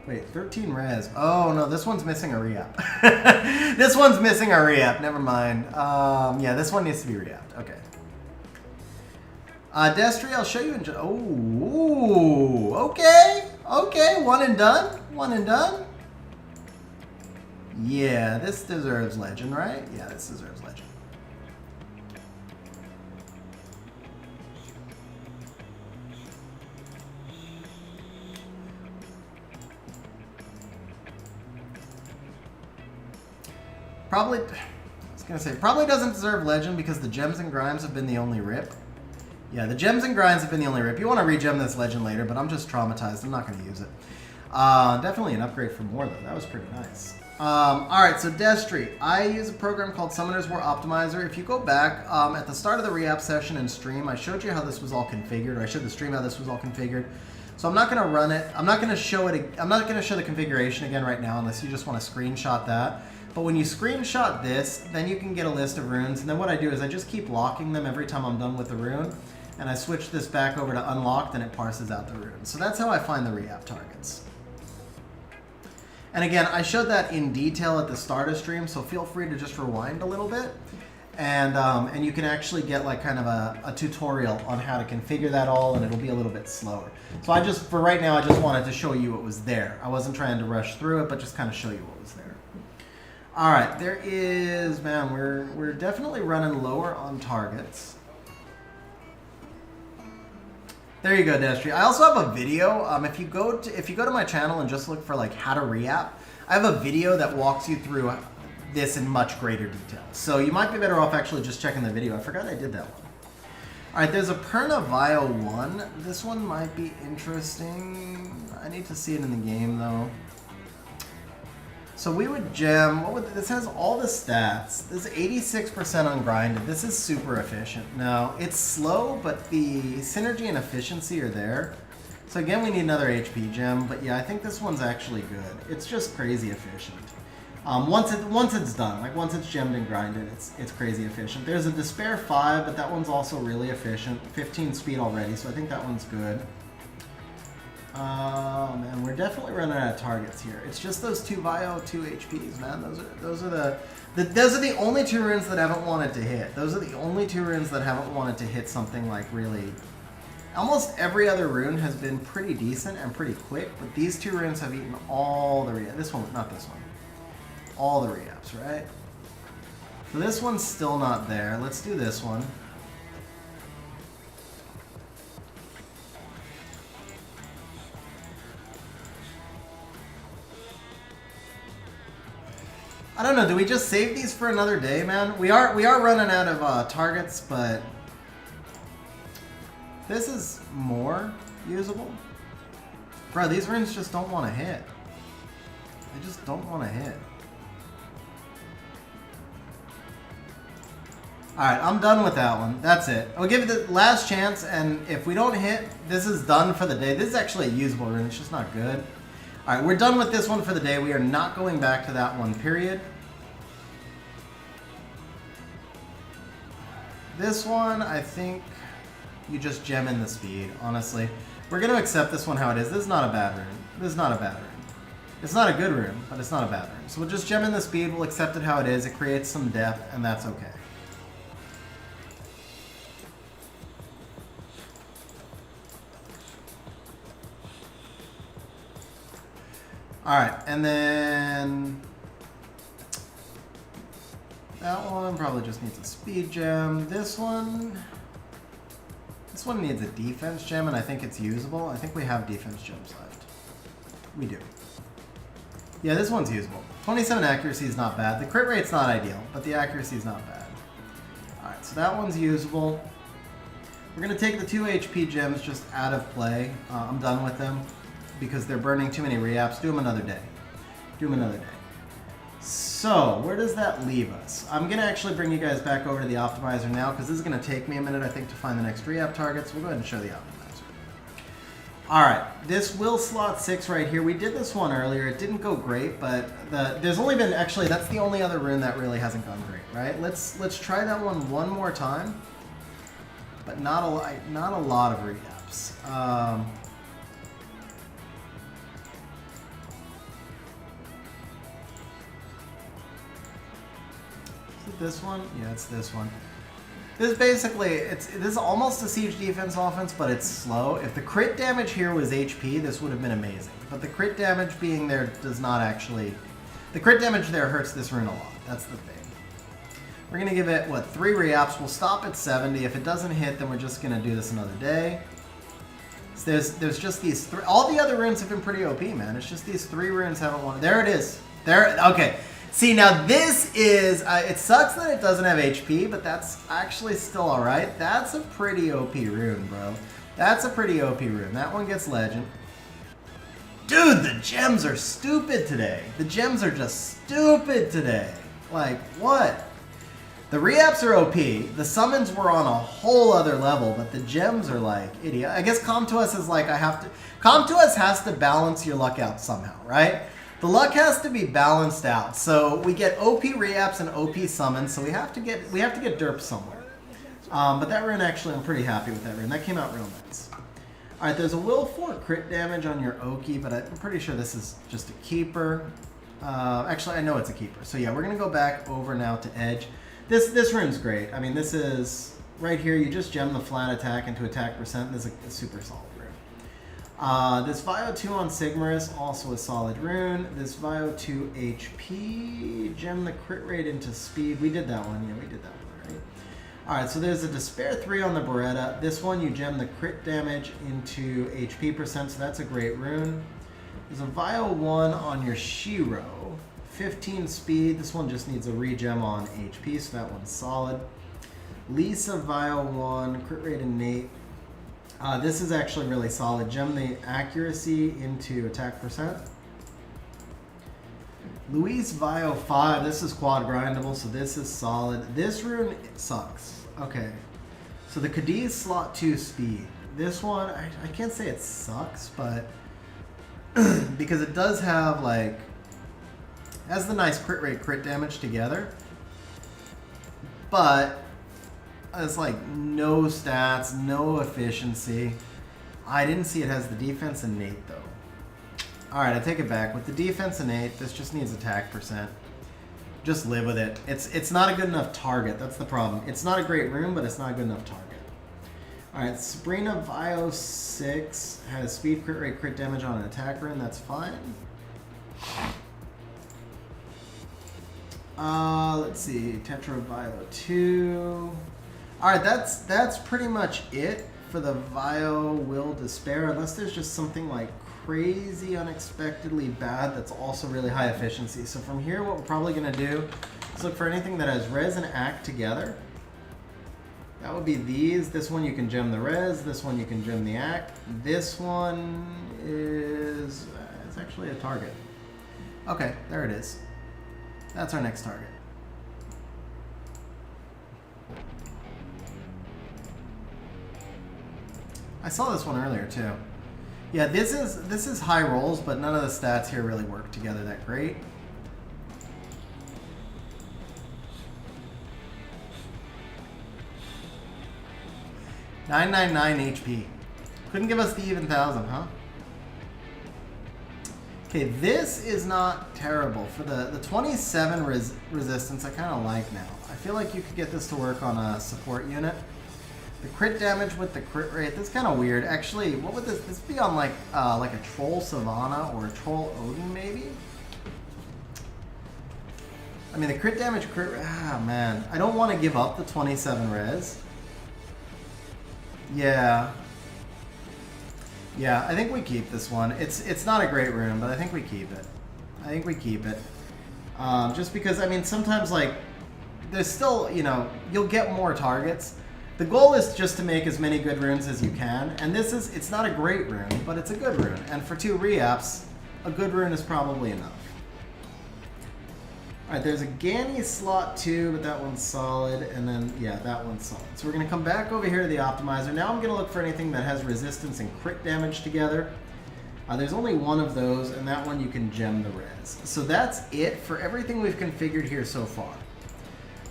Wait, 13 res. Oh, no, this one's missing a re-up. This one's missing a re-up. Never mind. Yeah, this one needs to be re-upped. Okay. Destry, I'll show you in... Oh, okay. Okay, one and done. One and done. Yeah, this deserves legend, right? Yeah, this deserves legend. Probably, I was going to say, probably doesn't deserve legend because the gems and grinds have been the only rip. Yeah, the gems and grinds have been the only rip. You want to regem this legend later, but I'm just traumatized. I'm not going to use it. Definitely an upgrade for more, though. That was pretty nice. Alright, so Destry. I use a program called Summoner's War Optimizer. If you go back, at the start of the re-app session in stream, I showed you how this was all configured, or I showed the stream how this was all configured. So I'm not going to run it. I'm not going to show it. I'm not going to show the configuration again right now unless you just want to screenshot that. But when you screenshot this, then you can get a list of runes. And then what I do is I just keep locking them every time I'm done with the rune. And I switch this back over to unlocked and it parses out the runes. So that's how I find the re-app targets. And again, I showed that in detail at the start of stream, so feel free to just rewind a little bit. And you can actually get like kind of a tutorial on how to configure that all, and it'll be a little bit slower. So for right now, I just wanted to show you what was there. I wasn't trying to rush through it, but just kind of show you what was there. All right, there is, man, we're definitely running lower on targets. There you go, Destry. I also have a video. If you go to my channel and just look for like how to re-app, I have a video that walks you through this in much greater detail. So you might be better off actually just checking the video. I forgot I did that one. All right, there's a Perna Vio 1. This one might be interesting. I need to see it in the game though. So we would gem, this has all the stats. This is 86% ungrinded. This is super efficient. Now, it's slow, but the synergy and efficiency are there. So again, we need another HP gem, but yeah, I think this one's actually good. It's just crazy efficient. Once it's done, like once it's gemmed and grinded, it's crazy efficient. There's a Despair 5, but that one's also really efficient. 15 speed already, so I think that one's good. Man, we're definitely running out of targets here. It's just those two Vio, 2 HPs, man. Those are the only two runes that haven't wanted to hit. Those are the only two runes that haven't wanted to hit something like really. Almost every other rune has been pretty decent and pretty quick, but these two runes have eaten all the re-apps. This one, not this one. All the re-apps, right? So this one's still not there. Let's do this one. I don't know, do we just save these for another day, man? We are running out of targets, but this is more usable. Bro, these runes just don't want to hit. I just don't want to hit. Alright, I'm done with that one. That's it. I'll give it the last chance, and if we don't hit, this is done for the day. This is actually a usable rune. It's just not good. Alright, we're done with this one for the day. We are not going back to that one, period. This one, I think you just gem in the speed, honestly. We're going to accept this one how it is. This is not a bad rune. This is not a bad rune. It's not a good rune, but it's not a bad rune. So we'll just gem in the speed. We'll accept it how it is. It creates some depth, and that's okay. Alright, and then that one probably just needs a speed gem. This one needs a defense gem, and I think it's usable. I think we have defense gems left. We do. Yeah, this one's usable. 27 accuracy is not bad. The crit rate's not ideal, but the accuracy is not bad. Alright, so that one's usable. We're going to take the 2 HP gems just out of play. I'm done with them because they're burning too many reapps. Do them another day. Do them another day. So, where does that leave us? I'm going to actually bring you guys back over to the optimizer now because this is going to take me a minute, I think, to find the next reapp target. So we'll go ahead and show the optimizer. Alright, this will slot 6 right here. We did this one earlier. It didn't go great, but there's only been, actually, that's the only other rune that really hasn't gone great, right? Let's try that one more time, but not a lot of reapps. Is it this one? Yeah, it's this one. This basically, this is almost a siege defense offense, but it's slow. If the crit damage here was HP, this would have been amazing. But the crit damage being there does not actually... The crit damage there hurts this rune a lot. That's the thing. We're going to give it, what, 3 reapps. We'll stop at 70. If it doesn't hit, then we're just going to do this another day. So there's just these 3... All the other runes have been pretty OP, man. It's just these 3 runes haven't won. There it is. There. Okay. See, now this is, it sucks that it doesn't have HP, but that's actually still alright. That's a pretty OP rune, bro. That's a pretty OP rune. That one gets legend. Dude, the gems are stupid today. The gems are just stupid today. Like, what? The reapps are OP. The summons were on a whole other level, but the gems are like, idiot. I guess Come to Us is like, Come to Us has to balance your luck out somehow, right? The luck has to be balanced out. So we get OP reapps and OP summons, so we have to get derp somewhere. But that rune, actually, I'm pretty happy with that rune. That came out real nice. Alright, there's a Will 4 crit damage on your Oki, but I'm pretty sure this is just a keeper. Actually, I know it's a keeper. So yeah, we're going to go back over now to Edge. This rune's great. I mean, this is, right here, you just gem the flat attack into attack percent. This is a super solid rune. This Vio 2 on Sigmarus, also a solid rune. This Vio 2 HP, gem the crit rate into speed. We did that one. Yeah, we did that one, right? Alright, so there's a Despair 3 on the Beretta. This one, you gem the crit damage into HP percent, so that's a great rune. There's a Vio 1 on your Shiro. 15 speed. This one just needs a regem on HP, so that one's solid. Lisa Vio 1, crit rate innate. This is actually really solid. Gem the accuracy into attack percent. Luis Vio 5, this is quad grindable, so this is solid. This rune sucks. Okay. So the Cadiz slot 2 speed. This one, I can't say it sucks, but because it does have like, has the nice crit rate, crit damage together, but it's like no stats, no efficiency. I didn't see it has the defense innate though. Alright, I take it back. With the defense innate, this just needs attack percent. Just live with it. It's not a good enough target. That's the problem. It's not a great rune, but it's not a good enough target. Alright, Sabrina Vio 6 has speed, crit rate, crit damage on an attack rune. That's fine. Let's see. Tetra Vio 2. Alright, that's pretty much it for the Vio Will Despair, unless there's just something like crazy unexpectedly bad that's also really high efficiency. So from here, what we're probably going to do is look for anything that has res and act together. That would be these. This one you can gem the res, this one you can gem the act. This one is it's actually a target. Okay, there it is. That's our next target. I saw this one earlier too. Yeah, this is high rolls, but none of the stats here really work together that great. $999 HP. Couldn't give us the even 1,000, huh? Okay, this is not terrible. For the 27 resistance, I kind of like now. I feel like you could get this to work on a support unit. The crit damage with the crit rate, that's kind of weird. Actually, what would this be on, like a Troll Savannah or a Troll Odin, maybe? I mean, the crit damage, man. I don't want to give up the 27 res. Yeah. Yeah, I think we keep this one. It's not a great rune, but I think we keep it. I think we keep it. Just because, I mean, sometimes, like, there's still, you know, you'll get more targets. The goal is just to make as many good runes as you can, and it's not a great rune, but it's a good rune. And for 2 reaps, a good rune is probably enough. Alright, there's a Ganny slot 2, but that one's solid, and then, yeah, that one's solid. So we're going to come back over here to the optimizer. Now I'm going to look for anything that has resistance and crit damage together. There's only one of those, and that one you can gem the res. So that's it for everything we've configured here so far.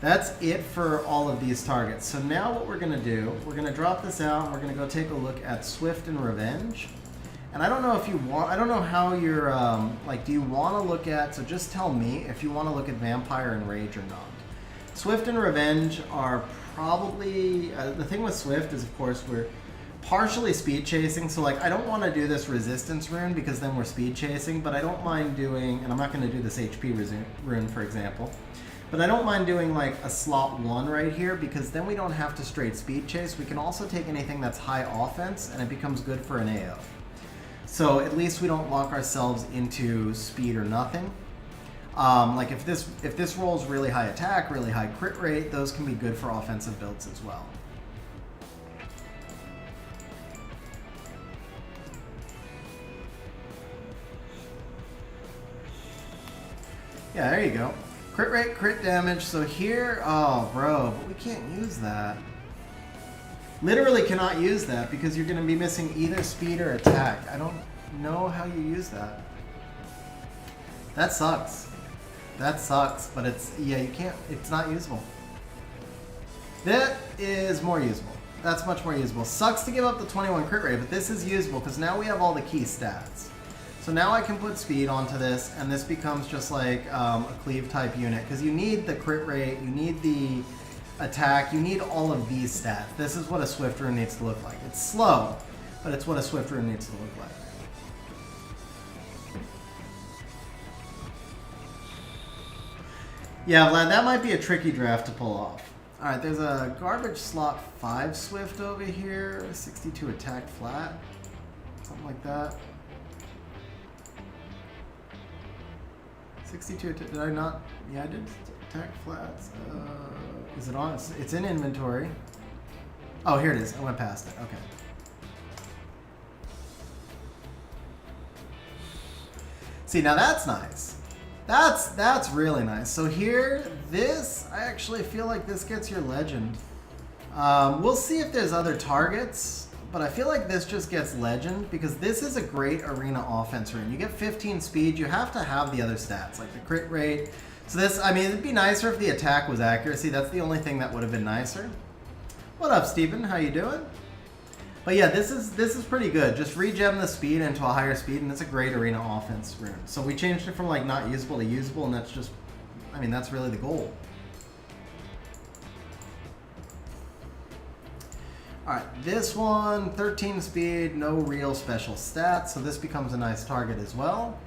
That's it for all of these targets. So now what we're going to do, we're going to drop this out, and we're going to go take a look at Swift and Revenge. And I don't know if you want, I don't know how you're, like, do you want to look at, so just tell me if you want to look at Vampire and Rage or not. Swift and Revenge are probably, the thing with Swift is, of course, we're partially speed chasing. So, like, I don't want to do this resistance rune because then we're speed chasing, but I don't mind doing, and I'm not going to do this HP rune, for example. But I don't mind doing like a slot 1 right here because then we don't have to straight speed chase. We can also take anything that's high offense and it becomes good for an AO. So at least we don't lock ourselves into speed or nothing. Like if this rolls really high attack, really high crit rate, those can be good for offensive builds as well. Yeah, there you go. Crit rate, crit damage. So here, oh bro, but we can't use that. Literally cannot use that because you're going to be missing either speed or attack. I don't know how you use that. That sucks. That sucks, but it's, yeah, you can't, it's not usable. That is more usable. That's much more usable. Sucks to give up the 21 crit rate, but this is usable because now we have all the key stats. So now I can put speed onto this, and this becomes just like a cleave type unit because you need the crit rate, you need the attack, you need all of these stats. This is what a Swift rune needs to look like. It's slow, but it's what a Swift rune needs to look like. Yeah, Vlad, that might be a tricky draft to pull off. Alright, there's a garbage slot 5 Swift over here, 62 attack flat, something like that. 62, did I not? Yeah, I did attack flats. Is it on? It's in inventory. Oh, here it is. I went past it. Okay. See, now that's nice. That's really nice. So here, this, I actually feel like this gets your legend. We'll see if there's other targets, but I feel like this just gets legend because this is a great arena offense rune. You get 15 speed, you have to have the other stats, like the crit rate. So this, I mean, it'd be nicer if the attack was accuracy. That's the only thing that would have been nicer. What up, Stephen? How you doing? But yeah, this is pretty good. Just regem the speed into a higher speed, and it's a great arena offense rune. So we changed it from like not usable to usable, and that's just, I mean, that's really the goal. Alright, this one, 13 speed, no real special stats, so this becomes a nice target as well.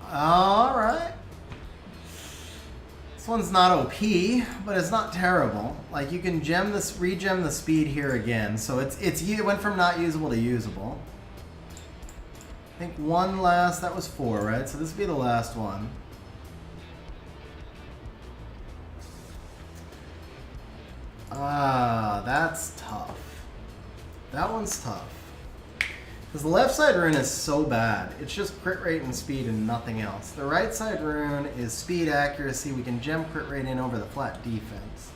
Alright. This one's not OP, but it's not terrible. Like, you can gem this, regem the speed here again. So it went from not usable to usable. I think one last, that was 4, right? So this would be the last one. Ah, that's tough. That one's tough. Because the left side rune is so bad. It's just crit rate and speed and nothing else. The right side rune is speed, accuracy. We can gem crit rate in over the flat defense.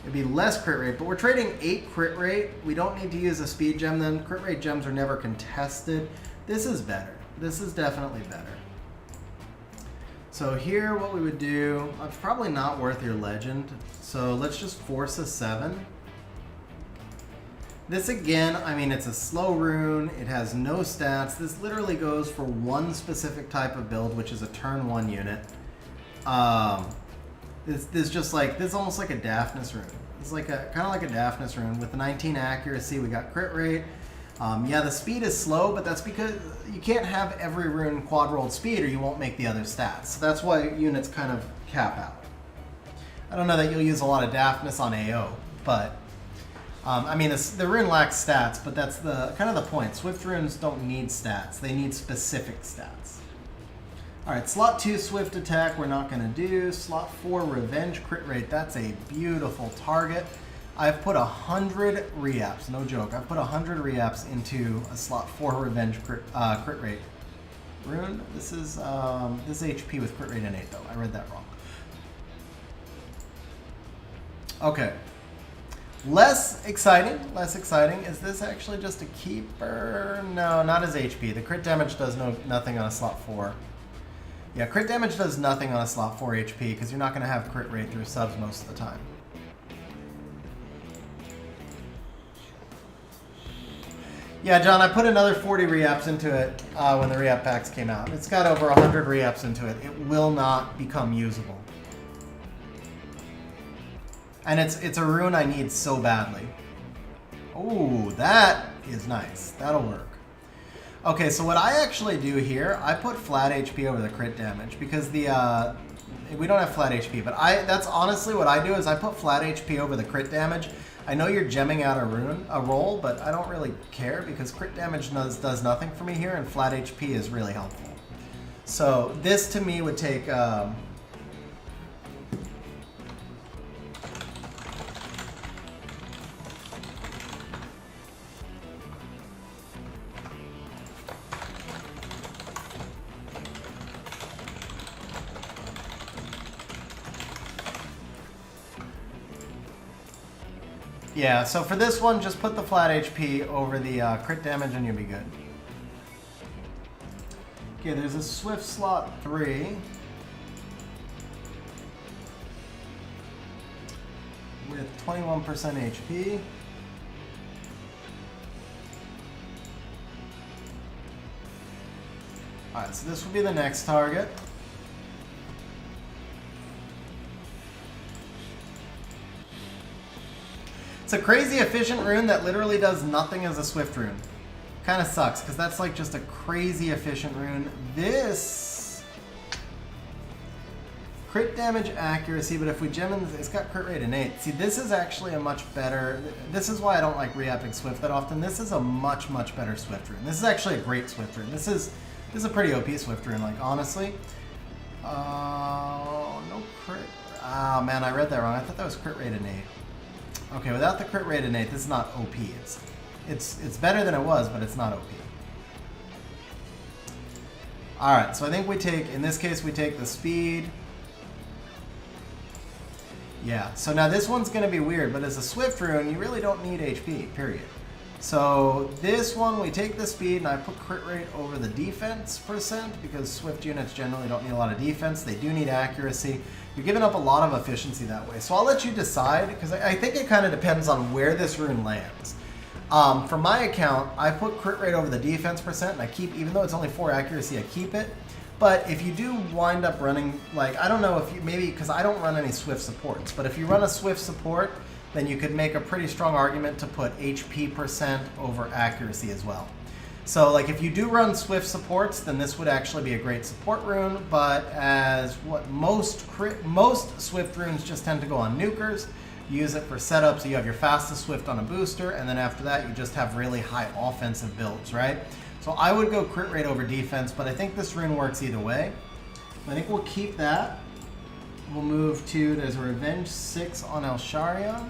It'd be less crit rate, but we're trading 8 crit rate. We don't need to use a speed gem then. Crit rate gems are never contested. This is better. This is definitely better. So here what we would do, it's probably not worth your legend. So let's just force a 7. This again, I mean, it's a slow rune. It has no stats. This literally goes for one specific type of build, which is a turn 1 unit. This just like, this is almost like a Daphnis rune. It's like a kind of like a Daphnis rune with the 19 accuracy. We got crit rate. Yeah, the speed is slow, but that's because you can't have every rune quad rolled speed or you won't make the other stats. So that's why units kind of cap out. I don't know that you'll use a lot of Daphnis on AO, but I mean, the rune lacks stats, but that's the kind of the point. Swift runes don't need stats. They need specific stats. All right, slot 2 swift attack we're not going to do. Slot 4 revenge crit rate. That's a beautiful target. I've put 100 reapps, no joke. I've put 100 reapps into a slot 4 revenge crit rate. Rune, this is HP with crit rate innate though. I read that wrong. Okay. Less exciting. Is this actually just a keeper? No, not as HP. The crit damage does nothing on a slot 4. Yeah, crit damage does nothing on a slot 4 HP because you're not going to have crit rate through subs most of the time. Yeah, John, I put another 40 reapps into it when the reapp packs came out. It's got over 100 reapps into it. It will not become usable. And it's a rune I need so badly. Oh, that is nice. That'll work. Okay, so what I actually do here, I put flat HP over the crit damage because we don't have flat HP, but that's honestly what I do is I put flat HP over the crit damage. I know you're gemming out a roll, but I don't really care because crit damage does nothing for me here, and flat HP is really helpful. So this to me would take yeah, so for this one, just put the flat HP over the crit damage and you'll be good. Okay, there's a Swift slot 3. With 21% HP. Alright, so this will be the next target. It's a crazy efficient rune that literally does nothing as a swift rune. Kind of sucks, because that's like just a crazy efficient rune. This crit damage accuracy, but if we gem in, it's got crit rate innate. See, this is actually a much better, this is why I don't like re-upping Swift that often. This is a much, much better Swift rune. This is actually a great Swift rune. This is a pretty OP Swift rune, like, honestly. No crit. Ah, man, I read that wrong. I thought that was crit rate innate. Okay, without the crit rate innate, this is not OP. It's better than it was, but it's not OP. Alright, so I think we take, in this case, we take the speed. Yeah, so now this one's going to be weird, but as a Swift rune, you really don't need HP, period. So this one, we take the speed, and I put crit rate over the defense percent, because Swift units generally don't need a lot of defense. They do need accuracy. You're giving up a lot of efficiency that way. So I'll let you decide, because I think it kind of depends on where this rune lands. For my account, I put crit rate over the defense percent, and I keep, even though it's only 4 accuracy, I keep it. But if you do wind up running, like, I don't know if you, maybe, because I don't run any Swift supports, but if you run a Swift support, then you could make a pretty strong argument to put HP percent over accuracy as well. So, like, if you do run Swift supports, then this would actually be a great support rune, but as what most Swift runes just tend to go on nukers, you use it for setup, so you have your fastest Swift on a booster, and then after that, you just have really high offensive builds, right? So I would go crit rate over defense, but I think this rune works either way. I think we'll keep that. We'll move to, there's a Revenge 6 on Elsharion.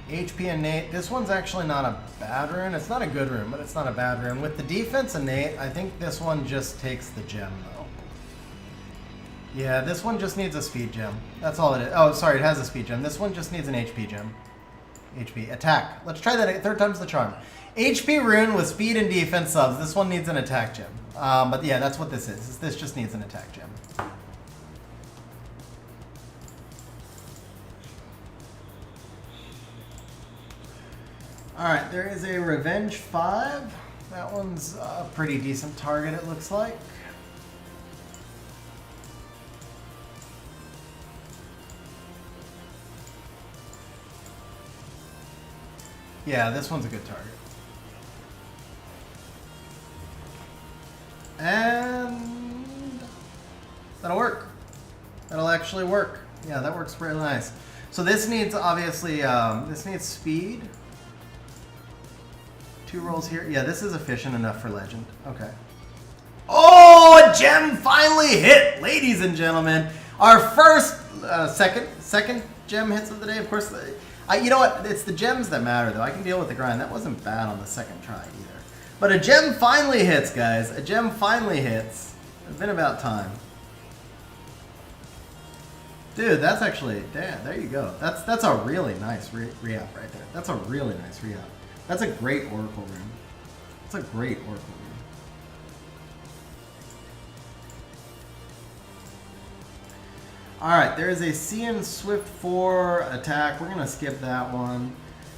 HP innate. This one's actually not a bad rune. It's not a good rune, but it's not a bad rune. With the defense innate, I think this one just takes the gem, though. Yeah, this one just needs a speed gem. That's all it is. Oh, sorry, it has a speed gem. This one just needs an HP gem. HP. Attack. Let's try that. Third time's the charm. HP rune with speed and defense subs. This one needs an attack gem. But yeah, that's what this is. This just needs an attack gem. Alright, there is a Revenge 5. That one's a pretty decent target, it looks like. Yeah, this one's a good target. And that'll work. That'll actually work. Yeah, that works really nice. So this needs, obviously, this needs speed. 2 rolls here. Yeah, this is efficient enough for Legend. Okay. Oh, a gem finally hit, ladies and gentlemen. Our first, second gem hits of the day. Of course, you know what? It's the gems that matter, though. I can deal with the grind. That wasn't bad on the second try either. But a gem finally hits, guys. A gem finally hits. It's been about time. Dude, that's actually, damn, there you go. That's a really nice re-up right there. That's a really nice re-up. That's a great Oracle rune. That's a great Oracle rune. Alright, there is a CN Swift 4 attack. We're going to skip that one.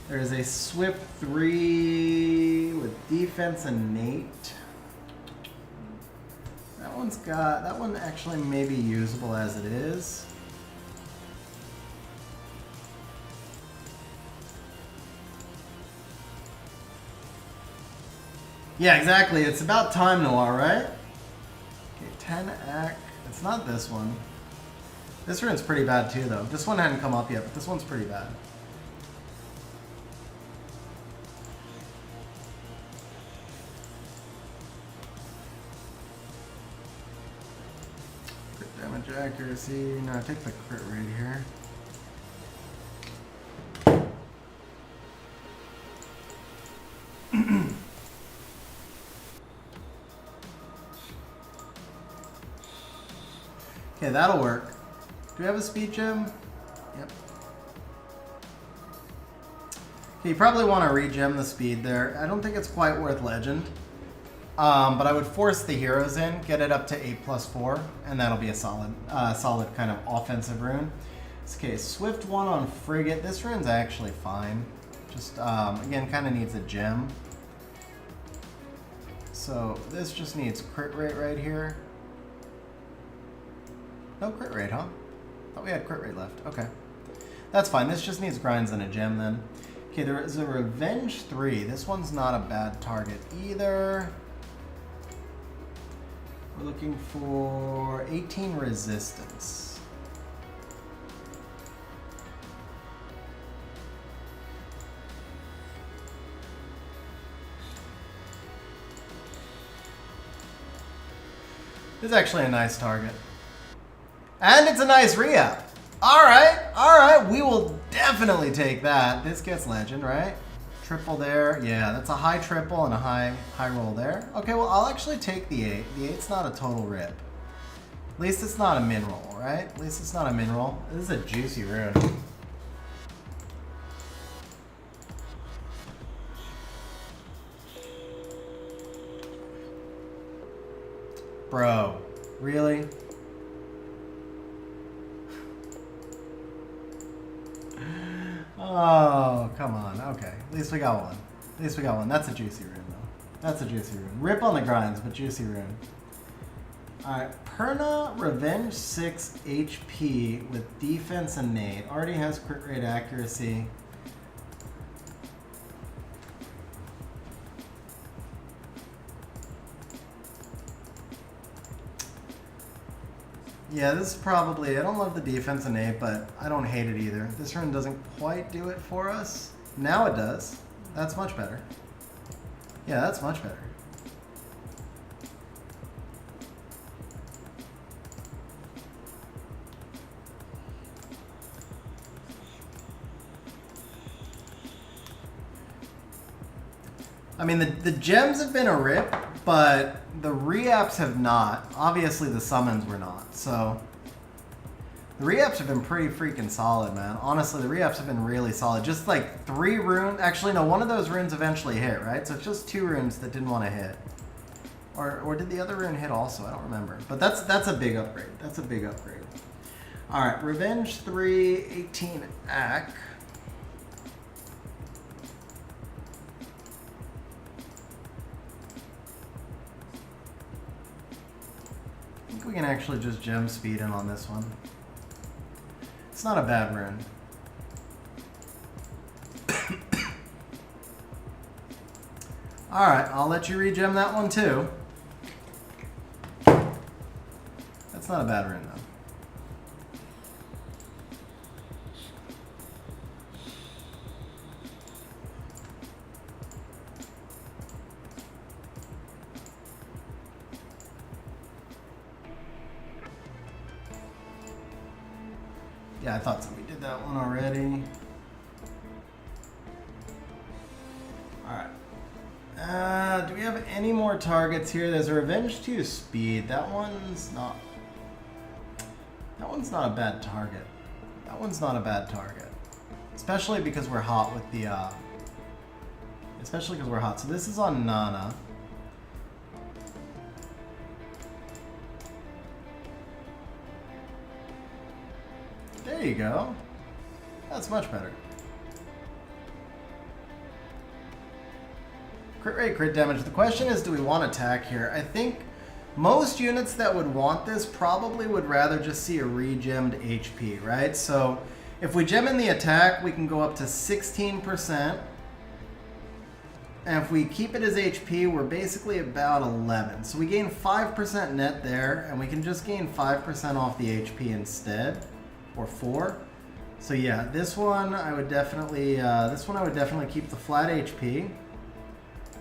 There is a Swift 3 with defense innate. That one actually may be usable as it is. Yeah, exactly. It's about time, Noir, right? Okay, 10 act. It's not this one. This rune's pretty bad too, though. This one hadn't come up yet, but this one's pretty bad. Crit damage accuracy. No, take the crit rate here. Okay, that'll work. Do we have a speed gem? Yep. Okay, you probably want to regem the speed there. I don't think it's quite worth legend. But I would force the heroes in, get it up to 8+4, and that'll be a solid kind of offensive rune. Okay, Swift 1 on Frigate. This rune's actually fine. Just, again, kind of needs a gem. So this just needs crit rate right here. No crit rate, huh? Thought we had crit rate left. Okay. That's fine. This just needs grinds and a gem then. Okay, there is a Revenge 3. This one's not a bad target either. We're looking for 18 resistance. This is actually a nice target. And it's a nice re-up. Alright, we will definitely take that. This gets legend, right? Triple there. Yeah, that's a high triple and a high roll there. Okay, well, I'll actually take the 8. The 8's not a total rip. At least it's not a min roll, right? At least it's not a min roll. This is a juicy rune. Bro, really? Oh, come on. Okay. At least we got one. At least we got one. That's a juicy rune, though. That's a juicy rune. Rip on the grinds, but juicy rune. Alright. Perna Revenge 6 HP with defense innate. Already has crit rate accuracy. Yeah, this is probably, I don't love the defense innate, but I don't hate it either. This rune doesn't quite do it for us. Now it does. That's much better. Yeah, that's much better. I mean, the gems have been a rip, but the reapps have not. Obviously, the summons were not. So, the reapps have been pretty freaking solid, man. Honestly, the reapps have been really solid. Just like 3 runes. Actually, no, one of those runes eventually hit, right? So, it's just 2 runes that didn't want to hit. Or did the other rune hit also? I don't remember. But that's a big upgrade. That's a big upgrade. All right, Revenge 3, 18 Ack. I think we can actually just gem speed in on this one. It's not a bad rune. All right, I'll let you regem that one too. That's not a bad rune though. Yeah, I thought so. We did that one already. Alright. Do we have any more targets here? There's a Revenge 2 speed. That one's not a bad target. That one's not a bad target. Especially because we're hot with the especially because we're hot. So this is on Nana. There you go. That's much better. Crit rate, crit damage. The question is, do we want attack here? I think most units that would want this probably would rather just see a regemmed HP, right? So if we gem in the attack, we can go up to 16%. And if we keep it as HP, we're basically about 11. So we gain 5% net there, and we can just gain 5% off the HP instead. Or 4. So yeah, this one I would definitely keep the flat HP.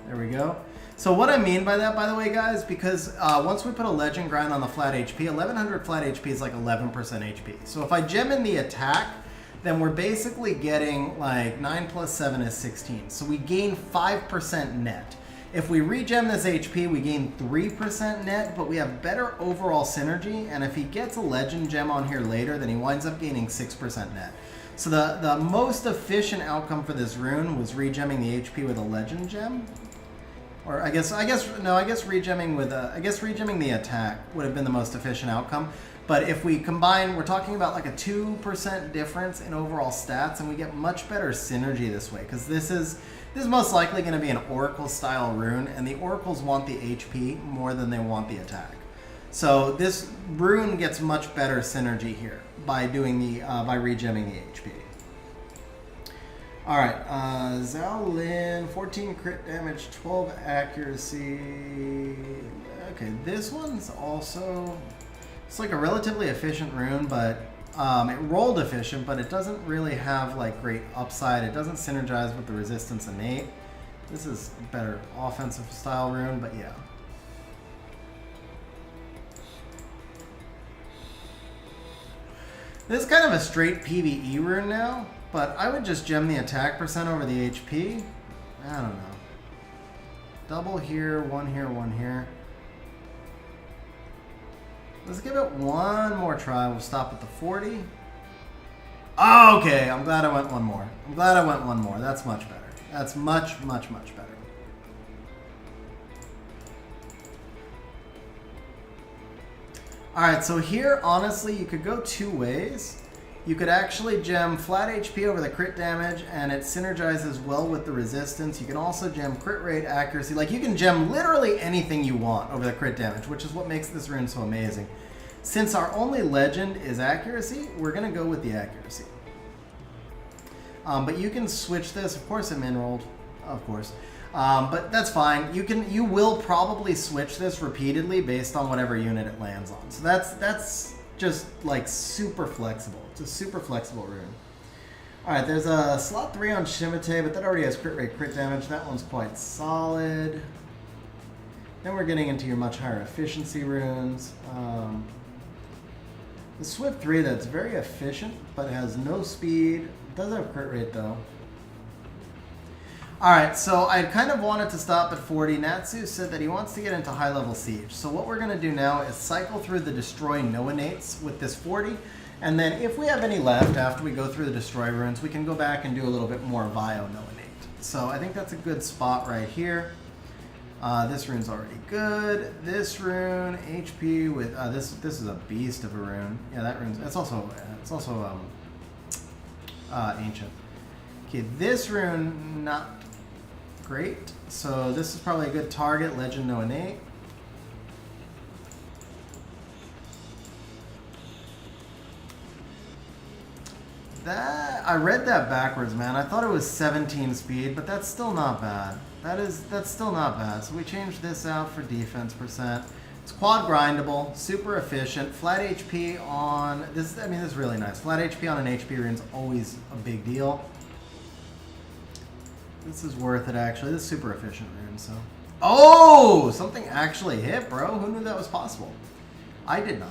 There we go. So what I mean by that, by the way, guys, because once we put a legend grind on the flat HP, 1100 flat HP is like 11% HP. So if I gem in the attack, then we're basically getting like 9 plus 7 is 16. So we gain 5% net. If we regem this HP, we gain 3% net, but we have better overall synergy, and if he gets a legend gem on here later, then he winds up gaining 6% net. So the most efficient outcome for this rune was regemming the HP with a legend gem. Or I guess regemming the attack would have been the most efficient outcome. But if we combine, we're talking about like a 2% difference in overall stats, and we get much better synergy this way, because this is most likely going to be an Oracle style rune, and the Oracles want the HP more than they want the attack. So this rune gets much better synergy here by doing the by regemming the HP. All right, Zhao Lin, 14 crit damage, 12 accuracy. Okay, this one's also, it's like a relatively efficient rune, but it rolled efficient, but it doesn't really have like great upside. It doesn't synergize with the resistance innate. This is a better offensive style rune, but yeah. This is kind of a straight PvE rune now, but I would just gem the attack percent over the HP. I don't know. Double here, one here, one here. Let's give it one more try. We'll stop at the 40. Oh, okay, I'm glad I went one more. That's much better. That's much, much, much better. All right, so here, honestly, you could go 2 ways. You could actually gem flat HP over the crit damage, and it synergizes well with the resistance. You can also gem crit rate, accuracy. Like, you can gem literally anything you want over the crit damage, which is what makes this rune so amazing. Since our only legend is accuracy, we're going to go with the accuracy. But you can switch this. Of course, it min-rolled. Of course. But that's fine. You will probably switch this repeatedly based on whatever unit it lands on. So that's just like super flexible. It's a super flexible rune. All right, there's a slot 3 on Shimate, but that already has crit rate, crit damage. That one's quite solid. Then we're getting into your much higher efficiency runes. The Swift 3, that's very efficient, but it has no speed. It does have crit rate though. Alright, so I kind of wanted to stop at 40. Natsu said that he wants to get into high-level siege. So what we're going to do now is cycle through the destroy no innates with this 40. And then if we have any left after we go through the destroy runes, we can go back and do a little bit more Vio no innate. So I think that's a good spot right here. This rune's already good. This rune, HP with this is a beast of a rune. Yeah, that rune's it's also ancient. Okay, this rune not great. So this is probably a good target. Legend no innate. That I read that backwards, man. I thought it was 17 speed, but that's still not bad. That's still not bad. So we changed this out for defense percent. It's quad grindable, super efficient, flat HP on this. I mean, this is really nice. Flat HP on an HP rune is always a big deal. This is worth it, actually. This is super efficient rune. So, oh, something actually hit, bro. Who knew that was possible? I did not.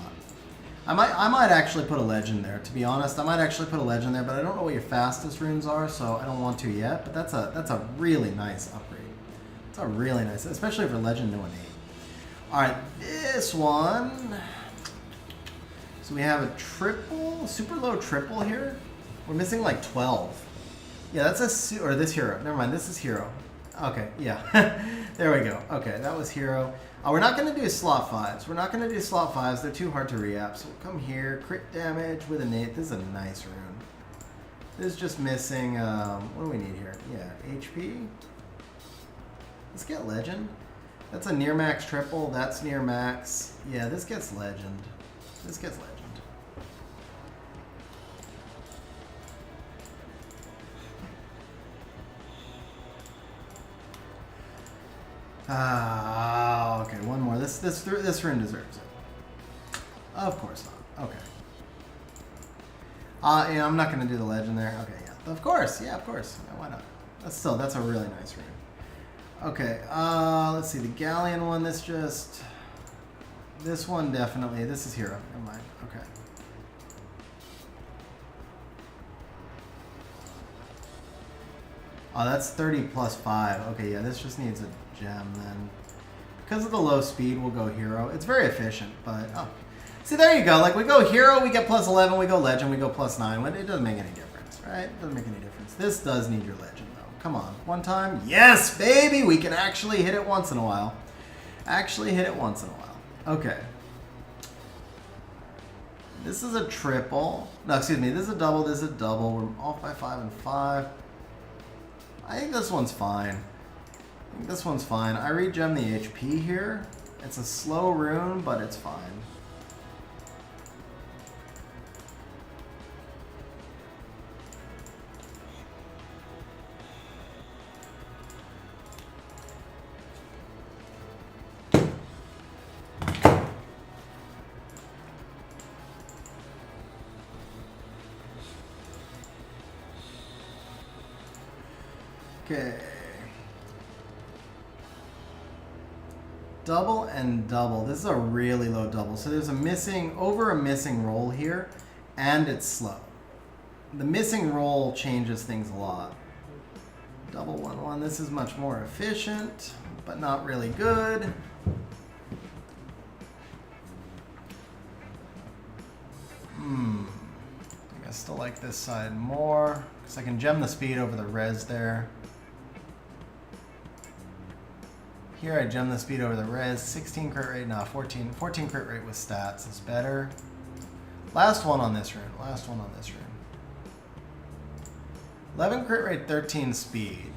I might actually put a legend there. To be honest, I might actually put a legend there, but I don't know what your fastest runes are, so I don't want to yet. But that's a really nice upgrade. It's a really nice, especially for legend no innate. All right, this one. So we have a triple, super low triple here. We're missing like 12. Yeah, that's or this hero. Never mind, this is hero. Okay, yeah. There we go. Okay, that was hero. We're not going to do slot 5s. We're not going to do slot 5s. They're too hard to re-app. So we'll come here. Crit damage with innate. This is a nice rune. This is just missing... what do we need here? Yeah, HP. Let's get legend. That's a near max triple. That's near max. Yeah, this gets legend. This gets legend. Okay, one more. This rune deserves it. Of course not. Okay. Yeah, I'm not gonna do the legend there. Okay, yeah. Of course, yeah, of course. Yeah, why not? That's a really nice rune. Okay, let's see, the Galleon one, this one definitely, this is hero, never mind, okay. Oh, that's 30 plus 5. Okay, yeah, this just needs a gem then. Because of the low speed, we'll go hero. It's very efficient, but oh. See, there you go. Like, we go hero, we get plus 11, we go legend, we go plus 9. It doesn't make any difference, right? It doesn't make any difference. This does need your legend, though. Come on. One time. Yes, baby! We can actually hit it once in a while. Actually hit it once in a while. Okay. This is a triple. No, excuse me. This is a double. This is a double. We're off by 5 and 5. I think this one's fine. I regem the HP here. It's a slow rune, but it's fine. Okay. Double and double. This is a really low double. So there's a missing roll here, and it's slow. The missing roll changes things a lot. Double 1-1. This is much more efficient, but not really good. I still like this side more, because I can gem the speed over the res there. Here I gem the speed over the res. 16 crit rate, no, 14 crit rate with stats is better. Last one on this rune. 11 crit rate, 13 speed.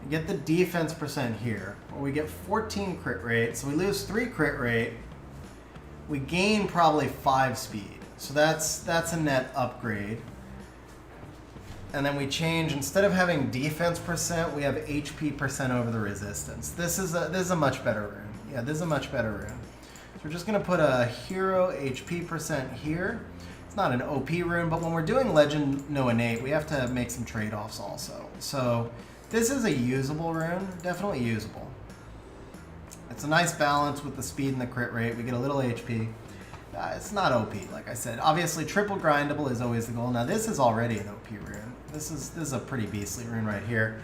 You get the defense percent here, where we get 14 crit rate, so we lose 3 crit rate. We gain probably 5 speed. So that's a net upgrade. And then we change, instead of having defense percent, we have HP percent over the resistance. This is a much better rune. Yeah, this is a much better rune. So we're just gonna put a hero HP percent here. It's not an OP rune, but when we're doing legend no innate, we have to make some trade-offs also. So this is a usable rune, definitely usable. It's a nice balance with the speed and the crit rate. We get a little HP. It's not OP, like I said. Obviously, triple grindable is always the goal. Now, this is already an OP rune. This is a pretty beastly rune right here.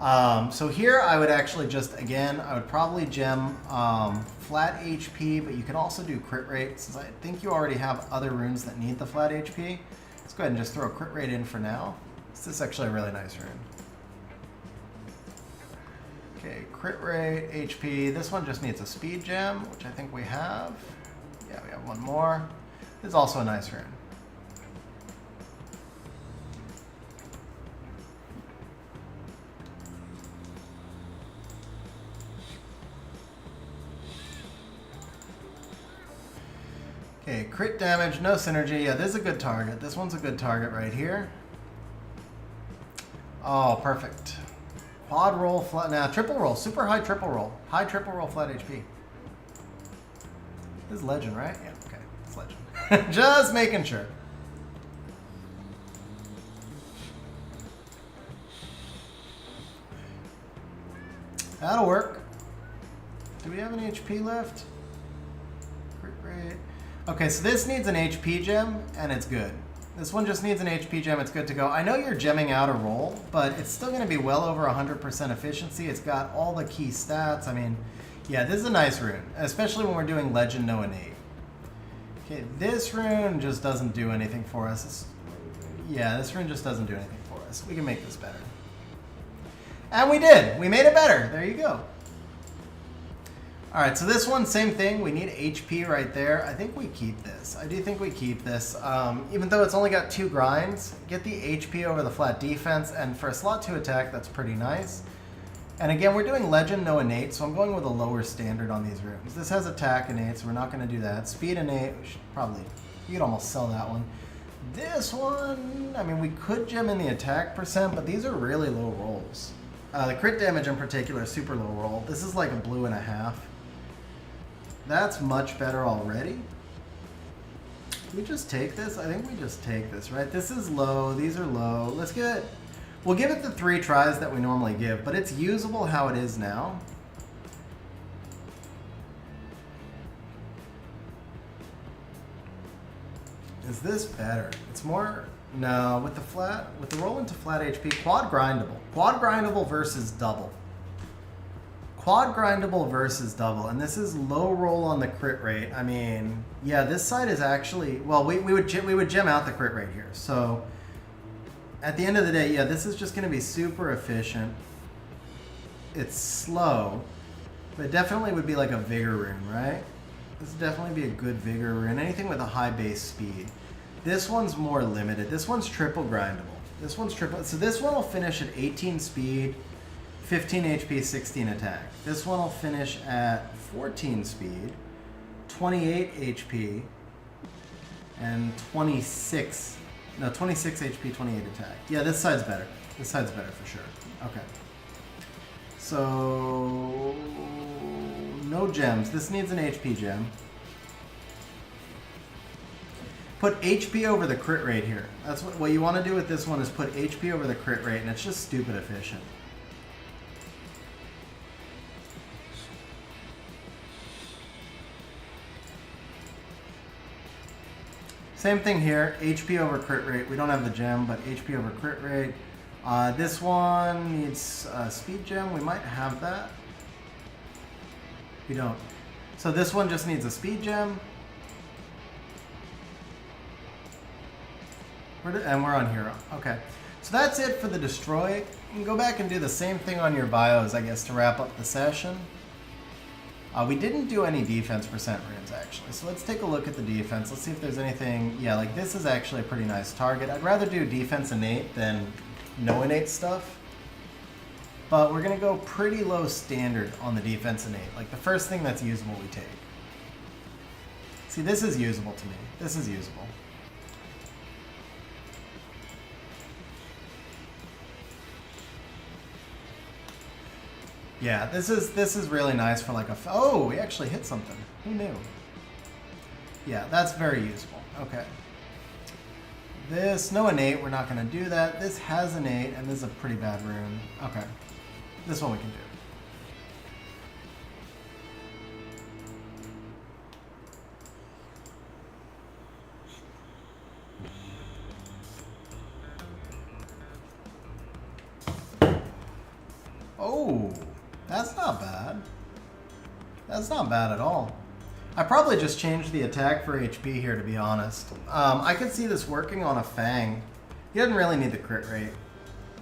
So here I would actually just, again, I would probably gem flat HP, but you can also do crit rate, since I think you already have other runes that need the flat HP. Let's go ahead and just throw crit rate in for now. This is actually a really nice rune. Okay, crit rate, HP. This one just needs a speed gem, which I think we have. Yeah, we have one more. This is also a nice rune. Okay, crit damage, no synergy. Yeah, this is a good target. This one's a good target right here. Oh, perfect. Quad roll, flat, nah, triple roll, super high triple roll. High triple roll, flat HP. This is legend, right? Yeah, okay, it's legend. Just making sure. That'll work. Do we have any HP left? Crit rate. Okay, so this needs an HP gem, and it's good. This one just needs an HP gem, it's good to go. I know you're gemming out a roll, but it's still going to be well over 100% efficiency. It's got all the key stats. I mean, yeah, this is a nice rune, especially when we're doing Legend No Innate. Okay, this rune just doesn't do anything for us. Yeah, this rune just doesn't do anything for us. We can make this better. And we did! We made it better! There you go. Alright, so this one, same thing. We need HP right there. I think we keep this. I do think we keep this. Even though it's only got 2 grinds, get the HP over the flat defense, and for a slot 2 attack, that's pretty nice. And again, we're doing Legend No Innate, so I'm going with a lower standard on these runes. This has attack innate, so we're not going to do that. Speed innate, we should probably, you could almost sell that one. This one, I mean, we could gem in the attack percent, but these are really low rolls. The crit damage in particular is super low roll. This is like a blue and a half. That's much better already. We just take this? I think we just take this, right? This is low. These are low. Let's get it. We'll give it the 3 tries that we normally give, but it's usable how it is now. Is this better? It's more... No, with the roll into flat HP, quad grindable. Quad grindable versus double. Quad grindable versus double, and this is low roll on the crit rate. I mean, yeah, this side is actually, well, we would gem out the crit rate here. So at the end of the day, yeah, this is just going to be super efficient. It's slow, but it definitely would be like a vigor rune, right? This would definitely be a good vigor rune. Anything with a high base speed. This one's more limited. This one's triple grindable. This one's triple. So this one will finish at 18 speed, 15 HP, 16 attack. This one will finish at 14 speed, 28 HP, and 26 HP, 28 attack. Yeah, this side's better. This side's better for sure. Okay. So, no gems. This needs an HP gem. Put HP over the crit rate here. That's what you want to do with this one is put HP over the crit rate, and it's just stupid efficient. Same thing here, HP over crit rate. We don't have the gem, but HP over crit rate. This one needs a speed gem. We might have that. We don't. So this one just needs a speed gem. And we're on hero. Okay. So that's it for the destroy. You can go back and do the same thing on your bios, I guess, to wrap up the session. We didn't do any defense percent runes, actually. So let's take a look at the defense. Let's see if there's anything... Yeah, like this is actually a pretty nice target. I'd rather do defense innate than no innate stuff. But we're going to go pretty low standard on the defense innate. Like the first thing that's usable we take. See, this is usable to me. This is usable. Yeah, this is really nice for like a... Oh, we actually hit something. Who knew? Yeah, that's very usable. Okay. This, no innate, we're not going to do that. This has innate, and this is a pretty bad rune. Okay. This one we can do. Oh, that's not bad. That's not bad at all. I probably just changed the attack for HP here, to be honest. I could see this working on a Fang. He doesn't really need the crit rate.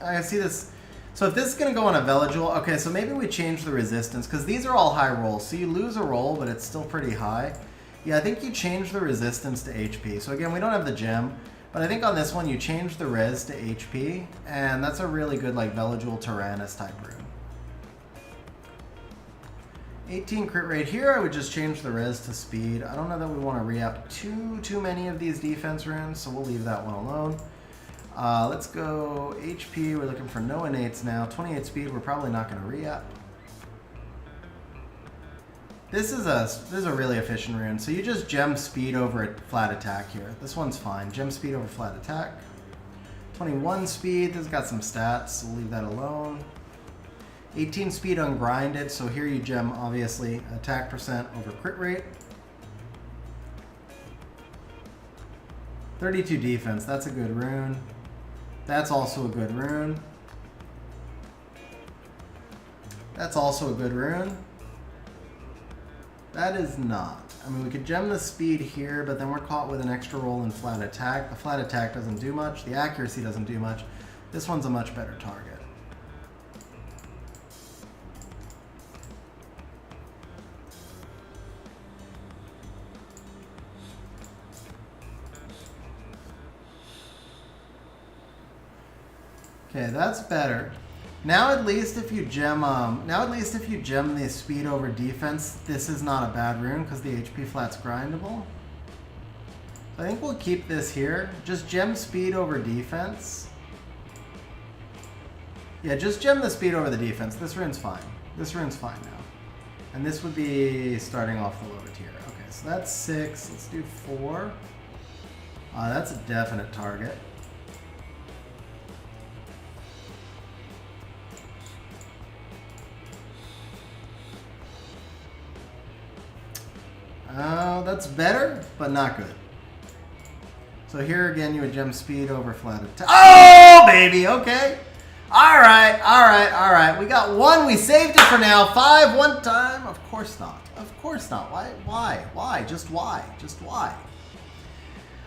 I see this. So if this is going to go on a Veligil, okay, so maybe we change the resistance, because these are all high rolls. So you lose a roll, but it's still pretty high. Yeah, I think you change the resistance to HP. So again, we don't have the gem, but I think on this one you change the res to HP, and that's a really good like Veligil Tyrannus type rune. 18 crit rate here, I would just change the res to speed. I don't know that we want to re-up too many of these defense runes, so we'll leave that one alone. Let's go HP, we're looking for no innates now. 28 speed, we're probably not going to re-up. This is a really efficient rune, so you just gem speed over a flat attack here. This one's fine, gem speed over flat attack. 21 speed, this has got some stats, so we'll leave that alone. 18 speed ungrinded, so here you gem, obviously, attack percent over crit rate. 32 defense, that's a good rune. That's also a good rune. That's also a good rune. That is not. I mean, we could gem the speed here, but then we're caught with an extra roll in flat attack. The flat attack doesn't do much. The accuracy doesn't do much. This one's a much better target. Okay, that's better. Now at least if you gem the speed over defense, this is not a bad rune because the HP flat's grindable. So I think we'll keep this here. Just gem speed over defense. Yeah, just gem the speed over the defense. This rune's fine. This rune's fine now. And this would be starting off the lower tier. Okay, so that's 6. Let's do 4. That's a definite target. That's better, but not good. So here again, you would gem speed over flat attack. Oh, baby, okay. All right. We got 1. We saved it for now. 5, 1 time. Of course not. Of course not. Why? Just why?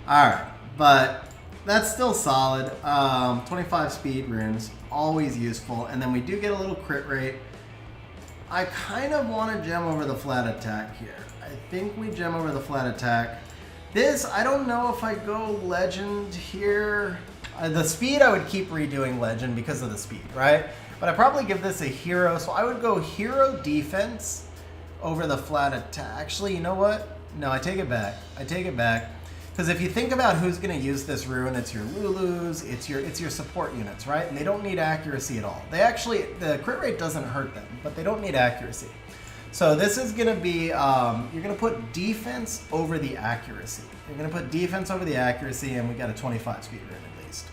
All right, but that's still solid. 25 speed runes, always useful. And then we do get a little crit rate. I kind of want to gem over the flat attack here. I think we gem over the flat attack. This, I don't know if I go legend here. The speed, I would keep redoing legend because of the speed, right? But I probably give this a hero. So I would go hero defense over the flat attack. Actually, you know what? No, I take it back. Because if you think about who's going to use this rune, it's your Lulus, it's your support units, right? And they don't need accuracy at all. The crit rate doesn't hurt them, but they don't need accuracy. So this is going to be, you're going to put defense over the accuracy. You're going to put defense over the accuracy, and we got a 25 speed rune at least.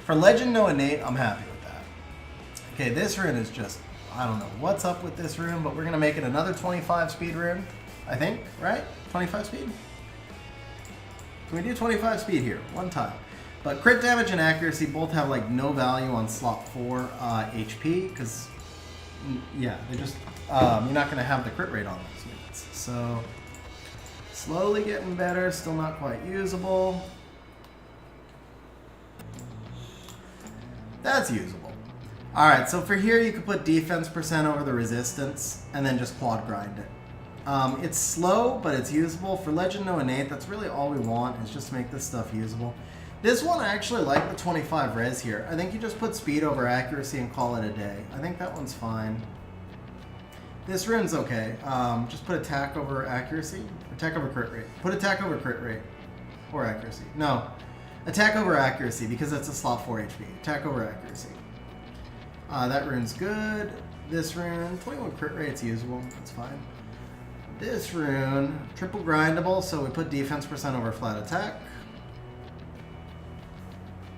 For legend no innate, I'm happy with that. Okay, this rune is just, I don't know what's up with this rune, but we're going to make it another 25 speed rune, I think, right? 25 speed? Can we do 25 speed here? 1 time. But crit damage and accuracy both have like no value on slot 4 HP, because, yeah, they just, you're not going to have the crit rate on those units. So, slowly getting better, still not quite usable. That's usable. Alright, so for here you can put defense percent over the resistance, and then just quad grind it. It's slow, but it's usable. For Legend No Innate, that's really all we want, is just to make this stuff usable. This one, I actually like the 25 res here. I think you just put speed over accuracy and call it a day. I think that one's fine. This rune's okay. Just put attack over accuracy. Attack over crit rate. Put attack over crit rate. Or accuracy. No. Attack over accuracy, because it's a slot 4 HP. Attack over accuracy. That rune's good. This rune, 21 crit rate's usable. That's fine. This rune, triple grindable, so we put defense percent over flat attack.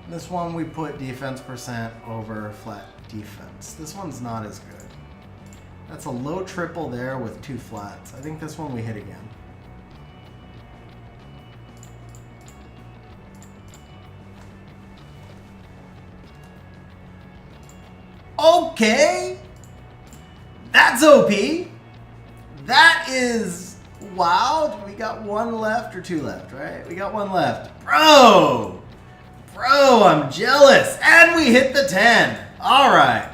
This one we put defense percent over flat defense. This one's not as good. That's a low triple there with 2 flats. I think this one we hit again. Okay! That's OP. That is, wow. We got one left or two left, right? We got one left. Bro, I'm jealous. And we hit the 10. All right.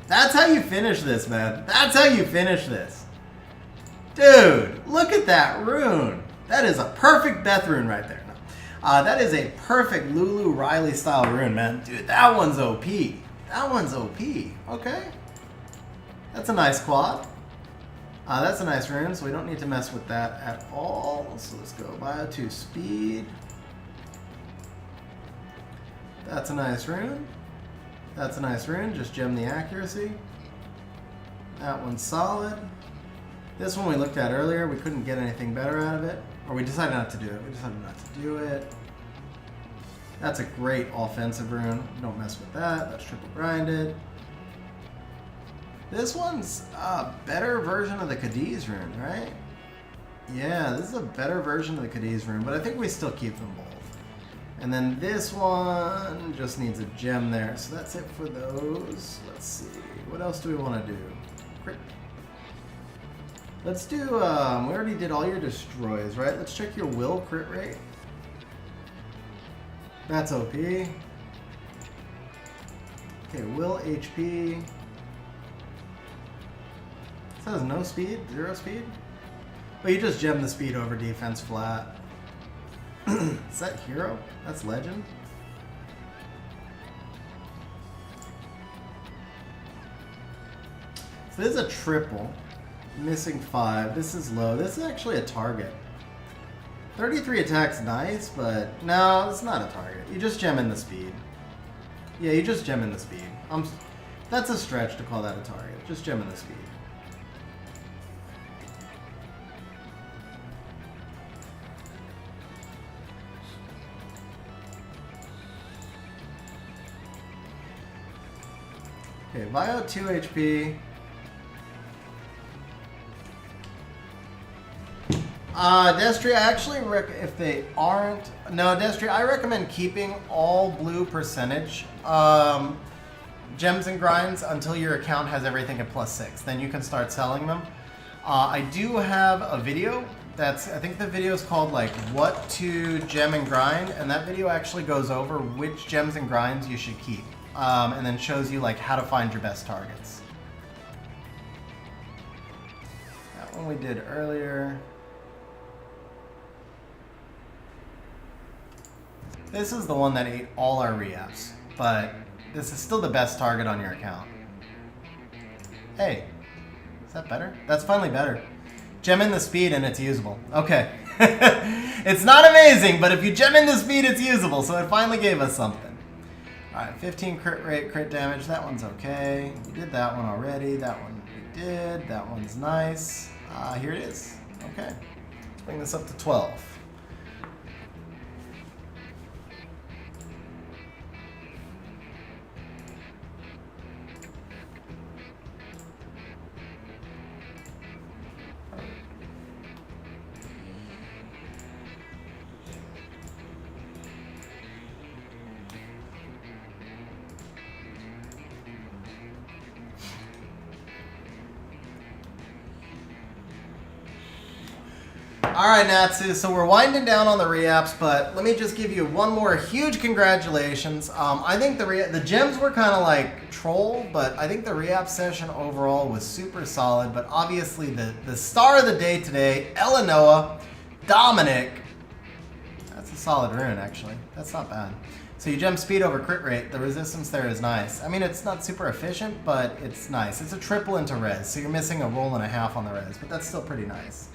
That's how you finish this, man. That's how you finish this. Dude, look at that rune. That is a perfect Beth rune right there. No. That is a perfect Lulu Riley style rune, man. Dude, that one's OP. That one's OP. Okay. That's a nice quad. That's a nice rune, so we don't need to mess with that at all. So let's go Bio 2 speed. That's a nice rune. That's a nice rune. Just gem the accuracy. That one's solid. This one we looked at earlier, we couldn't get anything better out of it. Or we decided not to do it. We decided not to do it. That's a great offensive rune. Don't mess with that. That's triple grinded. This one's a better version of the Cadiz rune, right? Yeah, this is a better version of the Cadiz rune, but I think we still keep them both. And then this one just needs a gem there. So that's it for those. Let's see. What else do we want to do? Crit. Let's do, we already did all your destroys, right? Let's check your will crit rate. That's OP. Okay, will HP. It says no speed, 0 speed. But you just gem the speed over defense flat. Is that hero? That's legend. So this is a triple. Missing 5. This is low. This is actually a target. 33 attacks, nice, but no, it's not a target. You just gem in the speed. Yeah, you just gem in the speed. That's a stretch to call that a target. Just gem in the speed. Okay, Vio 2 HP. Destry, I actually if they aren't... No, Destry, I recommend keeping all blue percentage gems and grinds until your account has everything at +6. Then you can start selling them. I do have a video that's... I think the video is called, like, What to Gem and Grind, and that video actually goes over which gems and grinds you should keep. And then shows you, like, how to find your best targets. That one we did earlier. This is the one that ate all our reapps, but this is still the best target on your account. Hey, is that better? That's finally better. Gem in the speed and it's usable. Okay. It's not amazing, but if you gem in the speed, it's usable, so it finally gave us something. Alright, 15 crit rate, crit damage. That one's okay. We did that one already. That one we did. That one's nice. Here it is. Okay. Let's bring this up to 12. Alright, Natsu, so we're winding down on the reapps, but let me just give you one more huge congratulations. I think the gems were kind of like troll, but I think the reapp session overall was super solid. But obviously the star of the day today, Eleanor, Dominic. That's a solid rune, actually. That's not bad. So you gem speed over crit rate. The resistance there is nice. I mean, it's not super efficient, but it's nice. It's a triple into res, so you're missing a roll and a half on the res, but that's still pretty nice.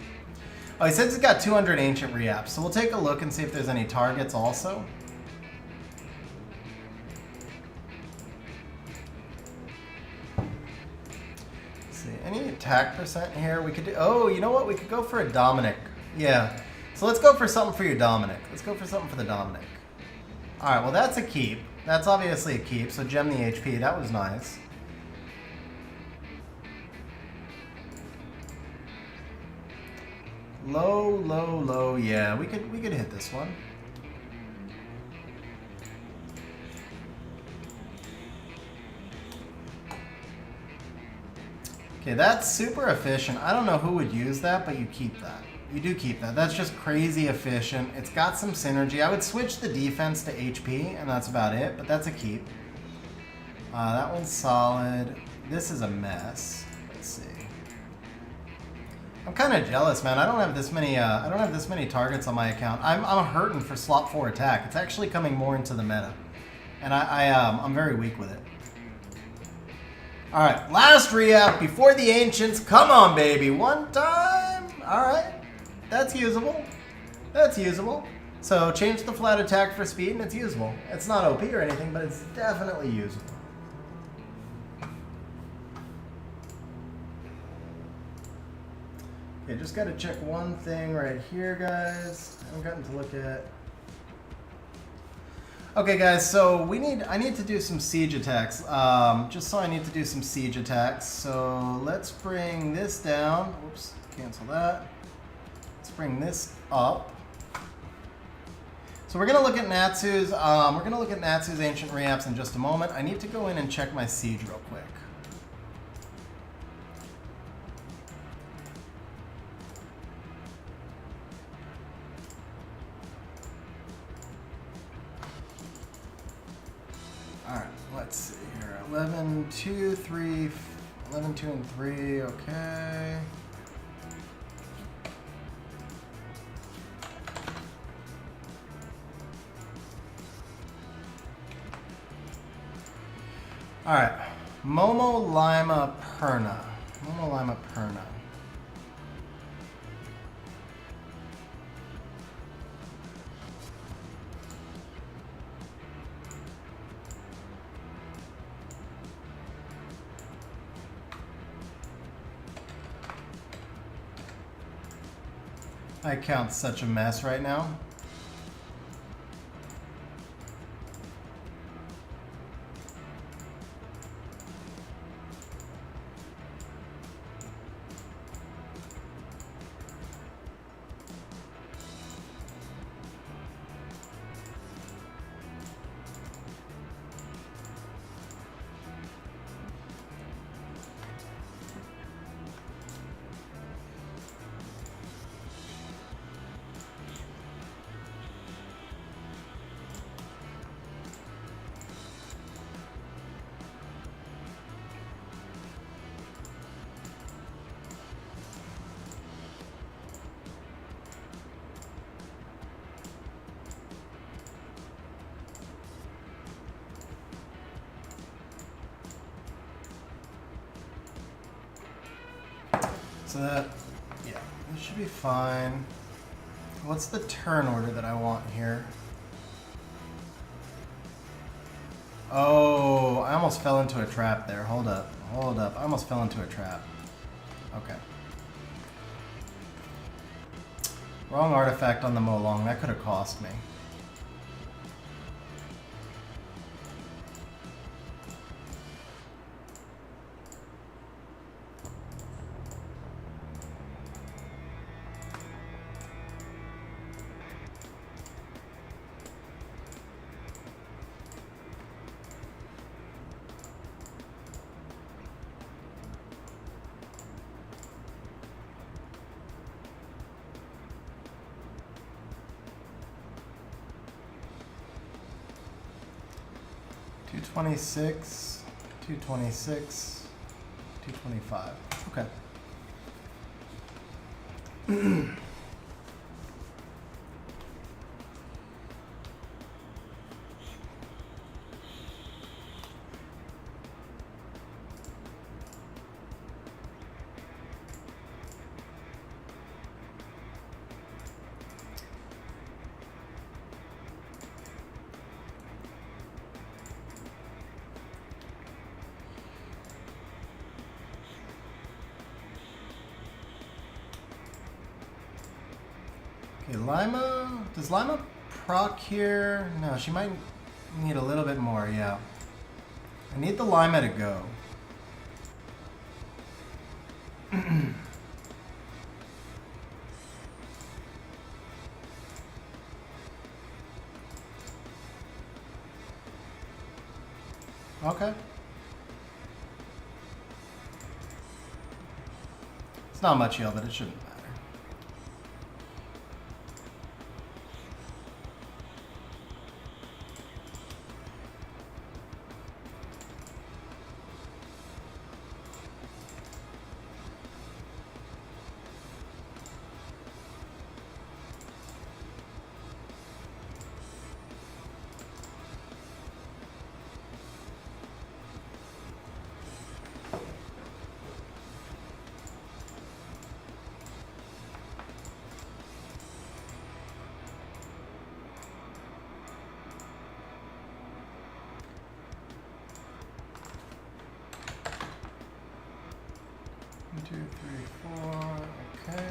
Oh, he says he's got 200 ancient reapps, so we'll take a look and see if there's any targets also. Let's see, any attack percent here? We could do, oh, you know what? We could go for a Dominic. Yeah. So let's go for something for your Dominic. Let's go for something for the Dominic. Alright, well that's a keep. That's obviously a keep, so gem the HP. That was nice. Low, low, low. Yeah, we could hit this one. Okay, that's super efficient. I don't know who would use that, but you keep that. You do keep that. That's just crazy efficient. It's got some synergy. I would switch the defense to HP, and that's about it, but that's a keep. That one's solid. This is a mess. Let's see. I'm kind of jealous, man. I don't have this many. I don't have this many targets on my account. I'm hurting for slot 4 attack. It's actually coming more into the meta, and I'm very weak with it. All right, last re-app before the ancients. Come on, baby, one time. All right, that's usable. That's usable. So change the flat attack for speed, and it's usable. It's not OP or anything, but it's definitely usable. Okay, just got to check one thing right here, guys. I haven't gotten to look at. Okay, guys, so I need to do some siege attacks. Just so I need to do some siege attacks. So let's bring this down. Whoops, cancel that. Let's bring this up. So we're gonna look at Natsu's. We're gonna look at Natsu's ancient reapps in just a moment. I need to go in and check my siege real quick. Alright, let's see here. 11, 2, 3, 11, 2, and 3, okay. Alright, Momo Lima Perna. Momo Lima Perna. My account's such a mess right now. So that, yeah, this should be fine. What's the turn order that I want here? Oh, I almost fell into a trap there. Hold up, hold up. I almost fell into a trap. Okay. Wrong artifact on the Molong. That could have cost me. $226, $226, $225. Okay. Okay, Lima, does Lima proc here? No, she might need a little bit more, yeah. I need the Lima to go. Okay. not much heal, but it shouldn't matter. Two, three, four, okay.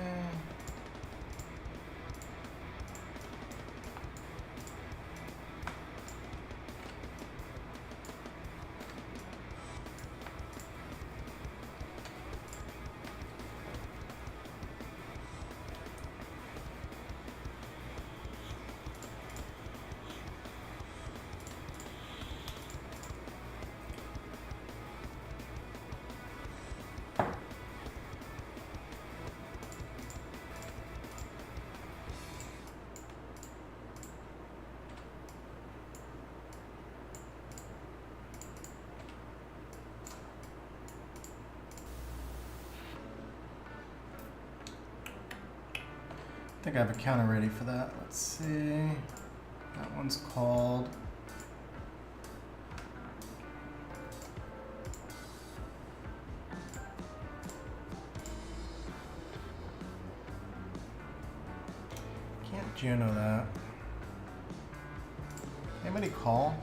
I think I have a counter ready for that. Let's see. That one's called. Can't Juno that. Anybody call?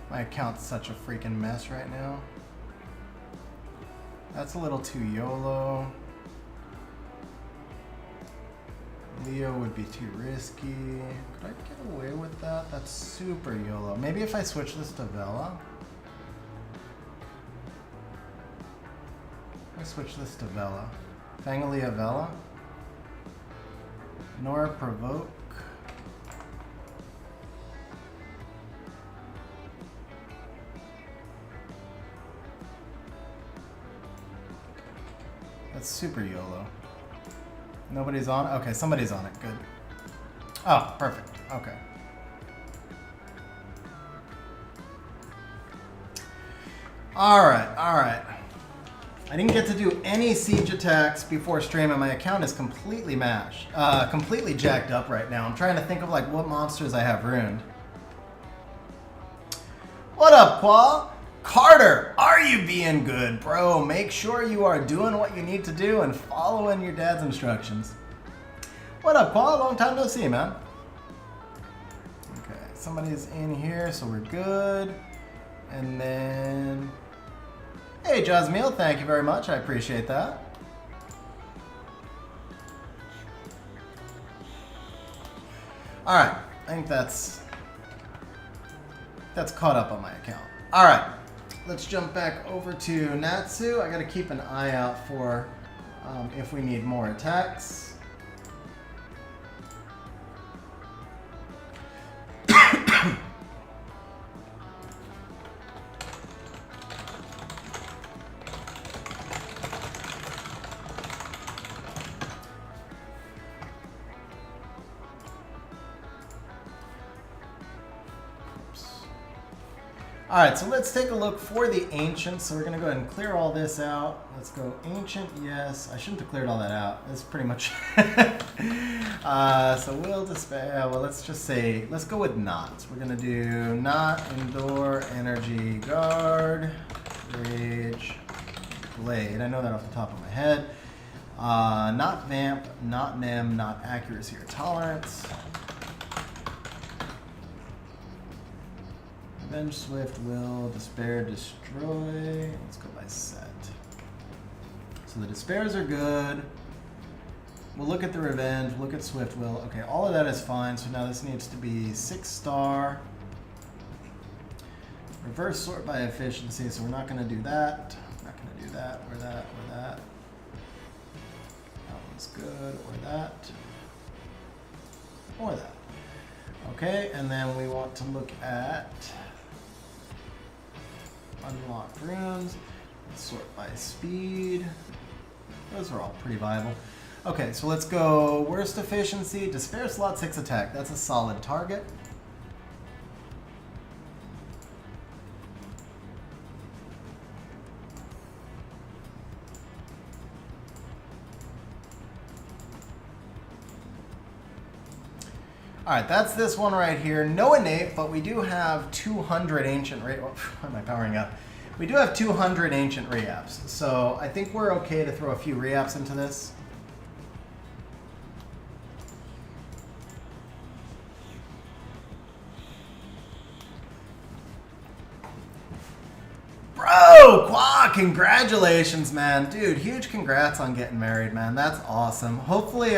My account's such a freaking mess right now. That's a little too YOLO. Leo would be too risky. Could I get away with that? That's super YOLO. Maybe if I switch this to Vela. I switch this to Vela. Fangalia Vela. Nora Provoke. That's super YOLO. Nobody's on? Okay, somebody's on it. Good. Oh, perfect. Okay. Alright, alright. I didn't get to do any siege attacks before stream, and my account is completely mashed. Completely jacked up right now. I'm trying to think of like what monsters I have ruined. What up, Qua? Carter, are you being good, bro? Make sure you are doing what you need to do and following your dad's instructions. What up, Paul? Long time no see, man. Okay, somebody's in here, so we're good. And then... Hey, Jasmine, thank you very much. I appreciate that. All right, I think that's caught up on my account. All right. Let's jump back over to Natsu. I gotta keep an eye out for if we need more attacks. Alright, so let's take a look for the Ancients. So we're going to go ahead and clear all this out. Let's go Ancient, yes. I shouldn't have cleared all that out. That's pretty much... so we'll despair. Well, let's just say... Let's go with Knots. We're going to do Knot, Endure, Energy, Guard, Rage, Blade. I know that off the top of my head. Not Vamp, not Nem, not Accuracy or Tolerance. Revenge, Swift, Will, Despair, Destroy. Let's go by set. So the Despairs are good. We'll look at the Revenge, look at Swift, Will. Okay, all of that is fine. So now this needs to be 6-star. Reverse sort by efficiency, so we're not going to do that. Not going to do that, or that, or that. That one's good, or that. Or that. Okay, and then we want to look at unlocked runes. Let's sort by speed. Those are all pretty viable. Okay, so let's go worst efficiency, despair slot 6 attack. That's a solid target. Alright, that's this one right here. No innate, but we do have 200 ancient re- why am I powering up? We do have 200 ancient reapps, so I think we're okay to throw a few reapps into this. Bro, Qua, congratulations, man. Dude, huge congrats on getting married, man. That's awesome. Hopefully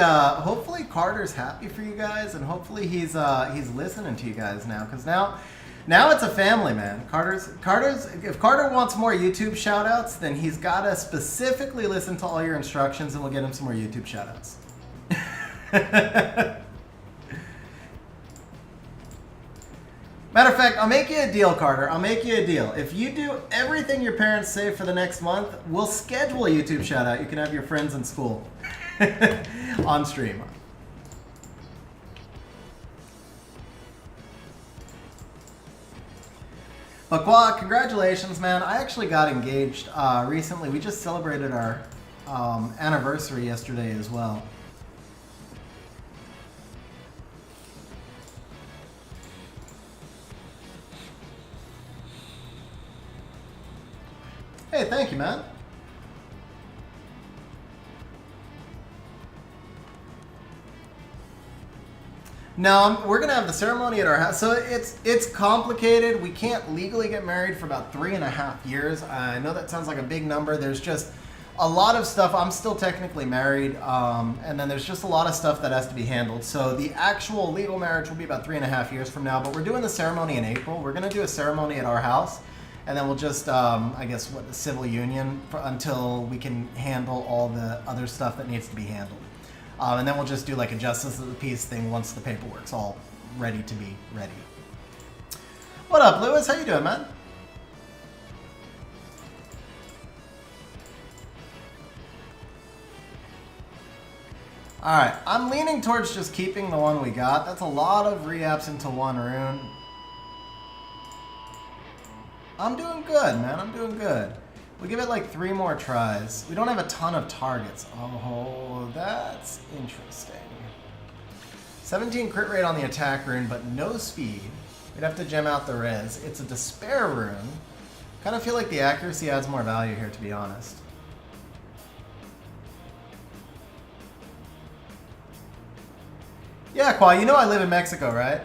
Carter's happy for you guys, and hopefully he's listening to you guys now, because now it's a family, man. If Carter wants more YouTube shout-outs, then he's got to specifically listen to all your instructions, and we'll get him some more YouTube shout-outs. Matter of fact, I'll make you a deal, Carter. I'll make you a deal. If you do everything your parents say for the next month, we'll schedule a YouTube shout-out. You can have your friends in school on stream. But Qua, congratulations, man. I actually got engaged recently. We just celebrated our anniversary yesterday as well. Hey, thank you, man. No, we're gonna have the ceremony at our house. So it's complicated. We can't legally get married for about 3.5 years. I know that sounds like a big number. There's just a lot of stuff. I'm still technically married, and then there's just a lot of stuff that has to be handled. So the actual legal marriage will be about 3.5 years from now. But we're doing the ceremony in April. We're gonna do a ceremony at our house. And then we'll just, I guess, the civil union until we can handle all the other stuff that needs to be handled. And then we'll just do like a justice of the peace thing once the paperwork's all ready to be ready. What up, Lewis? How you doing, man? Alright, I'm leaning towards just keeping the one we got. That's a lot of reapps into one rune. I'm doing good, man. I'm doing good. We'll give it like 3 more tries. We don't have a ton of targets. Oh, that's interesting. 17 crit rate on the attack rune, but no speed. We'd have to gem out the res. It's a despair rune. Kind of feel like the accuracy adds more value here, to be honest. Yeah, Qua, you know I live in Mexico, right?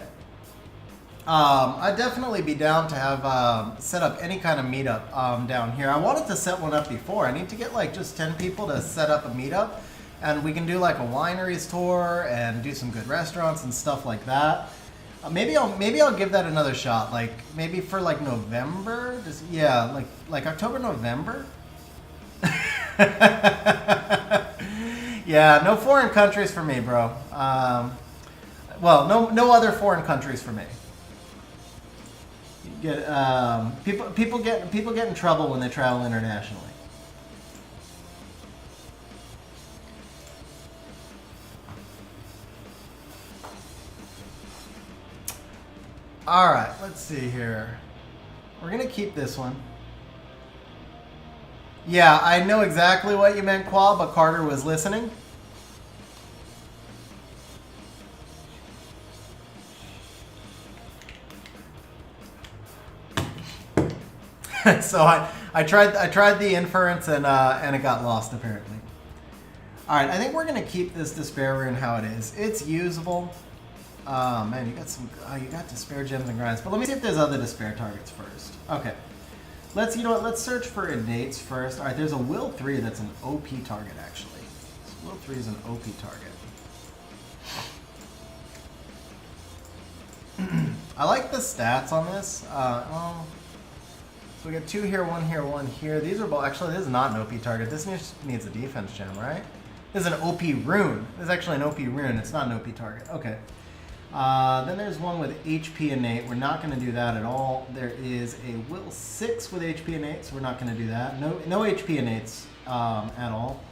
I'd definitely be down to have set up any kind of meetup down here. I wanted to set one up before. I need to get like just 10 people to set up a meetup, and we can do like a wineries tour and do some good restaurants and stuff like that. Maybe I'll give that another shot. Like maybe for like November. Yeah, like October, November. Yeah, no foreign countries for me, bro. Well, no other foreign countries for me. Get people get in trouble when they travel internationally. All right, let's see here. We're gonna keep this one. Yeah, I know exactly what you meant, Qual, but Carter was listening. So I tried the inference and it got lost apparently. All right, I think we're gonna keep this despair rune how it is. It's usable. Man, you got despair gems and grinds. But let me see if there's other despair targets first. Okay, let's search for innates first. All right, there's a will 3 that's an OP target actually. So will 3 is an OP target. I like the stats on this. So we got 2 here, 1 here, 1 here. These are both, actually this is not an OP target. This needs a defense gem, right? This is an OP rune. This is actually an OP rune. It's not an OP target. Okay. Then there's one with HP innate. We're not going to do that at all. There is a will 6 with HP innate, so we're not going to do that. No HP innates at all.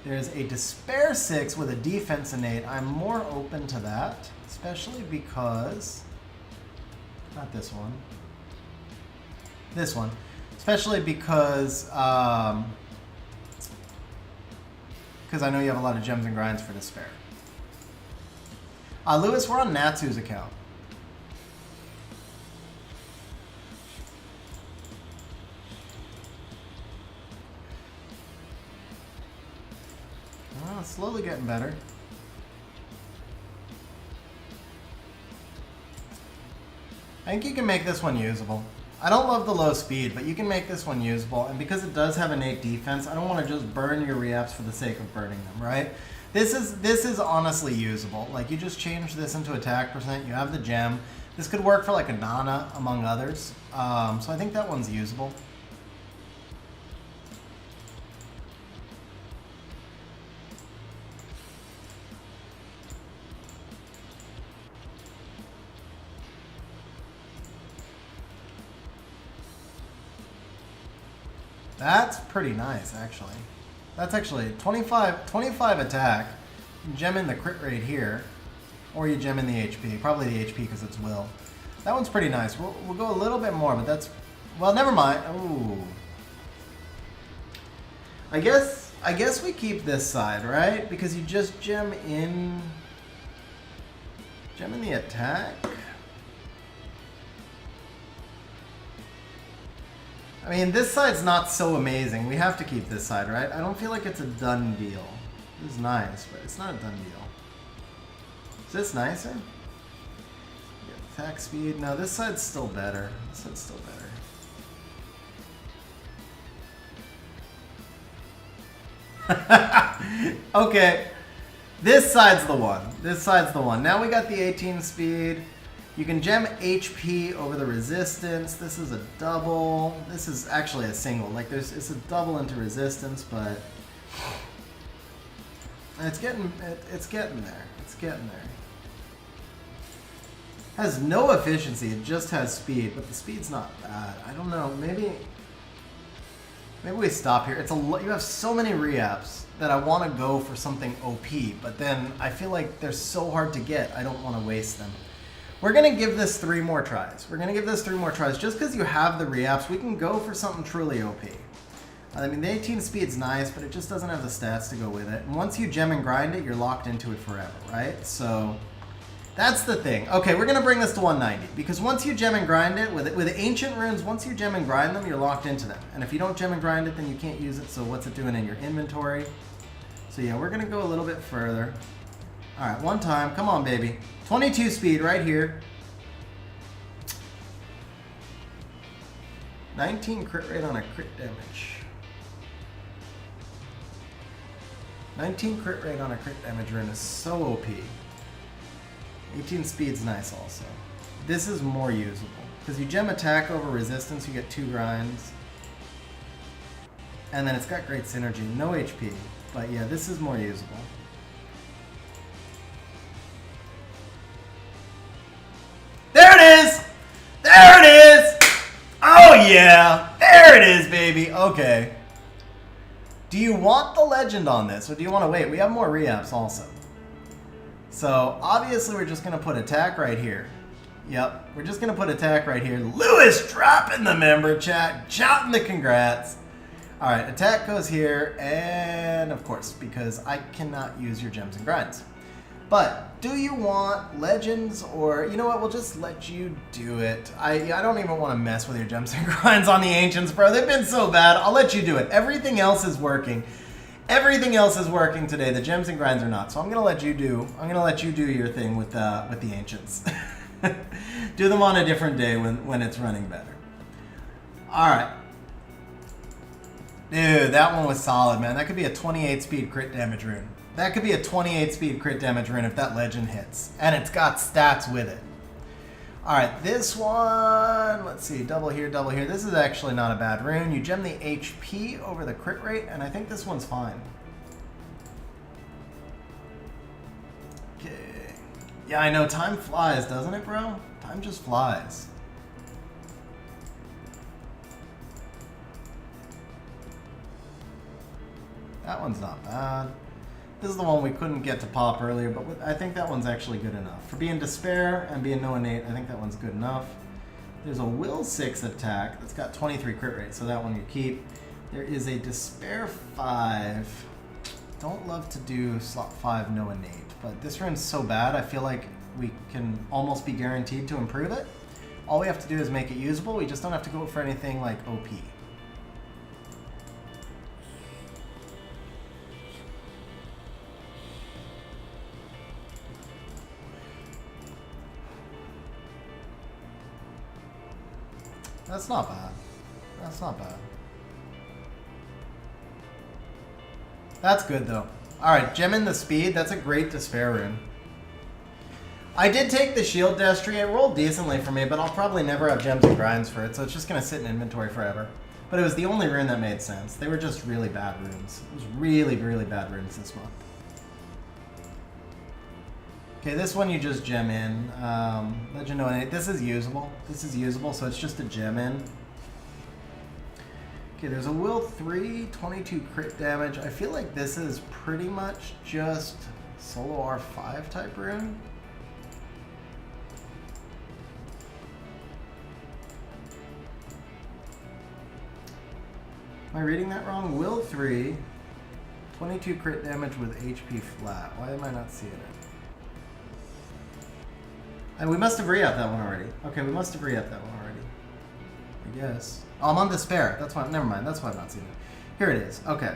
There's a despair 6 with a defense innate. I'm more open to that, especially because not this one. This one, especially because I know you have a lot of gems and grinds for despair. Lewis, we're on Natsu's account. Well, it's slowly getting better. I think you can make this one usable. I don't love the low speed, but you can make this one usable. And because it does have innate defense, I don't want to just burn your reapps for the sake of burning them, right? This is honestly usable. Like, you just change this into attack percent. You have the gem. This could work for like a Nana, among others. So I think that one's usable. That's pretty nice, actually. That's actually 25 attack. Gem in the crit rate here. Or you gem in the HP. Probably the HP because it's will. That one's pretty nice. We'll go a little bit more, but that's... Well, never mind. Ooh. I guess we keep this side, right? Because you just gem in the attack. I mean, this side's not so amazing. We have to keep this side, right? I don't feel like it's a done deal. This is nice, but it's not a done deal. Is this nicer? Yeah, attack speed. No, this side's still better. This side's still better. Okay. This side's the one. This side's the one. Now we got the 18 speed. You can gem HP over the resistance. This is a double. This is actually a single. Like it's a double into resistance, but it's getting there. It's getting there. Has no efficiency. It just has speed, but the speed's not bad. I don't know. Maybe we stop here. You have so many reapps that I want to go for something OP, but then I feel like they're so hard to get. I don't want to waste them. We're going to give this 3 more tries. Just because you have the reapps, we can go for something truly OP. I mean, the 18 speed's nice, but it just doesn't have the stats to go with it. And once you gem and grind it, you're locked into it forever, right? So that's the thing. Okay, we're going to bring this to 190, because once you gem and grind it, with ancient runes, once you gem and grind them, you're locked into them. And if you don't gem and grind it, then you can't use it, so what's it doing in your inventory? So yeah, we're going to go a little bit further. All right, one time. Come on, baby. 22 speed right here. 19 crit rate on a crit damage. 19 crit rate on a crit damage rune is so OP. 18 speed's nice also. This is more usable. Because you gem attack over resistance, you get 2 grinds. And then it's got great synergy. No HP. But yeah, this is more usable. There it is! There it is! Oh yeah! There it is, baby! Okay. Do you want the legend on this, or do you want to wait? We have more reapps also. So, obviously we're just going to put attack right here. Yep, we're just going to put attack right here. Lewis dropping the member chat, shouting the congrats. Alright, attack goes here, and of course, because I cannot use your gems and grinds. But, do you want legends, or, you know what, we'll just let you do it. I don't even want to mess with your gems and grinds on the ancients, bro. They've been so bad. I'll let you do it. Everything else is working. Everything else is working today. The gems and grinds are not. So I'm gonna let you do your thing with the ancients. Do them on a different day when it's running better. Alright. Dude, that one was solid, man. That could be a 28 speed crit damage rune. That could be a 28 speed crit damage rune if that legend hits. And it's got stats with it. Alright, this one, let's see, double here, double here. This is actually not a bad rune. You gem the HP over the crit rate, and I think this one's fine. Okay. Yeah, I know. Time flies, doesn't it, bro? Time just flies. That one's not bad. This is the one we couldn't get to pop earlier, but I think that one's actually good enough. For being Despair and being no innate, I think that one's good enough. There's a Will 6 attack that's got 23 crit rate, so that one you keep. There is a Despair 5. Don't love to do slot 5 no innate, but this rune's so bad, I feel like we can almost be guaranteed to improve it. All we have to do is make it usable. We just don't have to go for anything like OP. That's not bad. That's not bad. That's good though. Alright, gem in the speed. That's a great Despair rune. I did take the Shield Destry. It rolled decently for me, but I'll probably never have gems and grinds for it, so it's just going to sit in inventory forever. But it was the only rune that made sense. They were just really bad runes. It was really, really bad runes this month. Okay, this one you just gem in. Legend No Innate. This is usable. This is usable, so it's just a gem in. Okay, there's a Will 3, 22 crit damage. I feel like this is pretty much just solo R5 type rune. Am I reading that wrong? Will 3, 22 crit damage with HP flat. Why am I not seeing it? And we must have re-upped that one already. Okay, we must have re-upped that one already. I guess. Oh, I'm on Despair. That's why. Never mind. That's why I'm not seeing it. Here it is. Okay.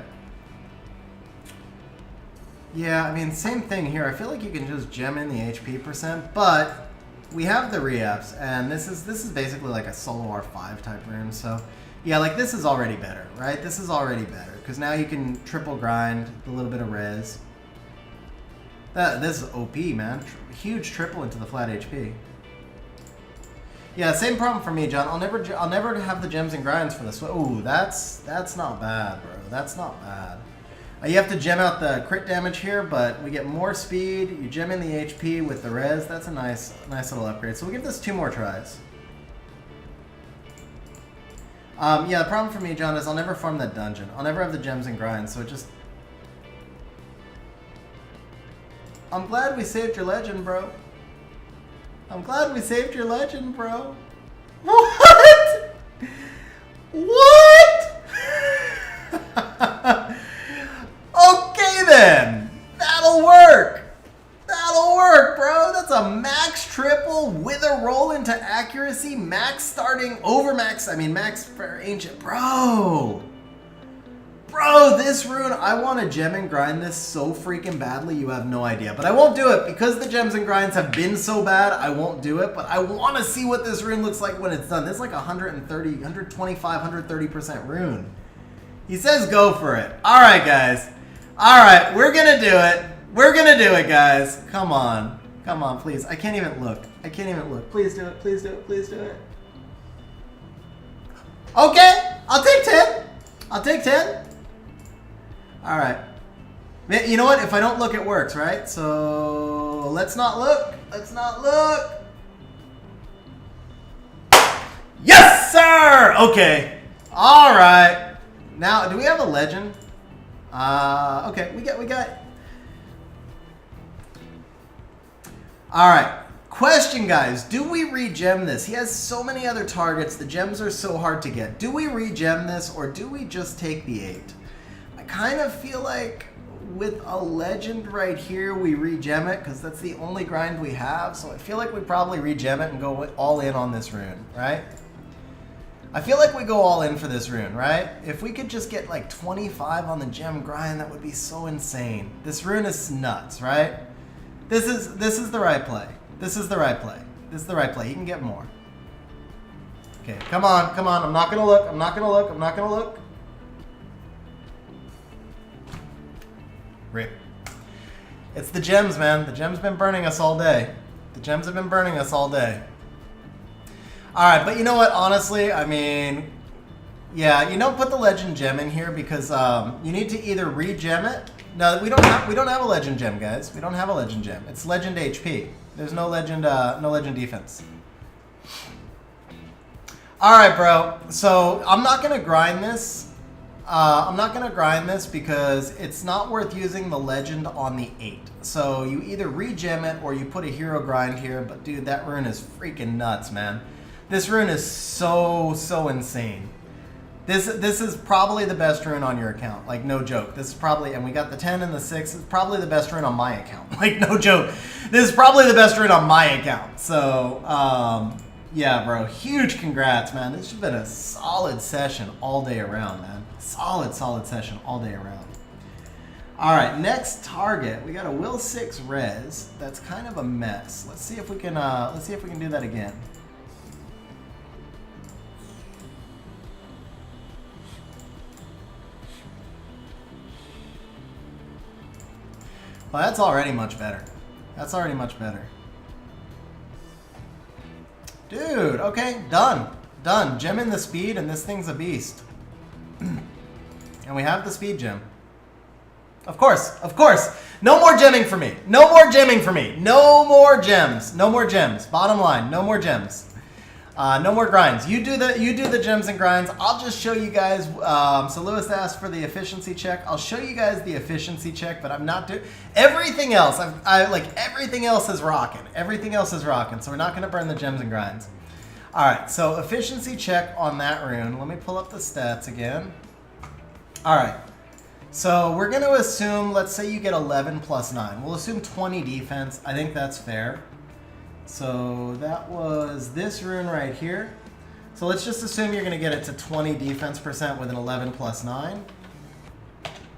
Yeah, I mean, same thing here. I feel like you can just gem in the HP percent, but we have the re-ups, and this is basically like a solo R5 type rune. So, yeah, like this is already better, right? This is already better because now you can triple grind a little bit of res. This is OP, man. Huge triple into the flat HP. Yeah, same problem for me, John. I'll never have the gems and grinds for this. Ooh, that's not bad, bro. That's not bad. You have to gem out the crit damage here, but we get more speed. You gem in the HP with the res. That's a nice little upgrade. So we'll give this 2 more tries. Yeah, the problem for me, John, is I'll never farm that dungeon. I'll never have the gems and grinds, so it just... I'm glad we saved your legend, bro. I'm glad we saved your legend, bro. What? What? Okay then. That'll work. That'll work, bro. That's a max triple with a roll into accuracy. Max starting over max. I mean, max for ancient. Bro. Bro, this rune, I want to gem and grind this so freaking badly, you have no idea. But I won't do it because the gems and grinds have been so bad, I won't do it. But I want to see what this rune looks like when it's done. This is like 130, 125, 130% rune. He says go for it. All right, guys. All right, we're going to do it. We're going to do it, guys. Come on. Come on, please. I can't even look. I can't even look. Please do it. Please do it. Please do it. Okay. I'll take 10. I'll take 10. All right. You know what? If I don't look, it works, right? So let's not look. Let's not look. Yes, sir. Okay. All right. Now, do we have a legend? Okay. We got. All right. Question, guys. Do we regem this? He has so many other targets. The gems are so hard to get. Do we regem this or do we just take the 8? I kind of feel like with a legend right here, we regem it because that's the only grind we have. So I feel like we probably regem it and go all in on this rune, right? I feel like we go all in for this rune, right? If we could just get like 25 on the gem grind, that would be so insane. This rune is nuts, right? This is the right play. This is the right play. This is the right play. You can get more. Okay, come on, come on. I'm not gonna look. I'm not gonna look. I'm not gonna look. Rip. It's the gems, man. The gems been burning us all day. The gems have been burning us all day. All right, but you know what? Honestly, I mean, yeah, you don't put the legend gem in here because you need to either re-gem it. No, we don't have a legend gem, guys. We don't have a legend gem. It's legend HP. There's no legend defense. All right, bro. So I'm not gonna grind this. I'm not gonna grind this because it's not worth using the legend on the 8. So you either regem it or you put a hero grind here. But dude, that rune is freaking nuts, man. This rune is so insane. This is probably the best rune on your account. Like, no joke. This is probably, and we got the 10 and the 6. It's probably the best rune on my account. Like, no joke. This is probably the best rune on my account. So, yeah, bro. Huge congrats, man. This has been a solid session all day around, man. Solid session all day around. All right, next target. We got a Will 6 res. That's kind of a mess. Let's see if we can do that again. Well, that's already much better. That's already much better. Dude, okay, done. Done. Gem in the speed, and this thing's a beast. And we have the speed gem. Of course, of course. No more gemming for me. No more gemming for me. No more gems. No more gems. Bottom line, no more gems. No more grinds. You do the gems and grinds. I'll just show you guys. So Lewis asked for the efficiency check. I'll show you guys the efficiency check, but I'm not doing everything else. Everything else is rocking. Everything else is rocking. So we're not going to burn the gems and grinds. All right. So efficiency check on that rune. Let me pull up the stats again. All right. So we're going to assume, let's say you get 11 plus 9. We'll assume 20 defense. I think that's fair. So that was this rune right here. So let's just assume you're going to get it to 20 defense percent with an 11 plus 9.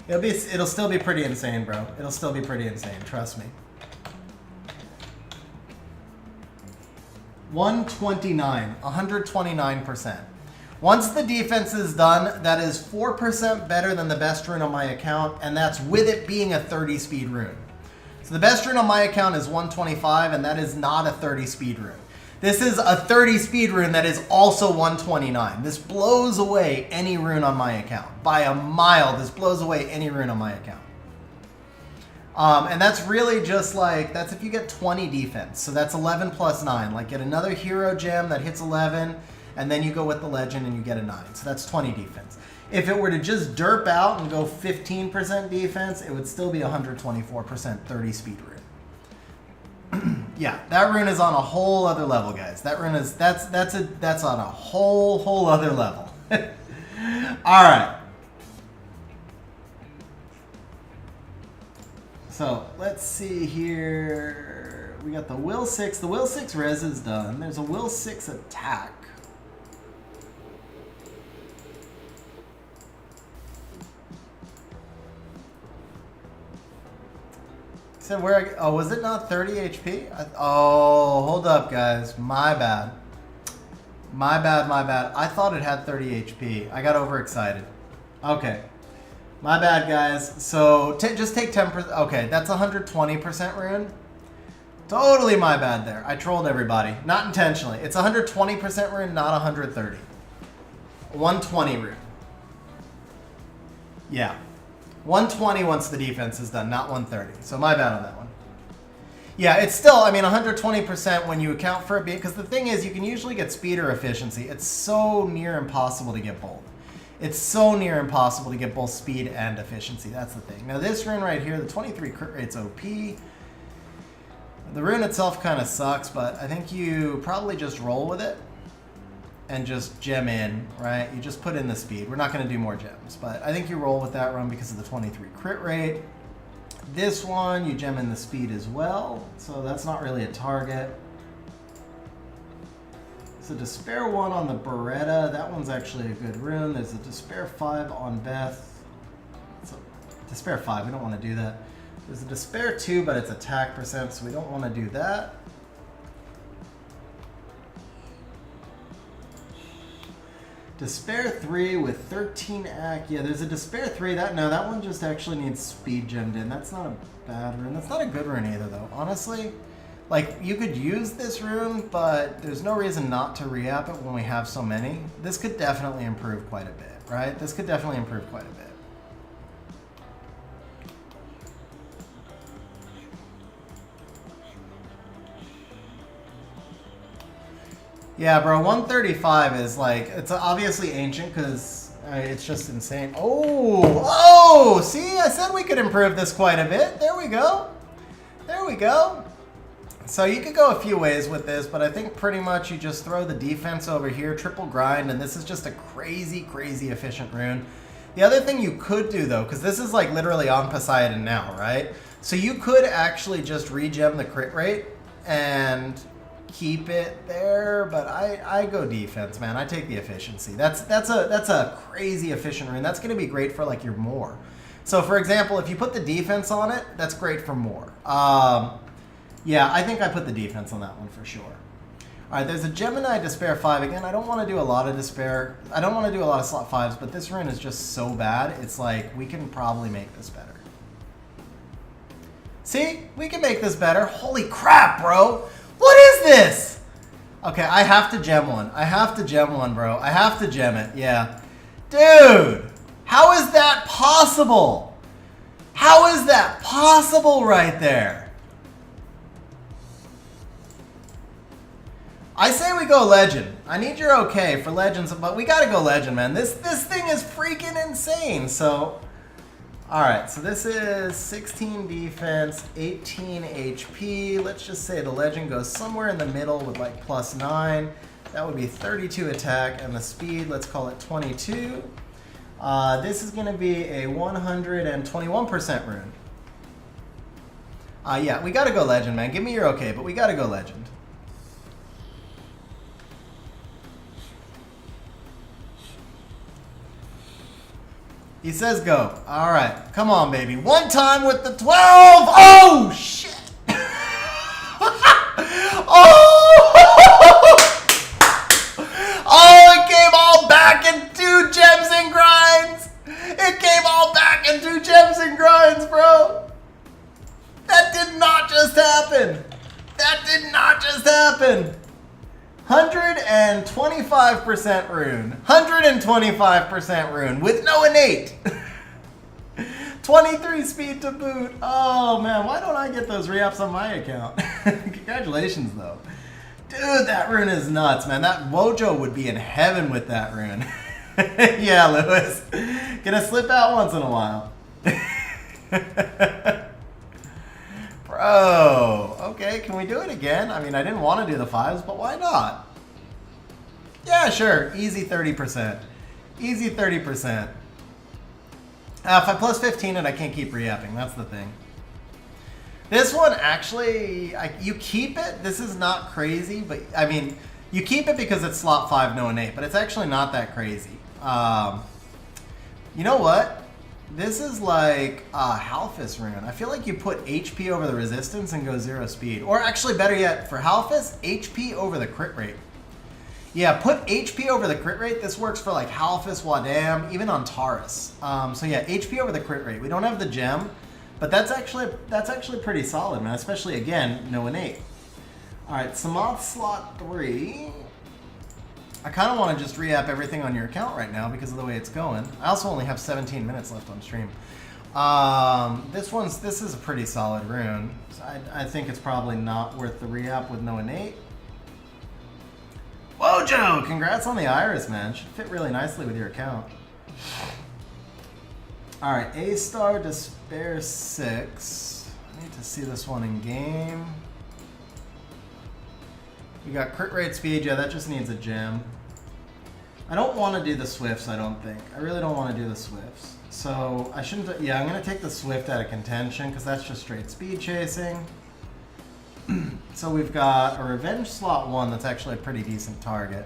It'll still be pretty insane, bro. It'll still be pretty insane. Trust me. 129, 129%. Once the defense is done, that is 4% better than the best rune on my account, and that's with it being a 30 speed rune. So the best rune on my account is 125, and that is not a 30 speed rune. This is a 30 speed rune that is also 129. This blows away any rune on my account. By a mile, this blows away any rune on my account. And that's really just like, that's if you get 20 defense. So that's 11 plus 9. Like, get another hero gem that hits 11, and then you go with the legend and you get a 9. So that's 20 defense. If it were to just derp out and go 15% defense, it would still be 124% 30 speed rune. Yeah, that rune is on a whole other level, guys. That rune is that's on a whole other level. All right. So let's see here. We got the Will 6. The Will 6 res is done. There's a Will 6 attack. Said where? Oh, was it not 30 HP? Oh, hold up, guys. My bad. My bad. I thought it had 30 HP. I got overexcited. Okay. My bad, guys. So just take 10%. Okay, that's 120% rune. Totally my bad there. I trolled everybody. Not intentionally. It's 120% rune, not 130. 120 rune. Yeah. 120 once the defense is done, not 130. So my bad on that one. Yeah, it's still, I mean, 120% when you account for it, because the thing is, you can usually get speed or efficiency. It's so near impossible to get both. It's so near impossible to get both speed and efficiency. That's the thing. Now this rune right here, the 23 crit rate's OP. The rune itself kind of sucks, but I think you probably just roll with it and just gem in, right? You just put in the speed. We're not going to do more gems, but I think you roll with that run because of the 23 crit rate. This one, you gem in the speed as well, so that's not really a target. So Despair 1 on the Beretta, that one's actually a good rune. There's a Despair 5 on Beth. So Despair 5, we don't want to do that. There's a Despair 2, but it's attack percent, so we don't want to do that. Despair 3 with 13 act. Yeah, there's a Despair 3. That one just actually needs speed gemmed in. That's not a bad rune. That's not a good rune either, though. Honestly, like, you could use this rune, but there's no reason not to re-app it when we have so many. This could definitely improve quite a bit, right? This could definitely improve quite a bit. Yeah, bro, 135 is like, it's obviously ancient because it's just insane. Oh, see, I said we could improve this quite a bit. There we go. There we go. So you could go a few ways with this, but I think pretty much you just throw the defense over here, triple grind, and this is just a crazy, crazy efficient rune. The other thing you could do, though, because this is like literally on Poseidon now, right? So you could actually just regem the crit rate and keep it there, but I go defense, man. I take the efficiency. That's a crazy efficient rune. That's going to be great for like your more. So for example, if you put the defense on it, that's great for more. Yeah, I think I put the defense on that one for sure. All right, there's a Gemini Despair 5. Again, I don't want to do a lot of Despair. I don't want to do a lot of slot 5s, but this rune is just so bad. It's like, we can probably make this better. See? We can make this better. Holy crap, bro. What is this? Okay, I have to gem one. I have to gem one, bro. I have to gem it. Yeah. Dude, how is that possible? How is that possible right there? I say we go legend. I need your okay for legends, but we gotta go legend, man. This thing is freaking insane. So, all right. So this is 16 defense, 18 HP. Let's just say the legend goes somewhere in the middle with like +9. That would be 32 attack, and the speed, let's call it 22. This is gonna be a 121% rune. Yeah, we gotta go legend, man. Give me your okay, but we gotta go legend. He says go. All right. Come on, baby. One time with the 12. Oh, shit. Oh, it came all back in 2 gems and grinds. It came all back in 2 gems and grinds, bro. That did not just happen. That did not just happen. 125% rune. 125% rune with no innate. 23 speed to boot. Oh man, why don't I get those re-ups on my account? Congratulations though. Dude, that rune is nuts, man. That Wojo would be in heaven with that rune. Yeah, Lewis. Gonna slip out once in a while. Bro, okay, can we do it again? I mean, I didn't want to do the 5s, but why not? Yeah, sure, easy 30%. Easy 30%. If I plus 15 it, I can't keep re-upping, that's the thing. This one, actually, you keep it. This is not crazy, but, I mean, you keep it because it's slot 5, no innate, but it's actually not that crazy. You know what? This is like Halphus rune. I feel like you put HP over the resistance and go 0 speed. Or actually, better yet, for Halphus, HP over the crit rate. Yeah, put HP over the crit rate. This works for like Halphus, Wadam, even on Taurus. So yeah, HP over the crit rate. We don't have the gem, but that's actually pretty solid, man. Especially, again, no innate. All right, Samoth slot 3. I kind of want to just re-app everything on your account right now because of the way it's going. I also only have 17 minutes left on stream. This is a pretty solid rune. So I think it's probably not worth the re-app with no innate. Wojo! Congrats on the iris, man. Should fit really nicely with your account. Alright, A-Star Despair 6. I need to see this one in game. You got crit rate speed. Yeah, that just needs a gem. I don't want to do the Swifts, I don't think. I really don't want to do the Swifts. So, I shouldn't... Yeah, I'm going to take the Swift out of contention because that's just straight speed chasing. So we've got a Revenge slot 1 that's actually a pretty decent target.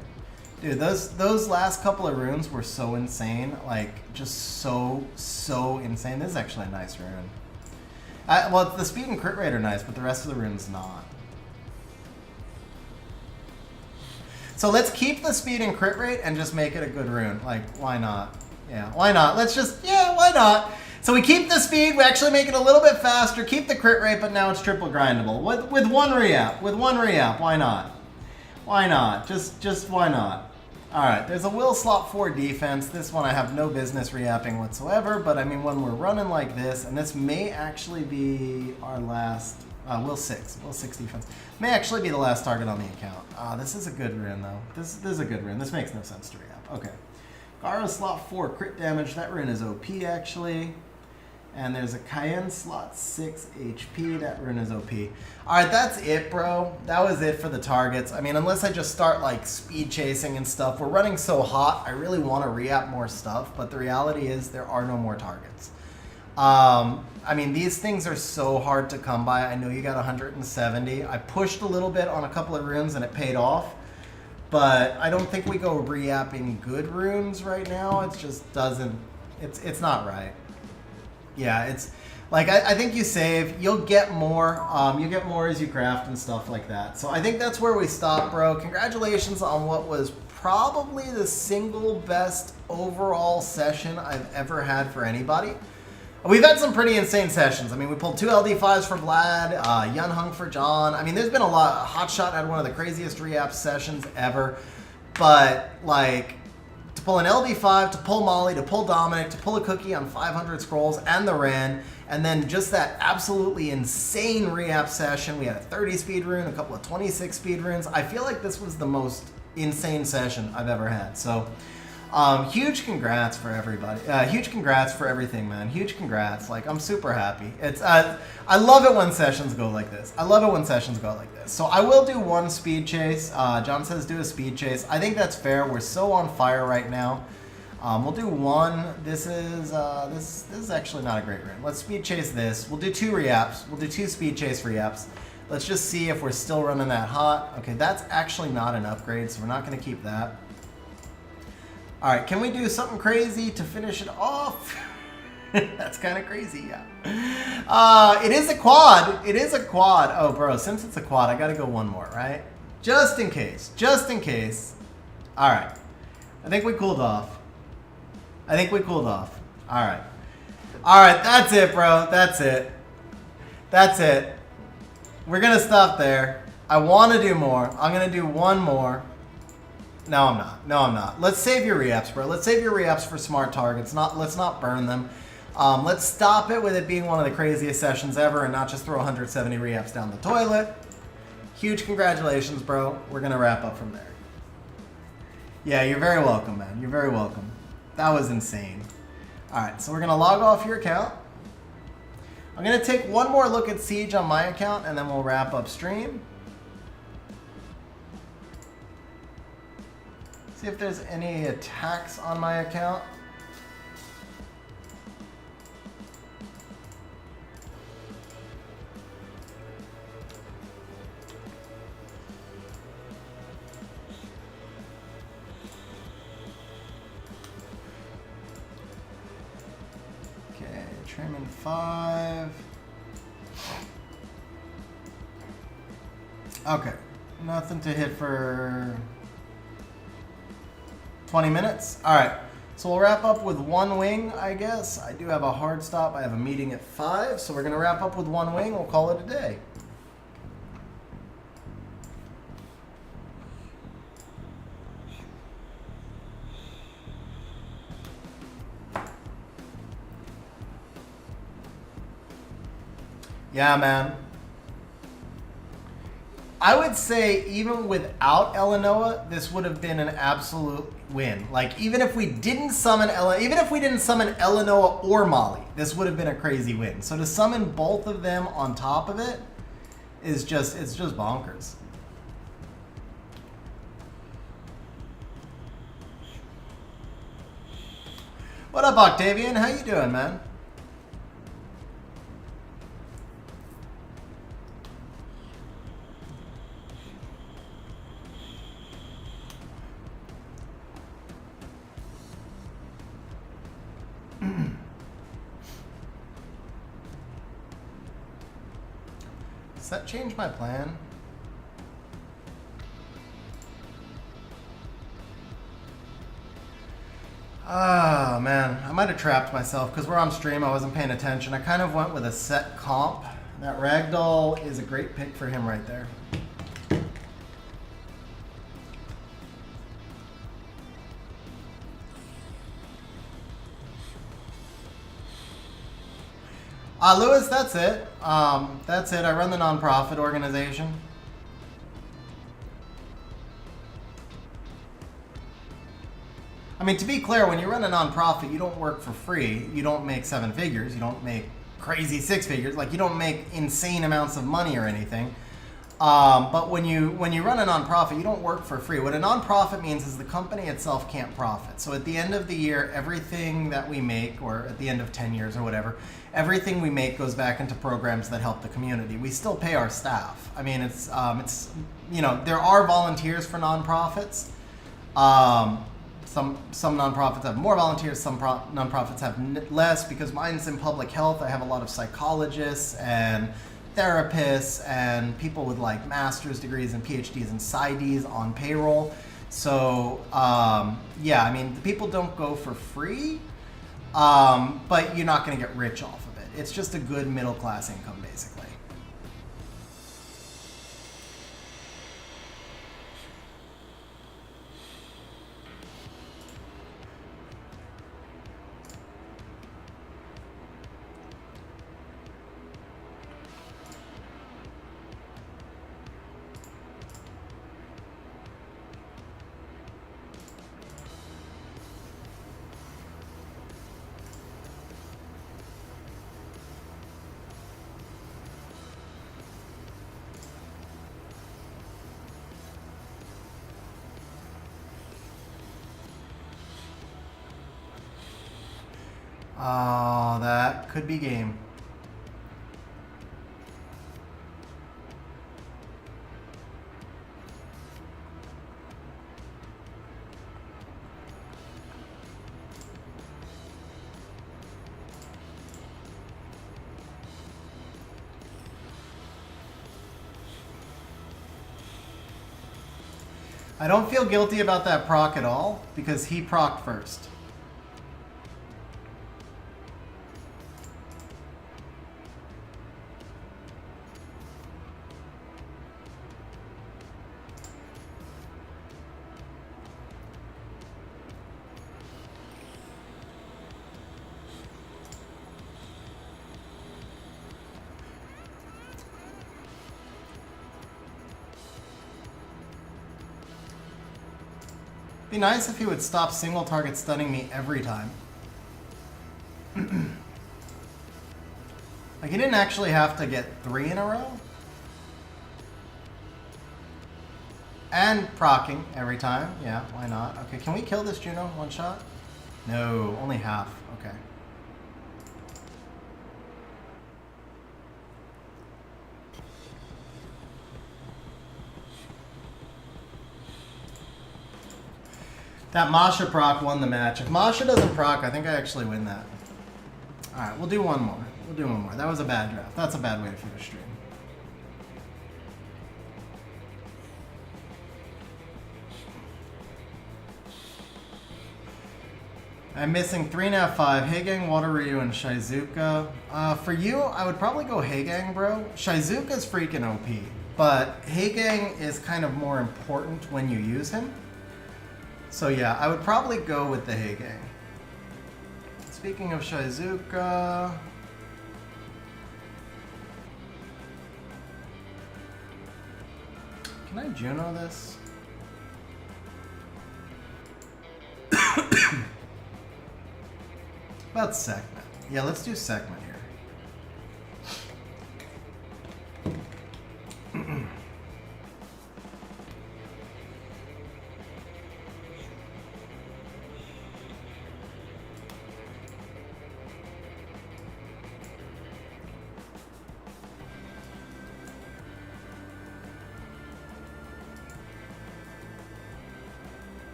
Dude, those last couple of runes were so insane. Like, just so insane. This is actually a nice rune. Well, the speed and crit rate are nice, but the rest of the rune's not. So let's keep the speed and crit rate and just make it a good rune. Like, why not? Yeah, why not? Let's just, yeah, why not? So we keep the speed, we actually make it a little bit faster, keep the crit rate, but now it's triple grindable. With one re-app, why not? Why not? Just why not? Alright, there's a Will slot 4 defense. This one I have no business re-apping whatsoever, but I mean when we're running like this, and this may actually be our last Will 6. Will 6 defense. May actually be the last target on the account. This is a good rune, though. This is a good rune. This makes no sense to re-up. Okay. Garo slot 4, crit damage. That rune is OP, actually. And there's a Cayenne slot 6 HP. That rune is OP. Alright, that's it, bro. That was it for the targets. I mean, unless I just start, like, speed chasing and stuff. We're running so hot, I really want to re-up more stuff. But the reality is there are no more targets. I mean, these things are so hard to come by. I know you got 170. I pushed a little bit on a couple of runes and it paid off. But I don't think we go re-apping good runes right now. It just doesn't... It's not right. Yeah, it's... Like, I think you save. You'll get more. You get more as you craft and stuff like that. So I think that's where we stop, bro. Congratulations on what was probably the single best overall session I've ever had for anybody. We've had some pretty insane sessions. I mean, we pulled 2 LD5s for Vlad, Yun Hung for John. I mean, there's been a lot. Hotshot had one of the craziest re-app sessions ever. But, like, to pull an LD5, to pull Molly, to pull Dominic, to pull a cookie on 500 scrolls and the Ren, and then just that absolutely insane re-app session. We had a 30 speed rune, a couple of 26 speed runes. I feel like this was the most insane session I've ever had. So... huge congrats for everybody. Huge congrats for everything, man. Huge congrats. Like, I'm super happy. It's I love it when sessions go like this. I love it when sessions go like this. So I will do one speed chase. John says do a speed chase. I think that's fair. We're so on fire right now. We'll do one. This is actually not a great run. Let's speed chase this. We'll do 2 re-apps. We'll do 2 speed chase re-apps. Let's just see if we're still running that hot. Okay, that's actually not an upgrade, so we're not going to keep that. Alright, can we do something crazy to finish it off? That's kind of crazy, yeah. It is a quad. It is a quad. Oh, bro, since it's a quad, I got to go one more, right? Just in case. Just in case. Alright. I think we cooled off. I think we cooled off. Alright. Alright, that's it, bro. That's it. That's it. We're going to stop there. I want to do more. I'm going to do one more. No, I'm not. No, I'm not. Let's save your re-apps, bro. Let's save your re-apps for smart targets. Let's not burn them. Let's stop it with it being one of the craziest sessions ever and not just throw 170 re-apps down the toilet. Huge congratulations, bro. We're going to wrap up from there. Yeah, you're very welcome, man. You're very welcome. That was insane. All right, so we're going to log off your account. I'm going to take one more look at Siege on my account, and then we'll wrap up stream. See if there's any attacks on my account. Okay, trim in 5. Okay, nothing to hit for 20 minutes? Alright, so we'll wrap up with one wing, I guess. I do have a hard stop. I have a meeting at 5, so we're going to wrap up with one wing. We'll call it a day. Yeah, man. I would say even without Elenoa, this would have been an absolute win. Like, even if we didn't summon Elenoa or Molly, this would have been a crazy win. So to summon both of them on top of it is just, it's just bonkers. What up, Octavian? How you doing, man? Does that change my plan? Oh, man. I might have trapped myself because we're on stream. I wasn't paying attention. I kind of went with a set comp. That Ragdoll is a great pick for him right there. Lewis, that's it. That's it. I run the nonprofit organization. I mean, to be clear, when you run a nonprofit, you don't work for free. You don't make 7 figures. You don't make crazy 6 figures. Like, you don't make insane amounts of money or anything. But when you run a nonprofit, you don't work for free. What a nonprofit means is the company itself can't profit. So at the end of the year, everything that we make, or at the end of 10 years or whatever, everything we make goes back into programs that help the community. We still pay our staff. I mean, it's there are volunteers for nonprofits. Some nonprofits have more volunteers, some nonprofits have less, because mine's in public health. I have a lot of psychologists and therapists and people with like master's degrees and PhDs and PsyDs on payroll. So yeah, I mean, the people don't go for free, but you're not going to get rich off of it. It's just a good middle class income, basically. Oh, that could be game. I don't feel guilty about that proc at all, because he procced first. Be nice if he would stop single target stunning me every time. Like, he didn't actually have to get 3 in a row. And proccing every time. Yeah, why not? Okay, can we kill this Juno one shot? No, only half. Okay. That Masha proc won the match. If Masha doesn't proc, I think I actually win that. Alright, we'll do one more. We'll do one more. That was a bad draft. That's a bad way to finish stream. I'm missing 3.5. Heigang, Water Ryu, and Shizuka. For you, I would probably go Heigang, bro. Shizuka's freaking OP. But Heigang is kind of more important when you use him. So yeah, I would probably go with the Heigang. Speaking of Shizuka... Can I Juno this? About segment. Yeah, let's do segment here.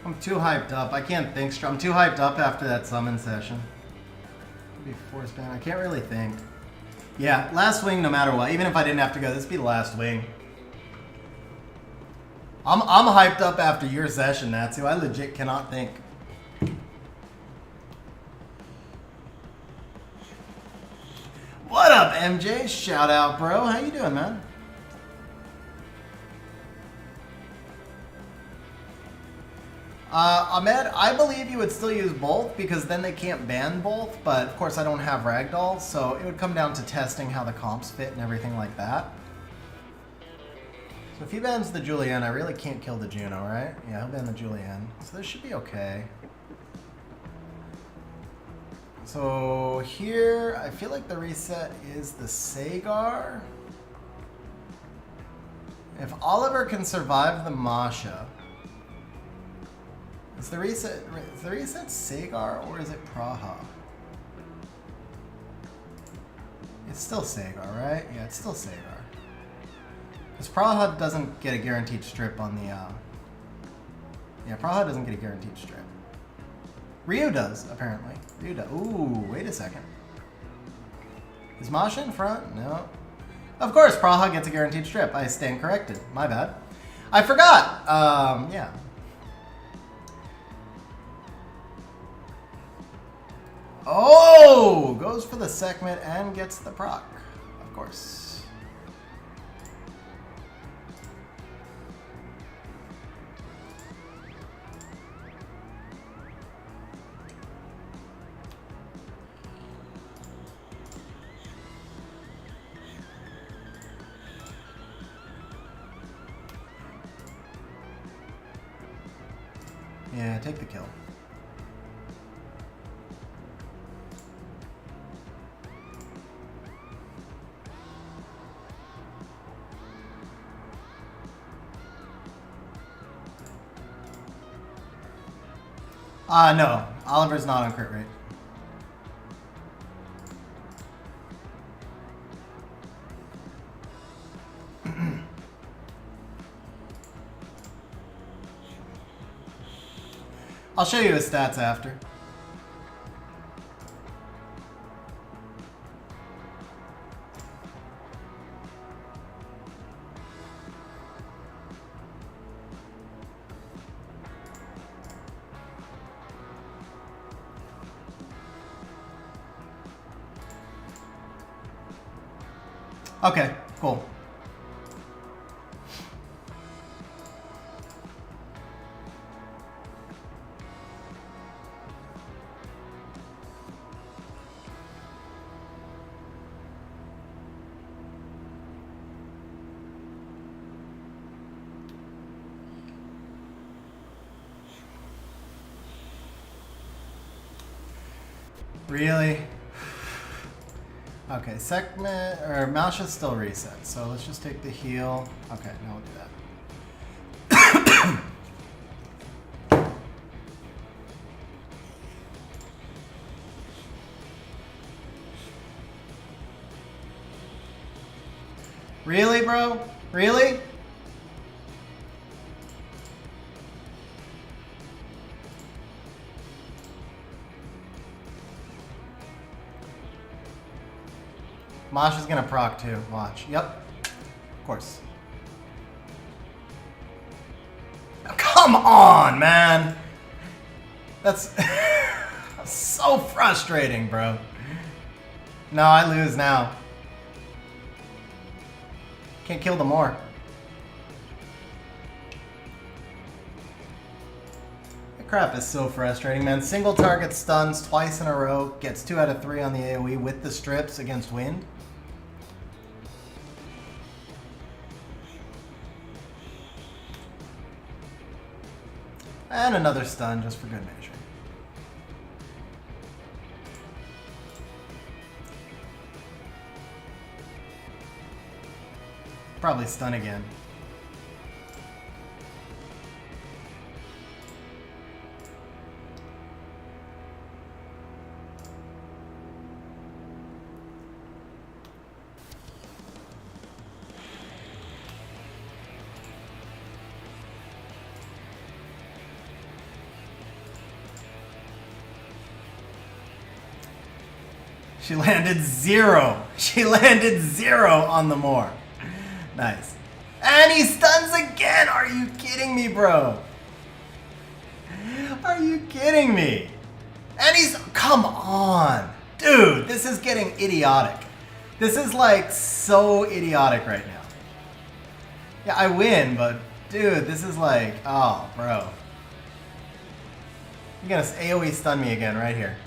I'm too hyped up. I can't think straight. I'm too hyped up after that summon session. Could be force ban. I can't really think. Yeah, last wing no matter what. Even if I didn't have to go, this would be the last wing. I'm hyped up after your session, Natsu. I legit cannot think. What up, MJ? Shout out, bro. How you doing, man? Ahmed, I believe you would still use both because then they can't ban both, but of course I don't have ragdoll, so it would come down to testing how the comps fit and everything like that. So if he bans the Julienne, I really can't kill the Juno, right? Yeah, he'll ban the Julienne. So this should be okay. So here, I feel like the reset is the Sagar. If Oliver can survive the Masha, is the reset Sagar or is it Praha? It's still Sagar, right? Yeah, it's still Sagar. Because Praha doesn't get a guaranteed strip on the... Yeah, Praha doesn't get a guaranteed strip. Ryu does, apparently. Ryu does. Ooh, wait a second. Is Masha in front? No. Of course, Praha gets a guaranteed strip. I stand corrected. My bad. I forgot. Yeah. Oh! Goes for the Sekhmet and gets the proc. Of course. Yeah, take the kill. No. Oliver's not on crit rate. I'll show you his stats after. Okay, cool. Really? Okay, Sekhmet, or Masha's still reset, so let's just take the heal. Okay, now we'll do that. Really, bro? Really? Masha's gonna proc too. Watch. Yep. Of course. Oh, come on, man. That's so frustrating, bro. No, I lose now. Can't kill them more. That crap is so frustrating, man. Single target stuns twice in a row. Gets 2 out of 3 on the AoE with the strips against wind. And another stun just for good measure. Probably stun again. She landed 0. She landed 0 on the Moor. Nice. And he stuns again! Are you kidding me, bro? Are you kidding me? And he's... Come on! Dude, this is getting idiotic. This is like so idiotic right now. Yeah, I win, but dude, this is like... Oh, bro. You're gonna AoE stun me again right here.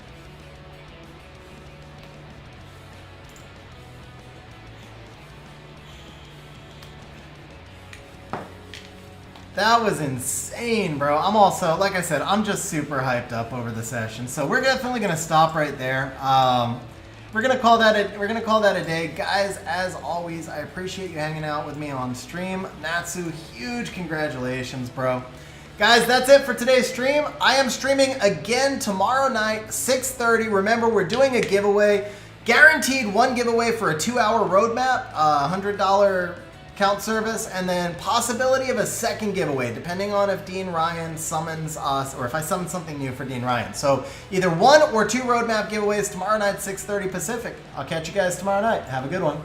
That was insane, bro. I'm also, like I said, I'm just super hyped up over the session. So we're definitely gonna stop right there. We're gonna call that a day, guys. As always, I appreciate you hanging out with me on stream. Natsu, huge congratulations, bro. Guys, that's it for today's stream. I am streaming again tomorrow night, 6:30. Remember, we're doing a giveaway. Guaranteed one giveaway for a 2-hour roadmap, $100 count service, and then possibility of a second giveaway, depending on if Dean Ryan summons us, or if I summon something new for Dean Ryan. So either 1 or 2 roadmap giveaways tomorrow night, 6:30 Pacific. I'll catch you guys tomorrow night. Have a good one.